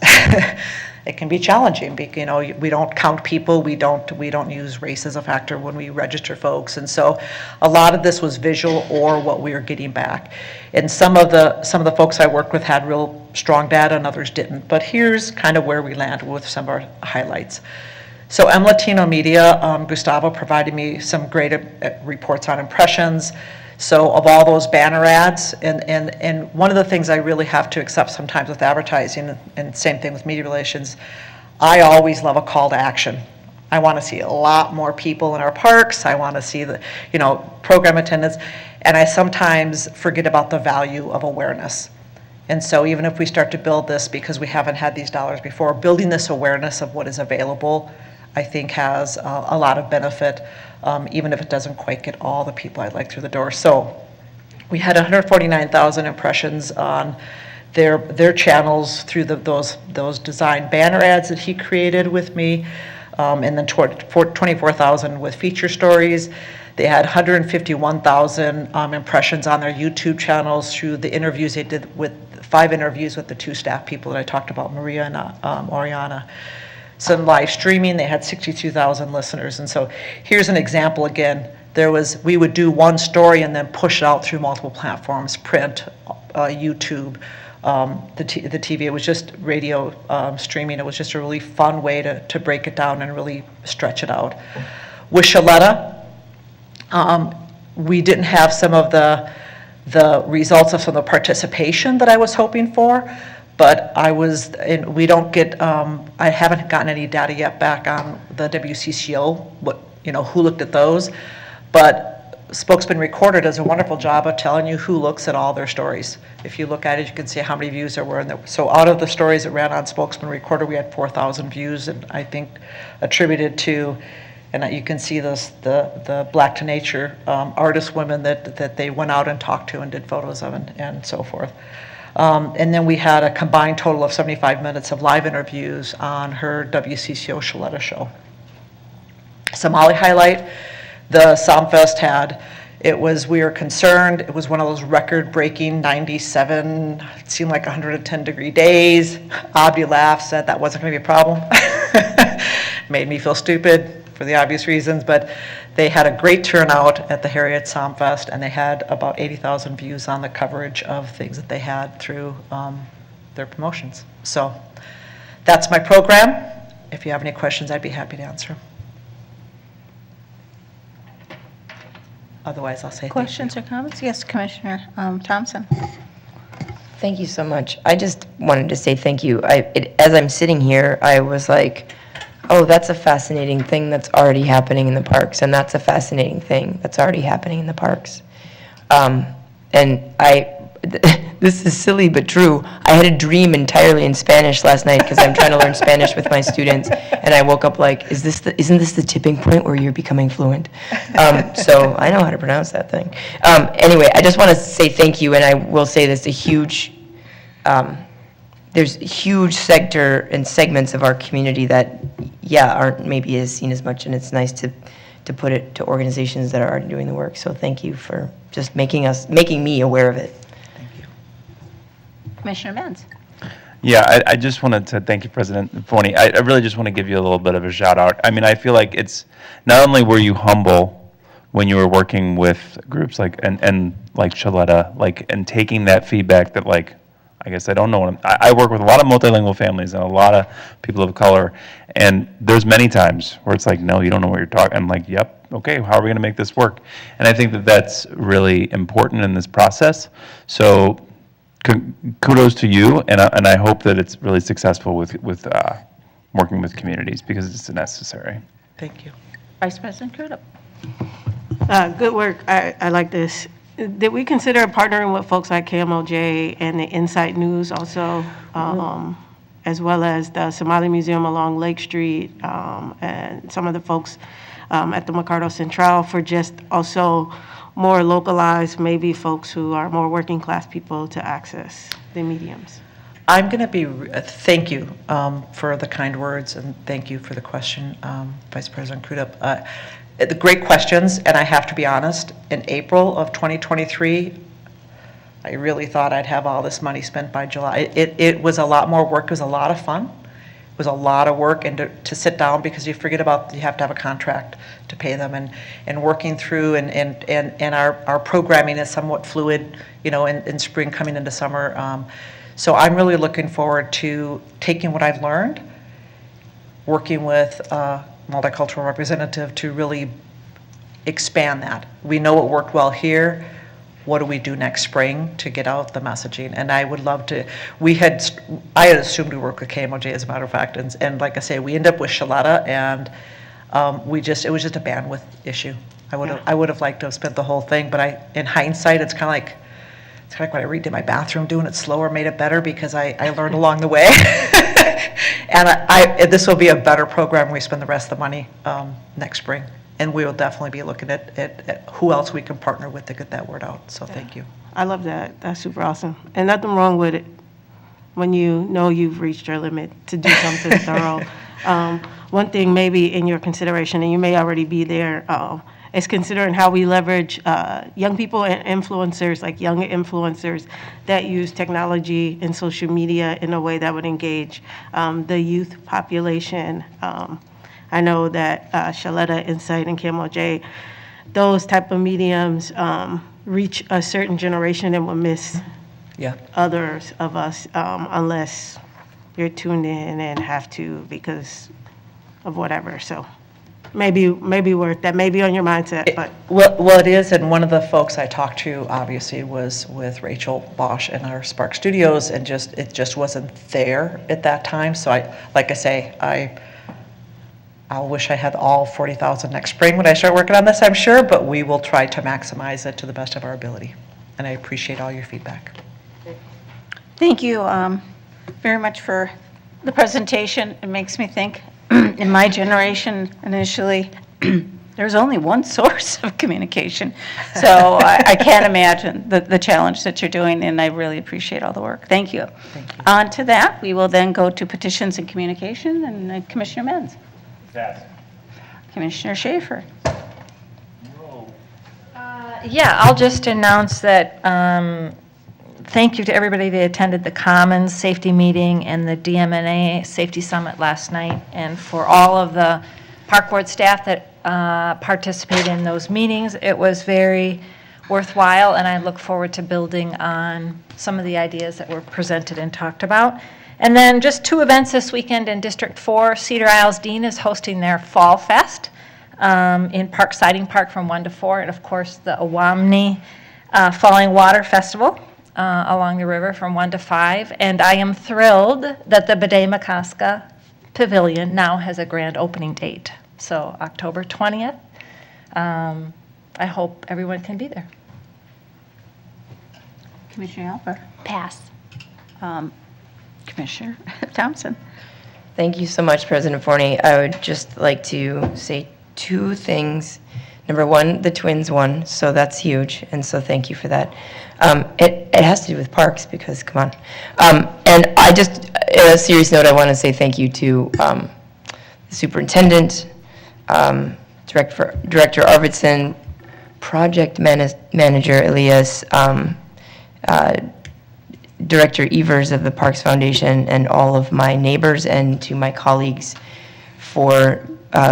Speaker 22: it can be challenging. You know, we don't count people, we don't use race as a factor when we register folks, and so a lot of this was visual or what we were getting back. And some of the folks I worked with had real strong data, and others didn't. But here's kind of where we landed with some of our highlights. So M Latino Media, Gustavo provided me some great reports on impressions. So of all those banner ads, and one of the things I really have to accept sometimes with advertising, and same thing with media relations, I always love a call to action. I want to see a lot more people in our parks. I want to see the, program attendance, and I sometimes forget about the value of awareness. And so even if we start to build this, because we haven't had these dollars before, building this awareness of what is available, I think has a lot of benefit, even if it doesn't quite get all the people I'd like through the door. So we had 149,000 impressions on their channels through those design banner ads that he created with me, and then 24,000 with feature stories. They had 151,000 impressions on their YouTube channels through the interviews they did with 5 interviews with the 2 staff people that I talked about, Maria and Oriana. Some live streaming, they had 62,000 listeners. And so here's an example again. We would do one story and then push it out through multiple platforms, print, YouTube, the TV. It was just radio streaming. It was just a really fun way to break it down and really stretch it out. With Shaletta, we didn't have some of the results of some of the participation that I was hoping for, but we don't get, I haven't gotten any data yet back on the WCCO, who looked at those, but Spokesman Recorder does a wonderful job of telling you who looks at all their stories. If you look at it, you can see how many views there were. So out of the stories that ran on Spokesman Recorder, we had 4,000 views, and I think attributed to, and you can see the Black to Nature artist women that they went out and talked to and did photos of and so forth. And then we had a combined total of 75 minutes of live interviews on her WCCO Shaletta show. Somali highlight, the Somfest had, we were concerned, it was one of those record-breaking 97, it seemed like 110-degree days. Abdi laughed, said that wasn't going to be a problem. Made me feel stupid for the obvious reasons, but they had a great turnout at the Harriet Somfest, and they had about 80,000 views on the coverage of things that they had through their promotions. So that's my program. If you have any questions, I'd be happy to answer. Otherwise, I'll say
Speaker 2: Questions or comments? Yes, Commissioner Thompson.
Speaker 7: Thank you so much. I just wanted to say thank you. As I'm sitting here, I was like, oh, that's a fascinating thing that's already happening in the parks, and that's a fascinating thing that's already happening in the parks. This is silly but true. I had a dream entirely in Spanish last night because I'm trying to learn Spanish with my students, and I woke up like, isn't this the tipping point where you're becoming fluent? So I know how to pronounce that thing. Anyway, I just want to say thank you, and I will say this, there's a huge sector and segments of our community that, aren't maybe as seen as much, and it's nice to put it to organizations that are already doing the work. So thank you for just making me aware of it.
Speaker 2: Commissioner Menz.
Speaker 4: Yeah, I just wanted to thank you, President Forney. I really just want to give you a little bit of a shout out. I mean, I feel like it's not only were you humble when you were working with groups like and like Shaletta, and taking that feedback that I guess I don't know. I work with a lot of multilingual families and a lot of people of color, and there's many times where it's like, no, you don't know what you're talking. I'm like, yep, okay, how are we going to make this work? And I think that that's really important in this process. So kudos to you, and I hope that it's really successful with working with communities because it's necessary.
Speaker 22: Thank you.
Speaker 2: Vice President Crudup.
Speaker 10: Good work. I like this. Did we consider partnering with folks like KMOJ and the Insight News also, as well as the Somali Museum along Lake Street, and some of the folks at the Mercado Central for just also more localized, maybe folks who are more working class people to access the mediums?
Speaker 22: I'm going to be, thank you for the kind words, and thank you for the question, Vice President Crudup. The great questions, and I have to be honest, in April of 2023, I really thought I'd have all this money spent by July. It was a lot more work. It was a lot of fun. It was a lot of work, and to sit down, because you forget about, you have to have a contract to pay them, and working through, and our programming is somewhat fluid, you know, in spring coming into summer. So I'm really looking forward to taking what I've learned, working with a multicultural representative to really expand that. We know what worked well here. What do we do next spring to get out the messaging? And I would love to, I had assumed we work with KMOJ, as a matter of fact, and like I say, we end up with Shaletta, and it was just a bandwidth issue. I would have liked to have spent the whole thing, but in hindsight, it's kind of like what I redid my bathroom, doing it slower made it better, because I learned along the way. And this will be a better program when we spend the rest of the money next spring. And we will definitely be looking at who else we can partner with to get that word out. So thank you.
Speaker 10: I love that. That's super awesome. And nothing wrong with it when you know you've reached your limit to do something thorough. One thing maybe in your consideration, and you may already be there, is considering how we leverage young people and influencers, like young influencers that use technology and social media in a way that would engage the youth population. I know that Shaletta, Insight, and KMOJ, those type of mediums reach a certain generation and will miss others of us unless you're tuned in and have to because of whatever. So maybe worth that, maybe on your mindset. But
Speaker 22: Well, it is, and one of the folks I talked to obviously was with Rachel Bosch in our Spark Studios, and it just wasn't there at that time. So I'll wish I had all 40,000 next spring when I start working on this, I'm sure, but we will try to maximize it to the best of our ability. And I appreciate all your feedback.
Speaker 2: Thank you very much for the presentation. It makes me think, in my generation, initially, there's only one source of communication. So I can't imagine the challenge that you're doing, and I really appreciate all the work. Thank you.
Speaker 22: Thank you.
Speaker 2: On to that, we will then go to petitions and communication, and Commissioner Menz. Commissioner Schaefer.
Speaker 5: Yeah, I'll just announce that thank you to everybody that attended the Commons Safety Meeting and the DMNA Safety Summit last night, and for all of the Park Board staff that participated in those meetings. It was very worthwhile, and I look forward to building on some of the ideas that were presented and talked about. And then just 2 events this weekend in District 4. Cedar Isles Dean is hosting their Fall Fest in Siding Park from 1 to 4, and of course the Awamni Falling Water Festival along the river from 1 to 5. And I am thrilled that the Bede-Makaska Pavilion now has a grand opening date, so October 20th. I hope everyone can be there.
Speaker 2: Commissioner Alper.
Speaker 6: Pass.
Speaker 2: Commissioner Thompson.
Speaker 7: Thank you so much, President Forney. I would just like to say 2 things. Number 1, the Twins won, so that's huge, and so thank you for that. It has to do with parks, because, come on. And I just, on a serious note, I want to say thank you to the superintendent, Director Arvidsson, project manager Elias, Director Evers of the Parks Foundation, and all of my neighbors, and to my colleagues for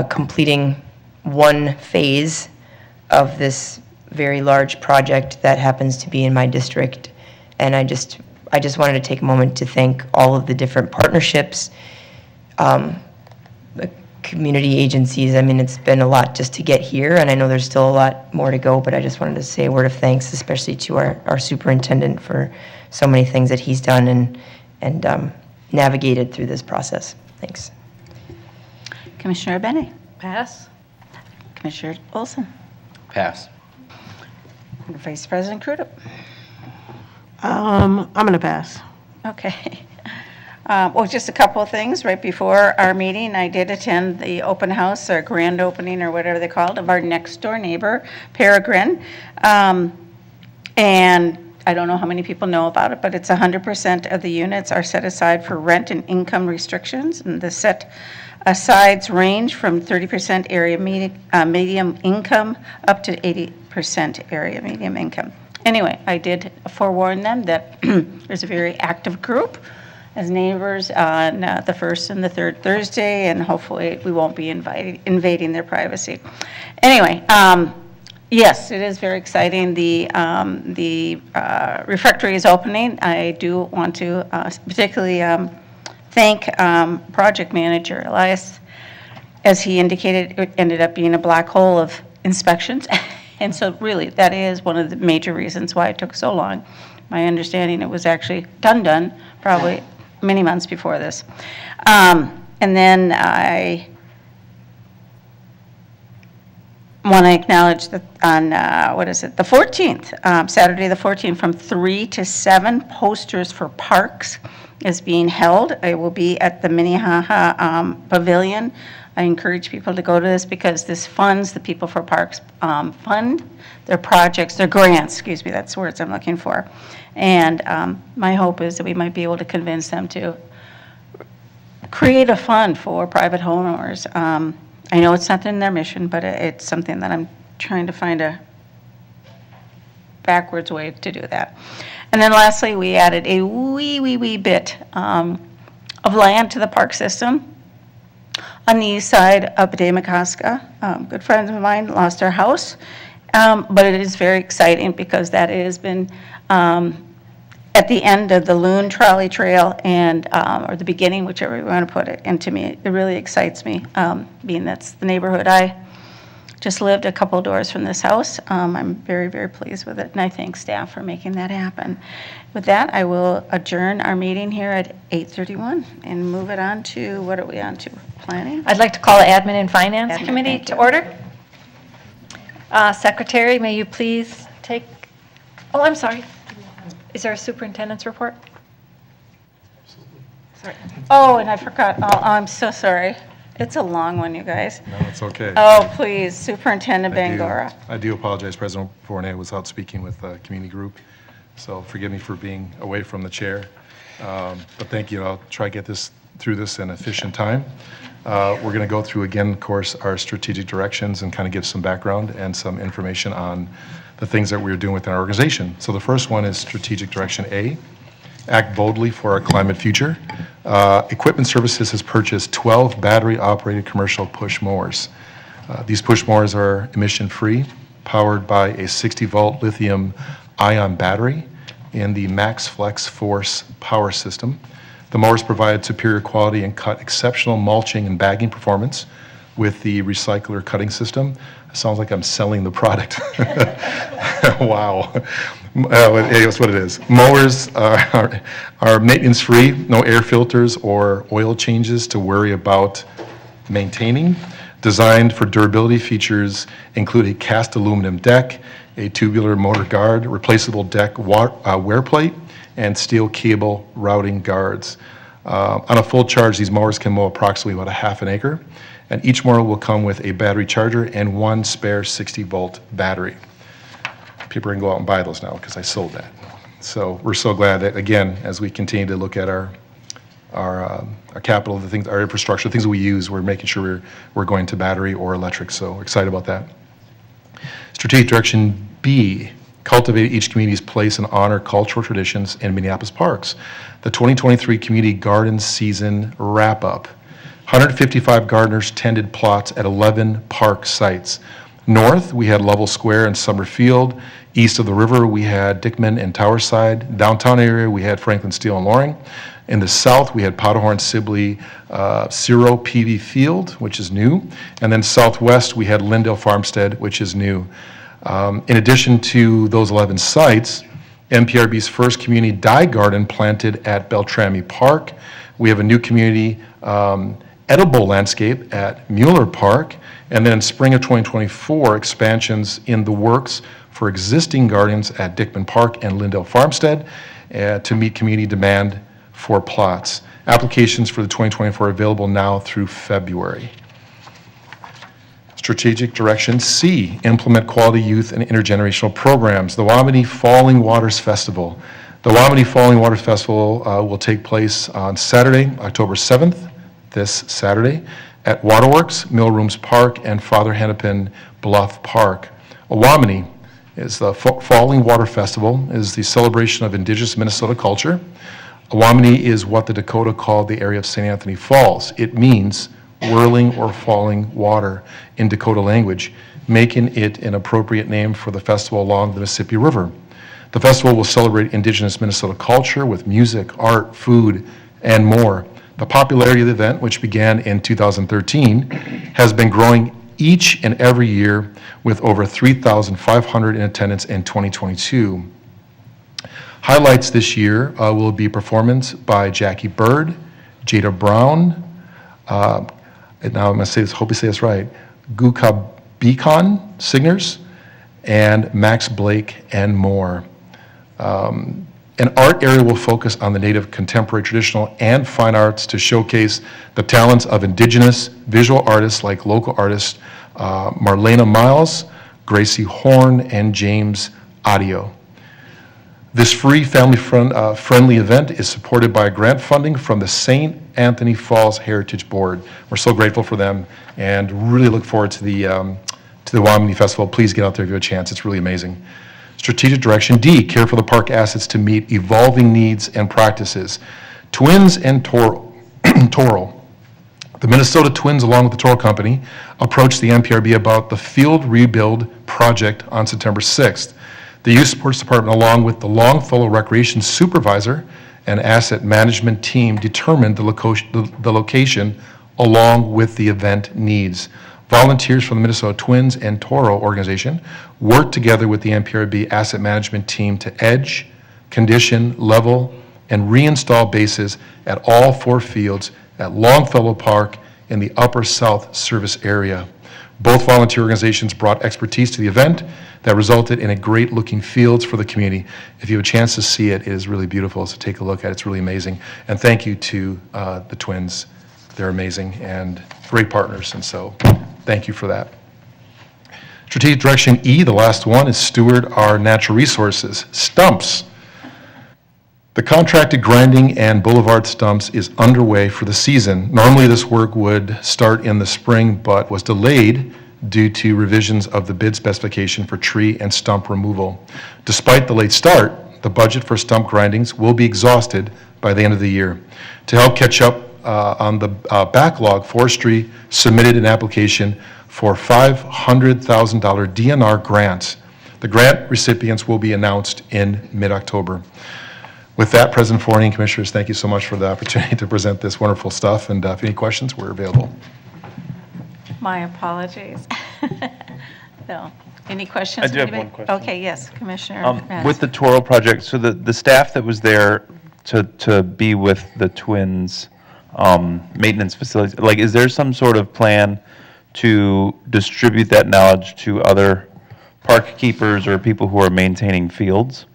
Speaker 7: completing 1 phase of this very large project that happens to be in my district. And I just wanted to take a moment to thank all of the different partnerships, the community agencies. I mean, it's been a lot just to get here, and I know there's still a lot more to go, but I just wanted to say a word of thanks, especially to our superintendent for so many things that he's done and navigated through this process. Thanks.
Speaker 2: Commissioner Bennett.
Speaker 5: Pass.
Speaker 2: Commissioner Olson.
Speaker 11: Pass.
Speaker 2: Vice President Crudup.
Speaker 10: I'm going to pass.
Speaker 2: Okay. Well, just a couple of things. Right before our meeting, I did attend the open house, or grand opening, or whatever they called, of our next-door neighbor, Peregrine. And I don't know how many people know about it, but it's 100% of the units are set aside for rent and income restrictions. And the set asides range from 30% area medium income up to 80% area medium income. Anyway, I did forewarn them that there's a very active group as neighbors on the first and the third Thursday, and hopefully we won't be invading their privacy. Anyway, yes, it is very exciting. The refectory is opening. I do want to particularly thank project manager Elias. As he indicated, it ended up being a black hole of inspections. And so really, that is one of the major reasons why it took so long. My understanding, it was actually done probably many months before this. And then I want to acknowledge that on, the 14th, Saturday the 14th, from 3 to 7, Posters for Parks is being held. It will be at the Minnehaha Pavilion. I encourage people to go to this because this funds the People for Parks fund their projects, their grants, excuse me, that's the words I'm looking for. And my hope is that we might be able to convince them to create a fund for private homeowners. I know it's not in their mission, but it's something that I'm trying to find a backwards way to do that. And then lastly, we added a wee bit of land to the park system on the east side of Bede-Makaska. Good friends of mine lost their house, but it is very exciting because that has been at the end of the Loon Trolley Trail and, or the beginning, whichever you want to put it. And to me, it really excites me, being that's the neighborhood I just lived a couple doors from this house. I'm very, very pleased with it, and I thank staff for making that happen. With that, I will adjourn our meeting here at 8:31 and move it on to, what are we on to? Planning?
Speaker 5: I'd like to call the Admin and Finance
Speaker 2: Admin,
Speaker 5: Committee
Speaker 2: thank
Speaker 5: to
Speaker 2: you.
Speaker 5: order. Secretary, may you please take, oh, I'm sorry. Is there a superintendent's report? Sorry. Oh, and I forgot. Oh, I'm so sorry. It's a long one, you guys.
Speaker 3: No, it's okay.
Speaker 2: Oh, please, Superintendent Bangora.
Speaker 3: I do apologize. President Fournier was out speaking with the community group, so forgive me for being away from the chair. But thank you. I'll try to get this through this in efficient time. We're going to go through again, of course, our strategic directions and kind of give some background and some information on the things that we're doing within our organization. So the first one is strategic direction A, act boldly for our climate future. Equipment Services has purchased 12 battery-operated commercial push mowers. These push mowers are emission-free, powered by a 60-volt lithium-ion battery in the Max Flex Force power system. The mowers provide superior quality and cut exceptional mulching and bagging performance with the recycler cutting system. It sounds like I'm selling the product. Wow. That's what it is. Mowers are maintenance-free, no air filters or oil changes to worry about maintaining. Designed for durability, features include a cast aluminum deck, a tubular motor guard, replaceable deck wear plate, and steel cable routing guards. On a full charge, these mowers can mow approximately about a half an acre, and each mower will come with a battery charger and one spare 60-volt battery. People can go out and buy those now because I sold that. So we're so glad that, again, as we continue to look at our capital, the things, our infrastructure, the things that we use, we're making sure we're going to battery or electric. So excited about that. Strategic direction B, cultivate each community's place and honor cultural traditions in Minneapolis parks. The 2023 Community Garden Season Wrap-Up. 155 gardeners tended plots at 11 park sites. North, we had Lovell Square and Summer Field. East of the river, we had Dickman and Towerside. Downtown area, we had Franklin Steel and Loring. In the south, we had Powderhorn, Sibley, Ciro, PV Field, which is new. And then southwest, we had Lindale Farmstead, which is new. In addition to those 11 sites, MPRB's first community dye garden planted at Beltrami Park. We have a new community edible landscape at Mueller Park. And then in spring of 2024, expansions in the works for existing gardens at Dickman Park and Lindale Farmstead to meet community demand 4 plots. Applications for the 2024 are available now through February. Strategic Direction C, implement quality youth and intergenerational programs. The Wamedy Falling Waters Festival. The Wamedy Falling Waters Festival will take place on Saturday, October 7th, this Saturday, at Waterworks, Millrooms Park, and Father Hennepin Bluff Park. Wamedy is the Falling Water Festival, is the celebration of indigenous Minnesota culture. Wamedy is what the Dakota called the area of St. Anthony Falls. It means whirling or falling water in Dakota language, making it an appropriate name for the festival along the Mississippi River. The festival will celebrate indigenous Minnesota culture with music, art, food, and more. The popularity of the event, which began in 2013, has been growing each and every year with over 3,500 in attendance in 2022. Highlights this year will be performance by Jackie Bird, Jada Brown, and now I'm going to say this, hope you say this right, Gukabikon singers, and Max Blake, and more. An art area will focus on the native, contemporary, traditional, and fine arts to showcase the talents of indigenous visual artists like local artists Marlena Miles, Gracie Horn, and James Audio. This free family-friendly event is supported by grant funding from the St. Anthony Falls Heritage Board. We're so grateful for them and really look forward to the Wamedy Festival. Please get out there if you have a chance. It's really amazing. Strategic Direction D, care for the park assets to meet evolving needs and practices. Twins and Toro. The Minnesota Twins, along with the Toro Company, approached the MPRB about the field rebuild project on September 6th. The Youth Sports Department, along with the Longfellow Recreation Supervisor and Asset Management Team, determined the location along with the event needs. Volunteers from the Minnesota Twins and Toro organization worked together with the MPRB Asset Management Team to edge, condition, level, and reinstall bases at all 4 fields at Longfellow Park in the Upper South Service area. Both volunteer organizations brought expertise to the event that resulted in a great-looking fields for the community. If you have a chance to see it, it is really beautiful, so take a look at it. It's really amazing. And thank you to the Twins. They're amazing and great partners, and so thank you for that. Strategic Direction E, the last one, is steward our natural resources. Stumps. The contracted grinding and boulevard stumps is underway for the season. Normally this work would start in the spring, but was delayed due to revisions of the bid specification for tree and stump removal. Despite the late start, the budget for stump grindings will be exhausted by the end of the year. To help catch up on the backlog, Forestry submitted an application for $500,000 DNR grants. The grant recipients will be announced in mid-October. With that, President Forney and Commissioners, thank you so much for the opportunity to present this wonderful stuff, and if any questions, we're available.
Speaker 2: My apologies. No. Any questions?
Speaker 4: I do have
Speaker 2: Anybody?
Speaker 4: one question.
Speaker 2: Okay, yes, Commissioner.
Speaker 4: With the Toro project, so the staff that was there to be with the Twins maintenance facilities, like, is there some sort of plan to distribute that knowledge to other park keepers or people who are maintaining fields?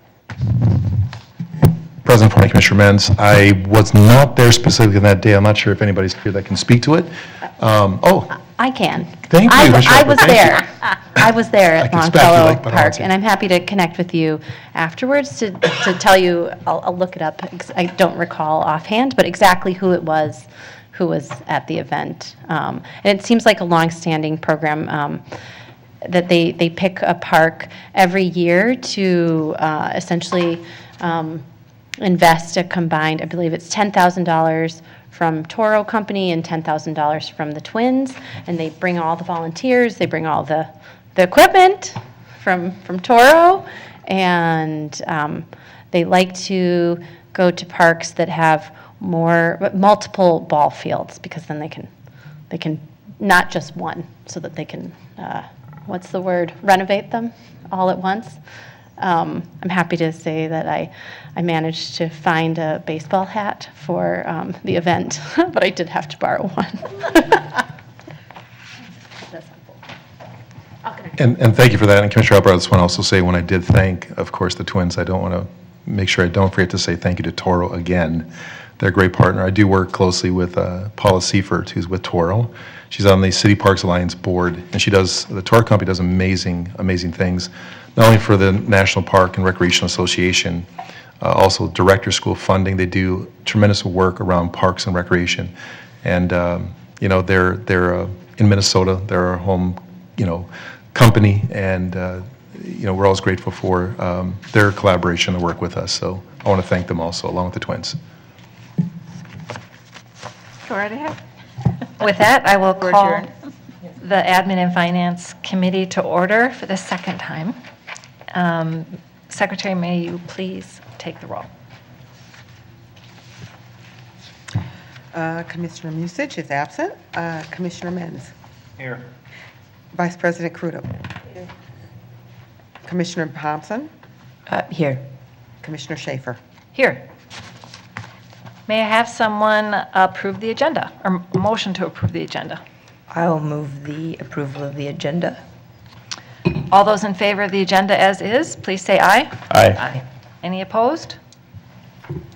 Speaker 3: President Forney, Commissioner Menz, I was not there specifically on that day. I'm not sure if anybody's here that can speak to it.
Speaker 6: I can.
Speaker 3: Thank you, Ms.
Speaker 6: I
Speaker 3: Shepherd.
Speaker 6: was
Speaker 3: Thank
Speaker 6: there. I was there
Speaker 3: I
Speaker 6: at
Speaker 3: can
Speaker 6: Longfellow
Speaker 3: speculate, but I won't
Speaker 6: Park,
Speaker 3: say.
Speaker 6: and I'm happy to connect with you afterwards to tell you, I'll look it up. I don't recall offhand, but exactly who it was who was at the event. And it seems like a longstanding program that they pick a park every year to essentially invest a combined, I believe it's $10,000 from Toro Company and $10,000 from the Twins, and they bring all the volunteers, they bring all the equipment from Toro, and they like to go to parks that have multiple ball fields, because then they can not just one, so that they can renovate them all at once. I'm happy to say that I managed to find a baseball hat for the event, but I did have to borrow one.
Speaker 3: And thank you for that. And Commissioner Alpert, I just want to also say, when I did thank, of course, the Twins, I don't want to make sure I don't forget to say thank you to Toro again. They're a great partner. I do work closely with Paula Seifert, who's with Toro. She's on the City Parks Alliance board, and the Toro Company does amazing things, not only for the National Park and Recreation Association, also director school funding. They do tremendous work around parks and recreation. And, they're in Minnesota. They're our home, company, and, we're always grateful for their collaboration and work with us. So I want to thank them also, along with the twins.
Speaker 2: Go right ahead.
Speaker 5: With that, I will
Speaker 2: We're
Speaker 5: call
Speaker 2: adjourned.
Speaker 5: the Admin and Finance Committee to order for the second time. Secretary, may you please take the roll?
Speaker 12: Commissioner Musich is absent. Commissioner Menz.
Speaker 16: Here.
Speaker 12: Vice President Crudup. Commissioner Thompson.
Speaker 7: Here.
Speaker 12: Commissioner Schaefer.
Speaker 5: Here. May I have someone approve the agenda, or motion to approve the agenda?
Speaker 7: I will move the approval of the agenda.
Speaker 5: All those in favor of the agenda as is, please say aye.
Speaker 4: Aye.
Speaker 5: Any opposed?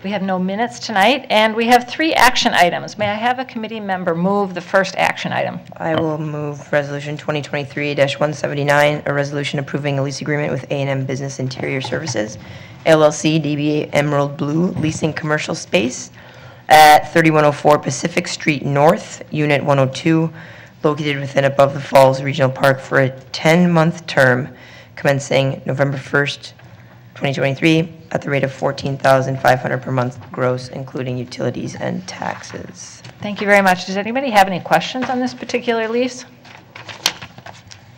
Speaker 5: We have no minutes tonight, and we have 3 action items. May I have a committee member move the first action item?
Speaker 7: I will move Resolution 2023-179, a resolution approving a lease agreement with A&M Business Interior Services, LLC, DBA Emerald Blue, leasing commercial space at 3104 Pacific Street North, Unit 102, located within Above the Falls Regional Park for a 10-month term commencing November 1st, 2023, at the rate of $14,500 per month gross, including utilities and taxes.
Speaker 5: Thank you very much. Does anybody have any questions on this particular lease?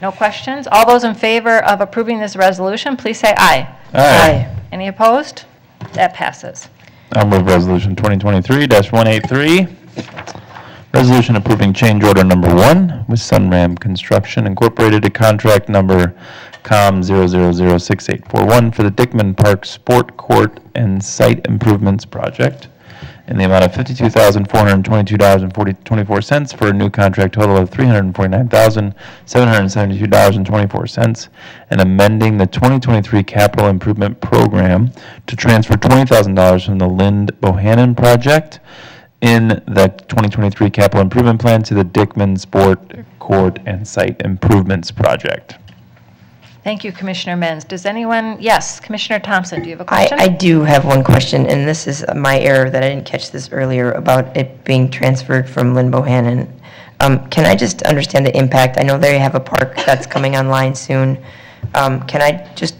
Speaker 5: No questions? All those in favor of approving this resolution, please say aye.
Speaker 4: Aye.
Speaker 5: Any opposed? That passes.
Speaker 4: I'll move Resolution 2023-183. Resolution approving change order number 1 with Sunram Construction Incorporated to contract number COM 0006841 for the Dickman Park Sport Court and Site Improvements Project in the amount of $52,422.24 for a new contract total of $349,772.24, and amending the 2023 Capital Improvement Program to transfer $20,000 from the Lind Bohannon Project in the 2023 Capital Improvement Plan to the Dickman Sport Court and Site Improvements Project.
Speaker 5: Thank you, Commissioner Menz. Does anyone, yes, Commissioner Thompson, do you have a question?
Speaker 7: I do have one question, and this is my error that I didn't catch this earlier about it being transferred from Lynn Bohannon. Can I just understand the impact? I know they have a park that's coming online soon. Can I just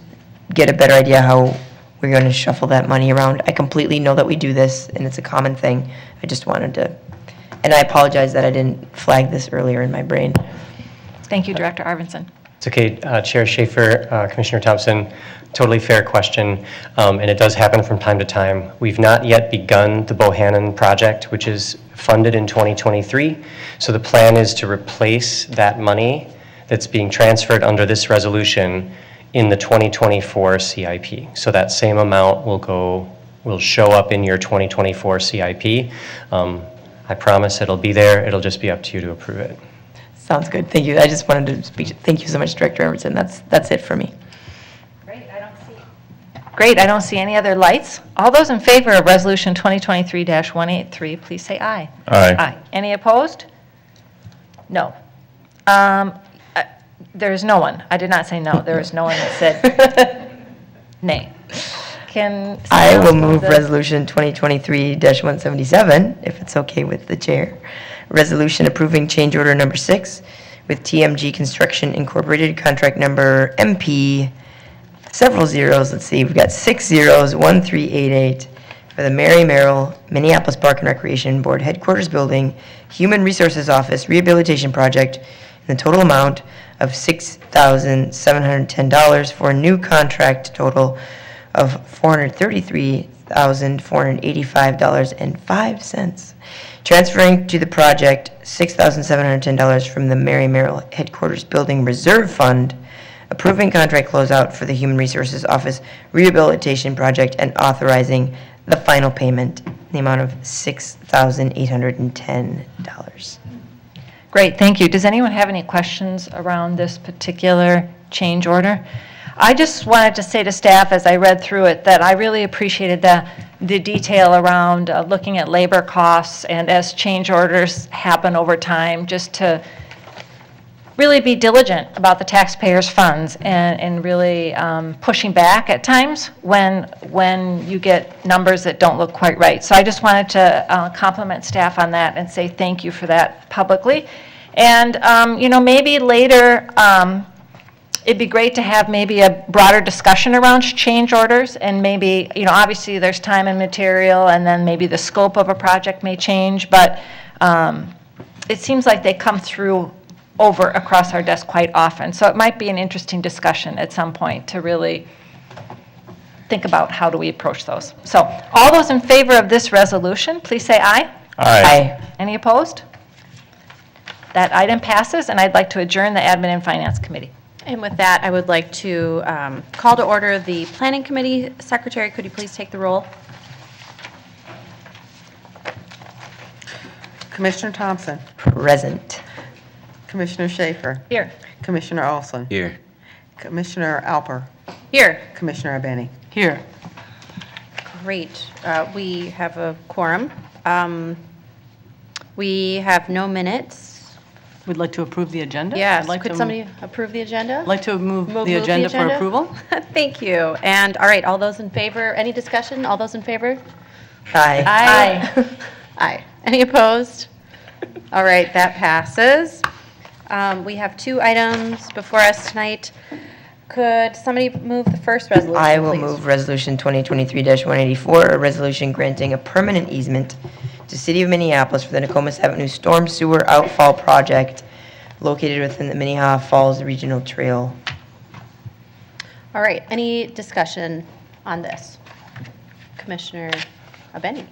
Speaker 7: get a better idea how we're going to shuffle that money around? I completely know that we do this, and it's a common thing. I just wanted to, and I apologize that I didn't flag this earlier in my brain.
Speaker 5: Thank you, Director Arvidsson.
Speaker 19: It's okay, Chair Schaefer, Commissioner Thompson, totally fair question, and it does happen from time to time. We've not yet begun the Bohannon project, which is funded in 2023, so the plan is to replace that money that's being transferred under this resolution in the 2024 CIP. So that same amount will show up in your 2024 CIP. I promise it'll be there, it'll just be up to you to approve it.
Speaker 7: Sounds good. Thank you. I just wanted to speak. Thank you so much, Director Everson. That's it for me.
Speaker 5: Great, I don't see any other lights. All those in favor of Resolution 2023-183, please say aye.
Speaker 4: Aye.
Speaker 5: Any opposed? No. There is no one. I did not say no. There is no one that said nay.
Speaker 7: I will move Resolution 2023-177, if it's okay with the chair. Resolution approving change order number 6 with TMG Construction Incorporated, contract number MP, several zeros, let's see, we've got 6 zeros, 1388, for the Mary Merrill Minneapolis Park and Recreation Board Headquarters Building, Human Resources Office Rehabilitation Project, in the total amount of $6,710 for a new contract total of $433,485.05. Transferring to the project $6,710 from the Mary Merrill Headquarters Building Reserve Fund, approving contract closeout for the Human Resources Office Rehabilitation Project, and authorizing the final payment in the amount of $6,810.
Speaker 5: Great, thank you. Does anyone have any questions around this particular change order? I just wanted to say to staff, as I read through it, that I really appreciated the detail around looking at labor costs and as change orders happen over time, just to really be diligent about the taxpayers' funds and really pushing back at times when you get numbers that don't look quite right. So I just wanted to compliment staff on that and say thank you for that publicly. And, maybe later, it'd be great to have maybe a broader discussion around change orders, and maybe, obviously there's time and material, and then maybe the scope of a project may change, but it seems like they come through across our desk quite often. So it might be an interesting discussion at some point to really think about how do we approach those. So all those in favor of this resolution, please say aye.
Speaker 7: Aye.
Speaker 5: Any opposed? That item passes, and I'd like to adjourn the Admin and Finance Committee.
Speaker 6: And with that, I would like to call to order the Planning Committee. Secretary, could you please take the roll?
Speaker 12: Commissioner Thompson.
Speaker 7: Present.
Speaker 12: Commissioner Schaefer.
Speaker 5: Here.
Speaker 12: Commissioner Olson.
Speaker 18: Here.
Speaker 12: Commissioner Alper.
Speaker 6: Here.
Speaker 12: Commissioner Abeni.
Speaker 9: Here.
Speaker 6: Great. We have a quorum. We have no minutes.
Speaker 9: We'd like to approve the agenda?
Speaker 6: Yes.
Speaker 9: I'd like
Speaker 6: Could
Speaker 9: to-
Speaker 6: somebody approve the agenda?
Speaker 9: I'd like to move the agenda for approval.
Speaker 6: Thank you. And, all right, all those in favor, any discussion? All those in favor?
Speaker 7: Aye.
Speaker 6: Aye. Aye. Any opposed? All right, that passes. We have 2 items before us tonight. Could somebody move the first resolution,
Speaker 7: I will
Speaker 6: please?
Speaker 7: move Resolution 2023-184, a resolution granting a permanent easement to City of Minneapolis for the Nokomis Avenue Storm Sewer Outfall Project located within the Minnehaha Falls Regional Trail.
Speaker 6: All right, any discussion on this? Commissioner Abeni?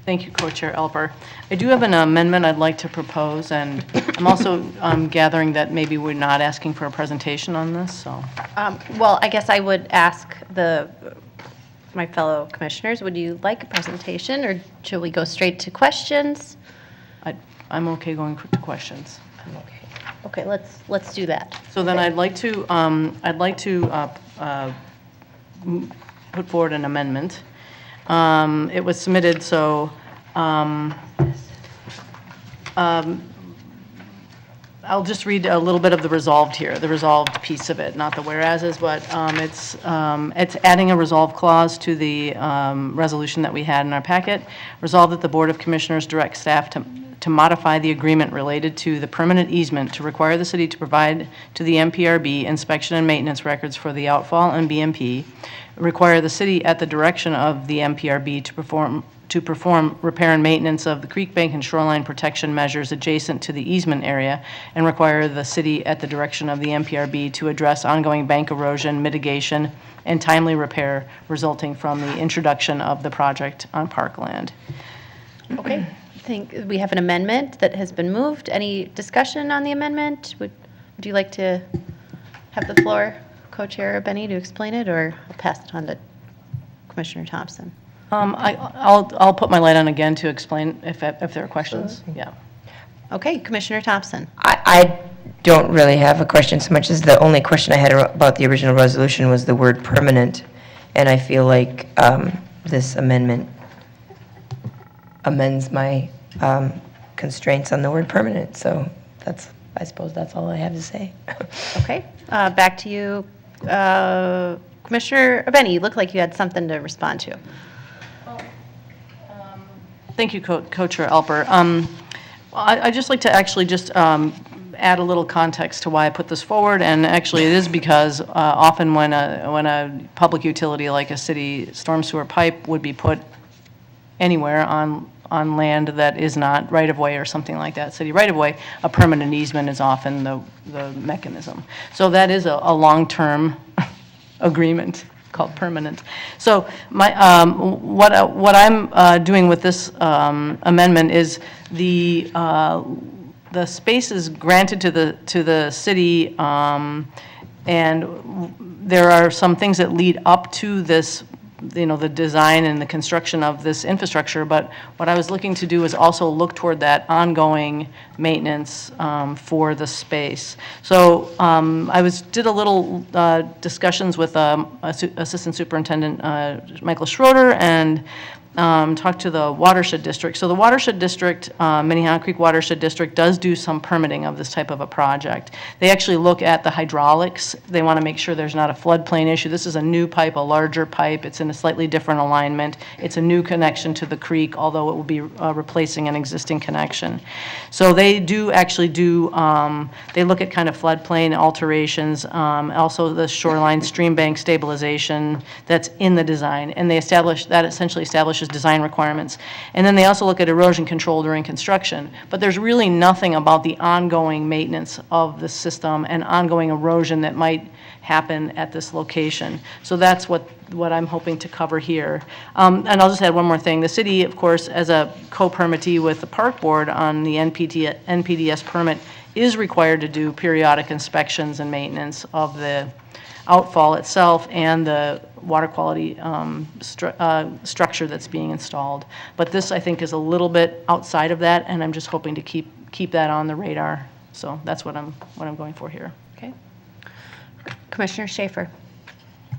Speaker 9: Thank you, Co-Chair Alper. I do have an amendment I'd like to propose, and I'm also gathering that maybe we're not asking for a presentation on this, so.
Speaker 6: Well, I guess I would ask my fellow commissioners, would you like a presentation, or should we go straight to questions?
Speaker 9: I'm okay going to questions.
Speaker 6: I'm okay. Okay, let's do that.
Speaker 9: So then I'd like to put forward an amendment. It was submitted, so I'll just read a little bit of the resolved here, the resolved piece of it, not the whereases, but it's adding a resolve clause to the resolution that we had in our packet. Resolved that the Board of Commissioners direct staff to modify the agreement related to the permanent easement to require the city to provide to the MPRB inspection and maintenance records for the outfall and BMP, require the city at the direction of the MPRB to perform repair and maintenance of the creek bank and shoreline protection measures adjacent to the easement area, and require the city at the direction of the MPRB to address ongoing bank erosion, mitigation, and timely repair resulting from the introduction of the project on parkland.
Speaker 6: Okay, I think we have an amendment that has been moved. Any discussion on the amendment? Would you like to have the floor, Co-Chair Benny, to explain it, or I'll pass it on to Commissioner Thompson?
Speaker 9: I'll put my light on again to explain if there are questions. Yeah.
Speaker 6: Okay, Commissioner Thompson.
Speaker 7: I don't really have a question so much as the only question I had about the original resolution was the word permanent, and I feel like this amendment amends my constraints on the word permanent, so I suppose that's all I have to say.
Speaker 6: Okay, back to you. Commissioner Benny, you look like you had something to respond to.
Speaker 9: Thank you, Co-Chair Alper. I'd just like to actually just add a little context to why I put this forward, and actually it is because often when a public utility like a city storm sewer pipe would be put anywhere on land that is not right-of-way or something like that, city right-of-way, a permanent easement is often the mechanism. So that is a long-term agreement called permanent. So what I'm doing with this amendment is the spaces granted to the city, and there are some things that lead up to this the design and the construction of this infrastructure, but what I was looking to do is also look toward that ongoing maintenance for the space. So I did a little discussions with Assistant Superintendent Michael Schroeder and talked to the watershed district. So the watershed district, Minnehaha Creek Watershed District, does do some permitting of this type of a project. They actually look at the hydraulics. They want to make sure there's not a floodplain issue. This is a new pipe, a larger pipe. It's in a slightly different alignment. It's a new connection to the creek, although it will be replacing an existing connection. So they do actually they look at kind of floodplain alterations, also the shoreline stream bank stabilization that's in the design, and essentially establishes design requirements. And then they also look at erosion control during construction, but there's really nothing about the ongoing maintenance of the system and ongoing erosion that might happen at this location. So that's what I'm hoping to cover here. And I'll just add one more thing. The city, of course, as a co-permittee with the park board on the NPDS permit, is required to do periodic inspections and maintenance of the outfall itself and the water quality structure that's being installed. But this, I think, is a little bit outside of that, and I'm just hoping to keep that on the radar. So that's what I'm going for here.
Speaker 6: Okay. Commissioner Schaefer.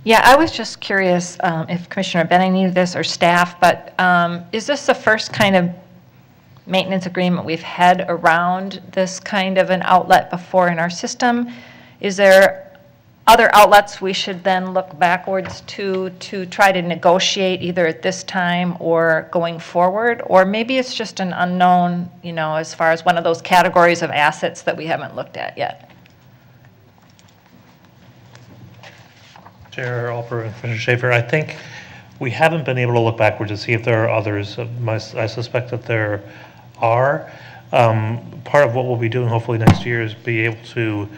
Speaker 5: Yeah, I was just curious if Commissioner Benny knew this or staff, but is this the first kind of maintenance agreement we've had around this kind of an outlet before in our system? Is there other outlets we should then look backwards to try to negotiate either at this time or going forward? Or maybe it's just an unknown, as far as one of those categories of assets that we haven't looked at yet?
Speaker 16: Chair Alper and Commissioner Schaefer, I think we haven't been able to look backward to see if there are others. I suspect that there are. Part of what we'll be doing hopefully next year is be able to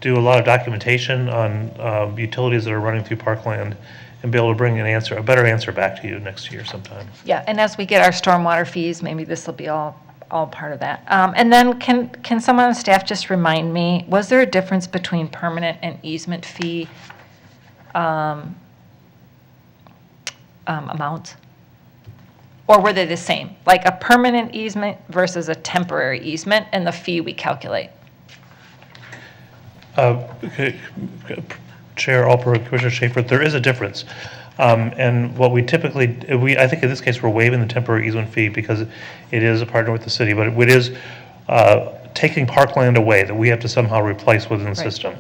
Speaker 16: do a lot of documentation on utilities that are running through parkland and be able to bring a better answer back to you next year sometime.
Speaker 5: Yeah, and as we get our stormwater fees, maybe this will be all part of that. And then can someone on staff just remind me, was there a difference between permanent and easement fee amounts? Or were they the same? Like a permanent easement versus a temporary easement and the fee we calculate?
Speaker 16: Chair Alper, Commissioner Schaefer, there is a difference. And what we typically, I think in this case, we're waiving the temporary easement fee because it is a partner with the city, but it is taking parkland away that we have to somehow replace within the system.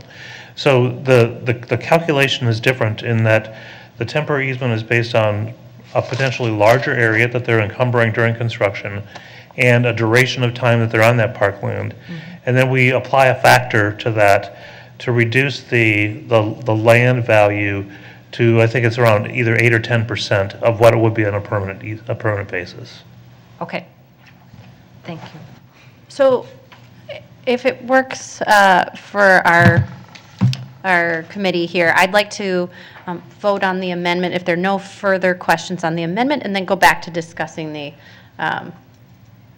Speaker 16: So the calculation is different in that the temporary easement is based on a potentially larger area that they're encumbering during construction and a duration of time that they're on that parkland. And then we apply a factor to that to reduce the land value to, I think it's around either 8 or 10% of what it would be on a permanent basis.
Speaker 5: Okay. Thank you.
Speaker 6: So if it works for our committee here, I'd like to vote on the amendment if there are no further questions on the amendment, and then go back to discussing the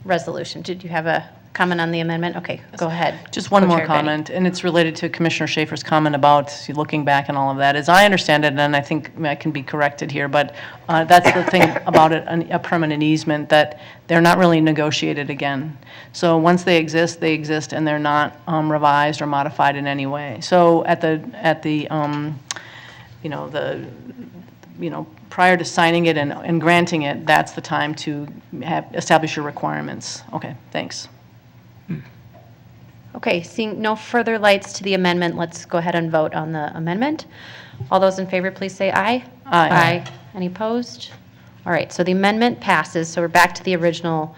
Speaker 6: resolution. Did you have a comment on the amendment? Okay, go ahead.
Speaker 9: Just one more
Speaker 6: Co-Chair Benny.
Speaker 9: comment, and it's related to Commissioner Schaefer's comment about looking back and all of that. As I understand it, and I think I can be corrected here, but that's the thing about it, a permanent easement, that they're not really negotiated again. So once they exist, and they're not revised or modified in any way. So prior to signing it and granting it, that's the time to establish your requirements. Okay, thanks.
Speaker 6: Okay, seeing no further lights to the amendment, let's go ahead and vote on the amendment. All those in favor, please say aye.
Speaker 9: Aye.
Speaker 6: Any opposed? All right, so the amendment passes, so we're back to the original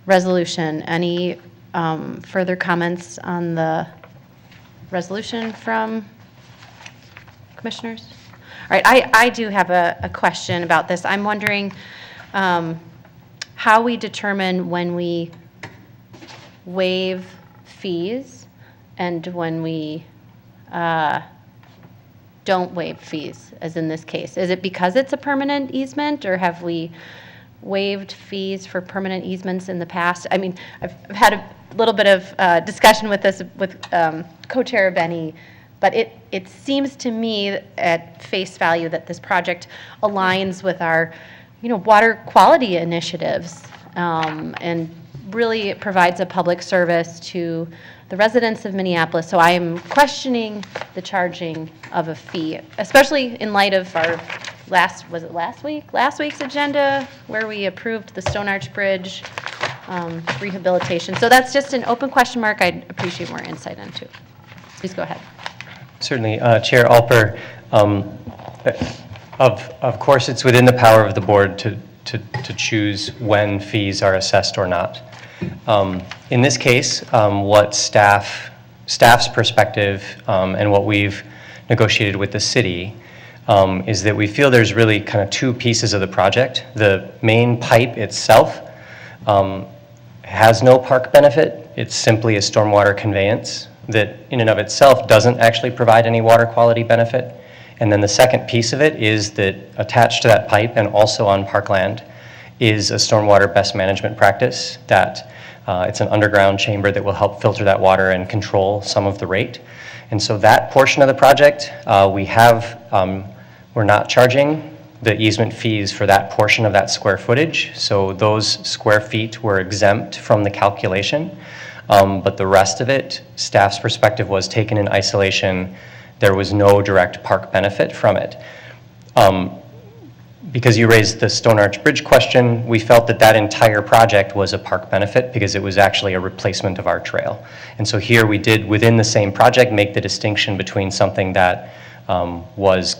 Speaker 6: resolution. Any further comments on the resolution from commissioners? All right, I do have a question about this. I'm wondering how we determine when we waive fees and when we don't waive fees, as in this case. Is it because it's a permanent easement, or have we waived fees for permanent easements in the past? I mean, I've had a little bit of discussion with this with Co-Chair Benny But it seems to me at face value that this project aligns with our, water quality initiatives, and really it provides a public service to the residents of Minneapolis. So I am questioning the charging of a fee, especially in light of our last week's agenda where we approved the Stone Arch Bridge rehabilitation. So that's just an open question mark I'd appreciate more insight into. Please go ahead.
Speaker 19: Certainly, Chair Alper, of course, it's within the power of the board to choose when fees are assessed or not. In this case, what staff's perspective and what we've negotiated with the city is that we feel there's really kind of two pieces of the project. The main pipe itself has no park benefit. It's simply a stormwater conveyance that in and of itself doesn't actually provide any water quality benefit. And then the second piece of it is that attached to that pipe and also on parkland is a stormwater best management practice that it's an underground chamber that will help filter that water and control some of the rate. And so that portion of the project, we're not charging the easement fees for that portion of that square footage. So those square feet were exempt from the calculation. But the rest of it, staff's perspective was taken in isolation. There was no direct park benefit from it. Because you raised the Stone Arch Bridge question, we felt that that entire project was a park benefit because it was actually a replacement of our trail. And so here we did, within the same project, make the distinction between something that was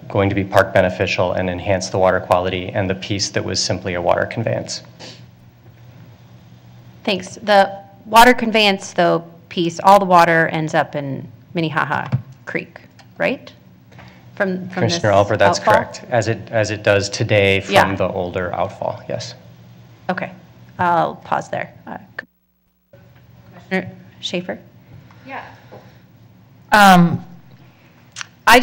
Speaker 19: going to be park beneficial and enhance the water quality and the piece that was simply a water conveyance.
Speaker 6: Thanks. The water conveyance, though, piece, all the water ends up in Minnehaha Creek, right? From
Speaker 19: Commissioner
Speaker 6: this
Speaker 19: Alper, that's
Speaker 6: outfall?
Speaker 19: correct. As it does today from
Speaker 6: Yeah.
Speaker 19: the older outfall, yes.
Speaker 6: Okay, I'll pause there. Commissioner Schaefer?
Speaker 5: I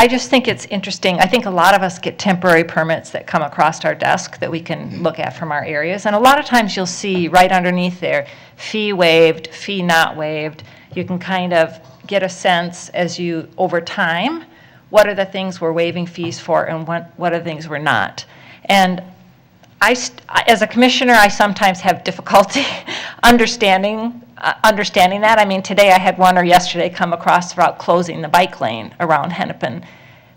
Speaker 5: just think it's interesting. I think a lot of us get temporary permits that come across our desk that we can look at from our areas. And a lot of times you'll see right underneath there, fee waived, fee not waived. You can kind of get a sense as you, over time, what are the things we're waiving fees for and what are the things we're not. And as a commissioner, I sometimes have difficulty understanding that. I mean, today I had one, or yesterday, come across about closing the bike lane around Hennepin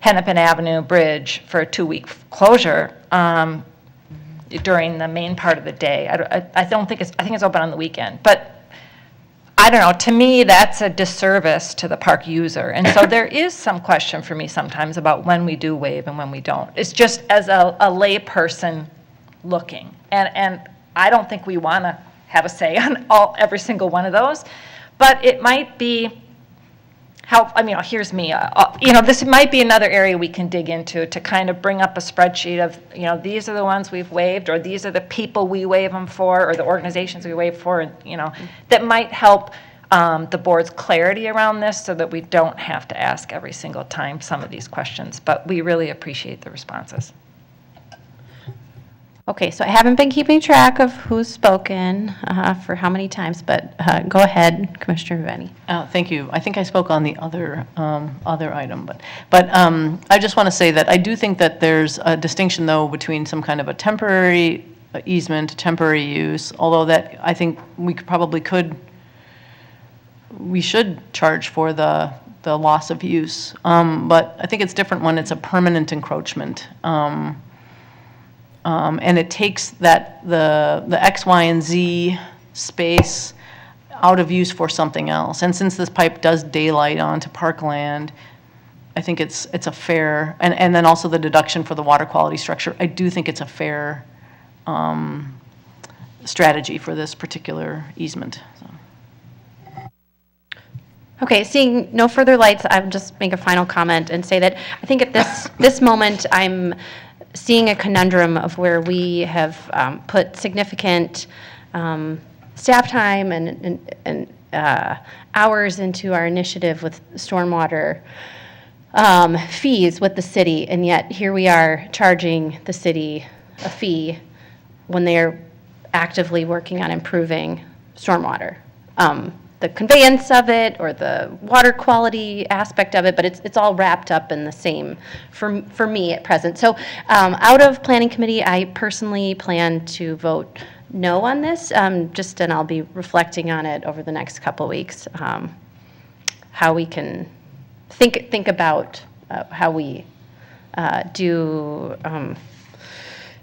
Speaker 5: Avenue Bridge for a 2-week closure during the main part of the day. I think it's open on the weekend, but I don't know. To me, that's a disservice to the park user, and so there is some question for me sometimes about when we do waive and when we don't. It's just as a lay person looking, and I don't think we want to have a say on every single one of those, but it might be here's me, this might be another area we can dig into to kind of bring up a spreadsheet of, these are the ones we've waived, or these are the people we waive them for, or the organizations we waive for, and, that might help the board's clarity around this so that we don't have to ask every single time some of these questions, but we really appreciate the responses.
Speaker 6: Okay, so I haven't been keeping track of who's spoken for how many times, but go ahead, Commissioner Viveni.
Speaker 9: Thank you. I think I spoke on the other item, but I just want to say that I do think that there's a distinction, though, between some kind of a temporary easement, temporary use, although that I think we should charge for the loss of use. But I think it's different when it's a permanent encroachment. And it takes the X, Y, and Z space out of use for something else. And since this pipe does daylight onto parkland, I think it's a fair, and then also the deduction for the water quality structure, I do think it's a fair strategy for this particular easement. So.
Speaker 6: Okay, seeing no further lights, I would just make a final comment and say that I think at this moment, I'm seeing a conundrum of where we have put significant staff time and hours into our initiative with stormwater fees with the city, and yet here we are charging the city a fee when they are actively working on improving stormwater. the conveyance of it or the water quality aspect of it, but it's all wrapped up in the same for me at present. So out of Planning Committee, I personally plan to vote no on this, and I'll be reflecting on it over the next couple weeks, how we can think about how we do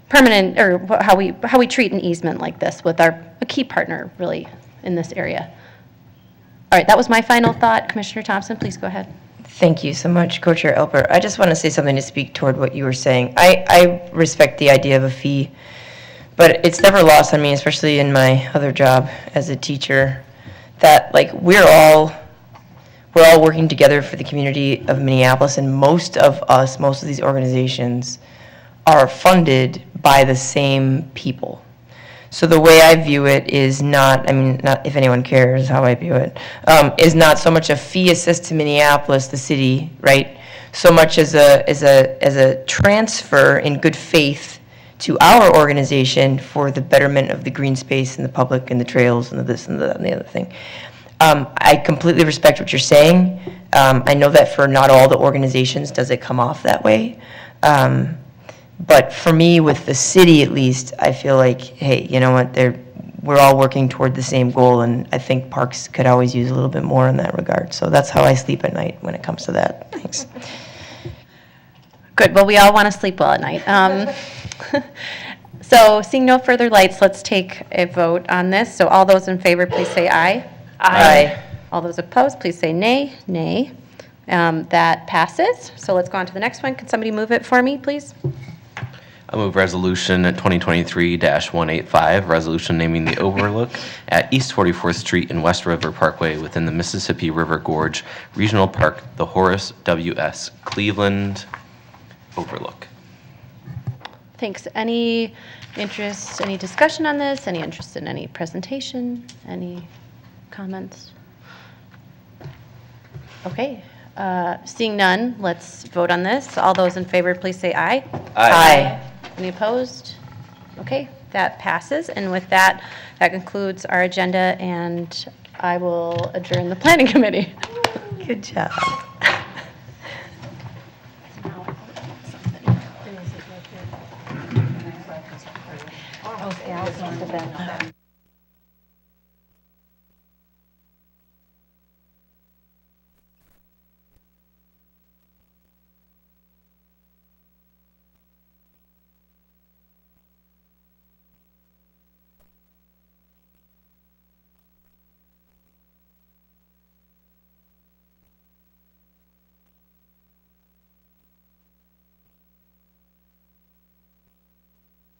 Speaker 6: permanent, or how we treat an easement like this with a key partner really in this area. All right, that was my final thought. Commissioner Thompson, please go ahead.
Speaker 7: Thank you so much, Co-Chair Elper. I just want to say something to speak toward what you were saying. I respect the idea of a fee, but it's never lost on me, especially in my other job as a teacher, that like we're all working together for the community of Minneapolis, and most of these organizations are funded by the same people. So the way I view it is not if anyone cares how I view it, is not so much a fee assessed to Minneapolis, the city, right? So much as a transfer in good faith to our organization for the betterment of the green space and the public and the trails and the this and the that and the other thing. I completely respect what you're saying. I know that for not all the organizations does it come off that way. But for me, with the city at least, I feel like, hey, you know what, we're all working toward the same goal, and I think parks could always use a little bit more in that regard. So that's how I sleep at night when it comes to that. Thanks.
Speaker 6: Good, well, we all want to sleep well at night. So seeing no further lights, let's take a vote on this. So all those in favor, please say aye.
Speaker 7: Aye.
Speaker 6: All those opposed, please say nay. Nay. That passes. So let's go on to the next one. Can somebody move it for me, please?
Speaker 18: I move resolution 2023-185, resolution naming the overlook at East 44th Street and West River Parkway within the Mississippi River Gorge Regional Park, the Horace W.S. Cleveland Overlook.
Speaker 6: Thanks. Any interest, any discussion on this? Any interest in any presentation? Any comments? Okay. Seeing none, let's vote on this. All those in favor, please say aye.
Speaker 7: Aye.
Speaker 6: Any opposed? Okay, that passes. And with that, that concludes our agenda, and I will adjourn the Planning Committee.
Speaker 7: Good job.
Speaker 6: Oh, yeah,